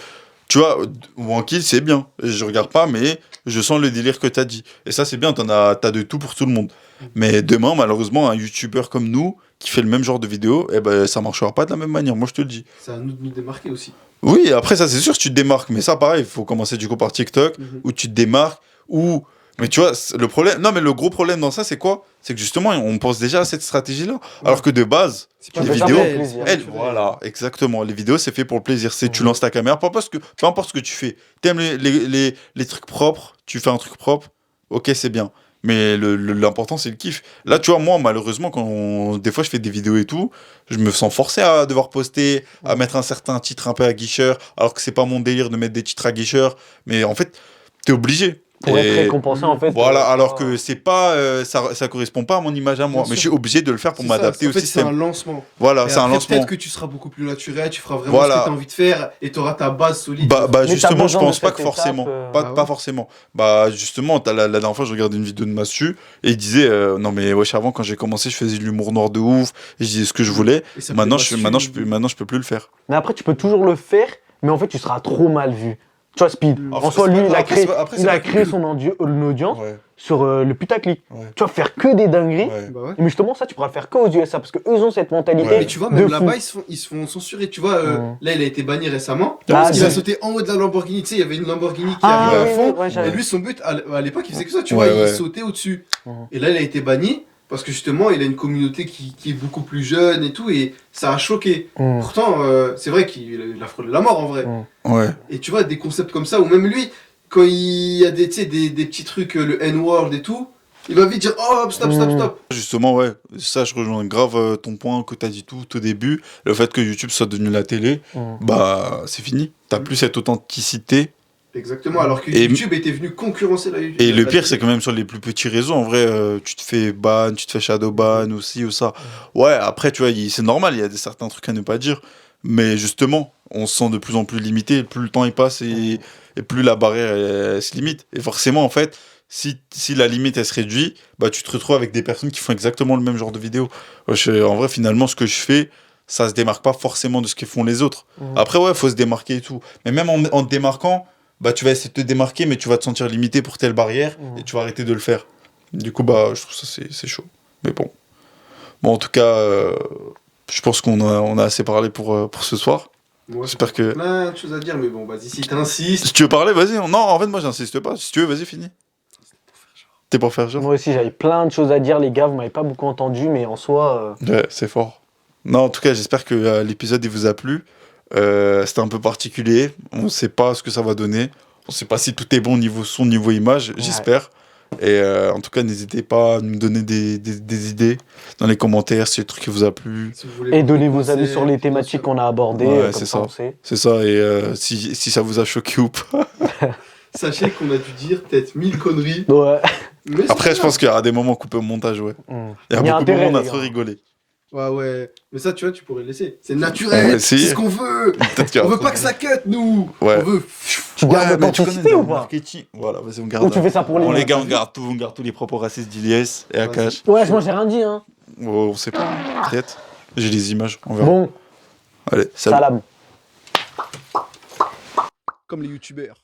tu vois, Wankill, c'est bien. Je regarde pas, mais je sens le délire que t'as dit. Et ça, c'est bien, t'as de tout pour tout le monde. Mais demain, malheureusement, un YouTuber comme nous, qui fait le même genre de vidéo, eh ben, ça marchera pas de la même manière. Moi, je te le dis. C'est à nous de nous démarquer aussi. Oui, après, ça, c'est sûr, tu te démarques. Mais ça, pareil, il faut commencer du coup par TikTok, Mhm. où tu te démarques, ou. Mais tu vois, le problème. Non, mais le gros problème dans ça, c'est quoi? C'est que justement, on pense déjà à cette stratégie-là. Alors que de base, C'est les fait ça vidéos, pour le plaisir. elle, voilà, exactement. Les vidéos, c'est fait pour le plaisir. C'est tu Mhm. lances ta caméra, peu importe ce que tu fais. T'aimes les trucs propres, tu fais un truc propre, ok, c'est bien. Mais l'important, c'est le kiff. Là, tu vois, moi, malheureusement, des fois je fais des vidéos et tout, je me sens forcé à devoir poster, à mettre un certain titre un peu aguicheur, alors que c'est pas mon délire de mettre des titres aguicheurs. Mais en fait, t'es obligé. Pour être Et- récompensé, en fait. Voilà, alors que c'est pas, ça correspond pas à mon image à moi. Bien Mais je sûr. suis obligé de le faire pour C'est ça. m'adapter En au fait, c'est un système. lancement. Voilà, Et c'est un après, lancement. peut-être que tu seras beaucoup plus naturel, tu feras vraiment Voilà. ce que tu as envie de faire et tu auras ta base solide. Bah Mais t'as justement, je besoin de pense pas cette que forcément. étape, Pas, Ah ouais. pas forcément. Bah justement, la dernière fois, je regardais une vidéo de Massu et il disait non mais wesh, avant quand j'ai commencé, je faisais de l'humour noir de ouf et je disais ce que je voulais. Et ça Maintenant, plaît pas maintenant, dessus. je peux plus le faire. Mais après, tu peux toujours le faire, mais en fait, tu seras trop mal vu. Tu vois, Speed. Après, En soi, c'est lui, pas- il a après, créé, c'est pas- après, il c'est a pas- créé son audience. Ouais. sur le putaclic. Ouais. Tu vas faire que des dingueries. Ouais. Bah ouais. Mais justement, ça, tu pourras le faire qu'aux USA parce qu'eux ont cette mentalité. Ouais. Mais tu vois, de même fou. là-bas, ils se font censurer. Tu vois, là, il a été banni récemment. Ah, Parce qu'il a oui. sauté en haut de la Lamborghini. Tu sais, il y avait une Lamborghini qui Ah, arrivait oui, à fond. oui, ouais, Et j'avais- lui, son but, à l'époque, il faisait que ça. Tu Ouais, vois, ouais. il sautait au-dessus. Mhm. Et là, il a été banni. Parce que justement, il a une communauté qui est beaucoup plus jeune et tout. Et ça a choqué. Mm. Pourtant, c'est vrai qu'il a frôlé la mort en vrai. Ouais. Et tu vois, des concepts comme ça, ou même lui, quand il y a des, tu sais, des petits trucs, le N-word et tout, il va vite dire oh, stop, stop, stop. Justement, ouais, ça, je rejoins grave ton point que tu as dit tout au début. Le fait que YouTube soit devenu la télé, bah, c'est fini. T'as plus cette authenticité. Exactement, alors que Et- YouTube était venu concurrencer la YouTube. Et le pire, c'est que même sur les plus petits réseaux, en vrai, tu te fais ban, tu te fais shadow ban aussi ou ça. Ouais, après, tu vois, c'est normal, il y a certains trucs à ne pas dire. Mais justement, on se sent de plus en plus limité. Plus le temps il passe et plus la barrière elle se limite. Et forcément, en fait, si la limite elle se réduit, bah tu te retrouves avec des personnes qui font exactement le même genre de vidéo. En vrai, finalement, ce que je fais, ça se démarque pas forcément de ce que font les autres. Après, ouais, faut se démarquer et tout. Mais même en te démarquant, bah tu vas essayer de te démarquer, mais tu vas te sentir limité pour telle barrière et tu vas arrêter de le faire. Du coup, bah, je trouve ça c'est chaud. Mais bon. Bon, en tout cas, je pense on a assez parlé pour ce soir. Moi, J'espère que. plein de choses à dire, mais bon, vas-y, si t'insistes. Si tu veux parler, vas-y. Non, en fait, moi, j'insiste pas. Si tu veux, vas-y, finis. T'es pour faire genre? Moi aussi, j'avais plein de choses à dire, les gars. Vous m'avez pas beaucoup entendu, mais en soi. Ouais, c'est fort. Non, en tout cas, j'espère que l'épisode il vous a plu. C'était un peu particulier. On sait pas ce que ça va donner. On sait pas si tout est bon niveau son, niveau image. J'espère. Et en tout cas, n'hésitez pas à nous donner des idées dans les commentaires si le truc vous a plu. Si vous voulez Et donnez des vos avis conseils, sur les bien thématiques sûr. qu'on a abordées. Ouais, comme c'est ça, ça. on sait. C'est ça. Et si ça vous a choqué ou pas. Sachez qu'on a dû dire peut-être 1000 conneries. Ouais. Mais c'est Après, pas je pense qu'il y aura des moments coupés au montage, ouais. Il y a beaucoup de intérêt, moments, on a les trop gars. rigolé. grave. Ouais, ouais. Mais ça, tu vois, tu pourrais le laisser. C'est naturel. Ouais, C'est si. ce qu'on veut. Peut-être qu'il y On aura veut pas que ça cut, nous. Ouais. On veut. Tu gardes mais tu l'authenticité connais ou le pas? marketing. Voilà, vas-y, on garde. Ou tu fais ça pour les Bon, les mecs? gars, on garde tous les propos racistes d'Iliès et Akash. Ouais, moi j'ai rien dit, hein. On sait pas, peut-être. J'ai les images, on verra. Bon, Allez, salut. salam. Comme les youtubeurs.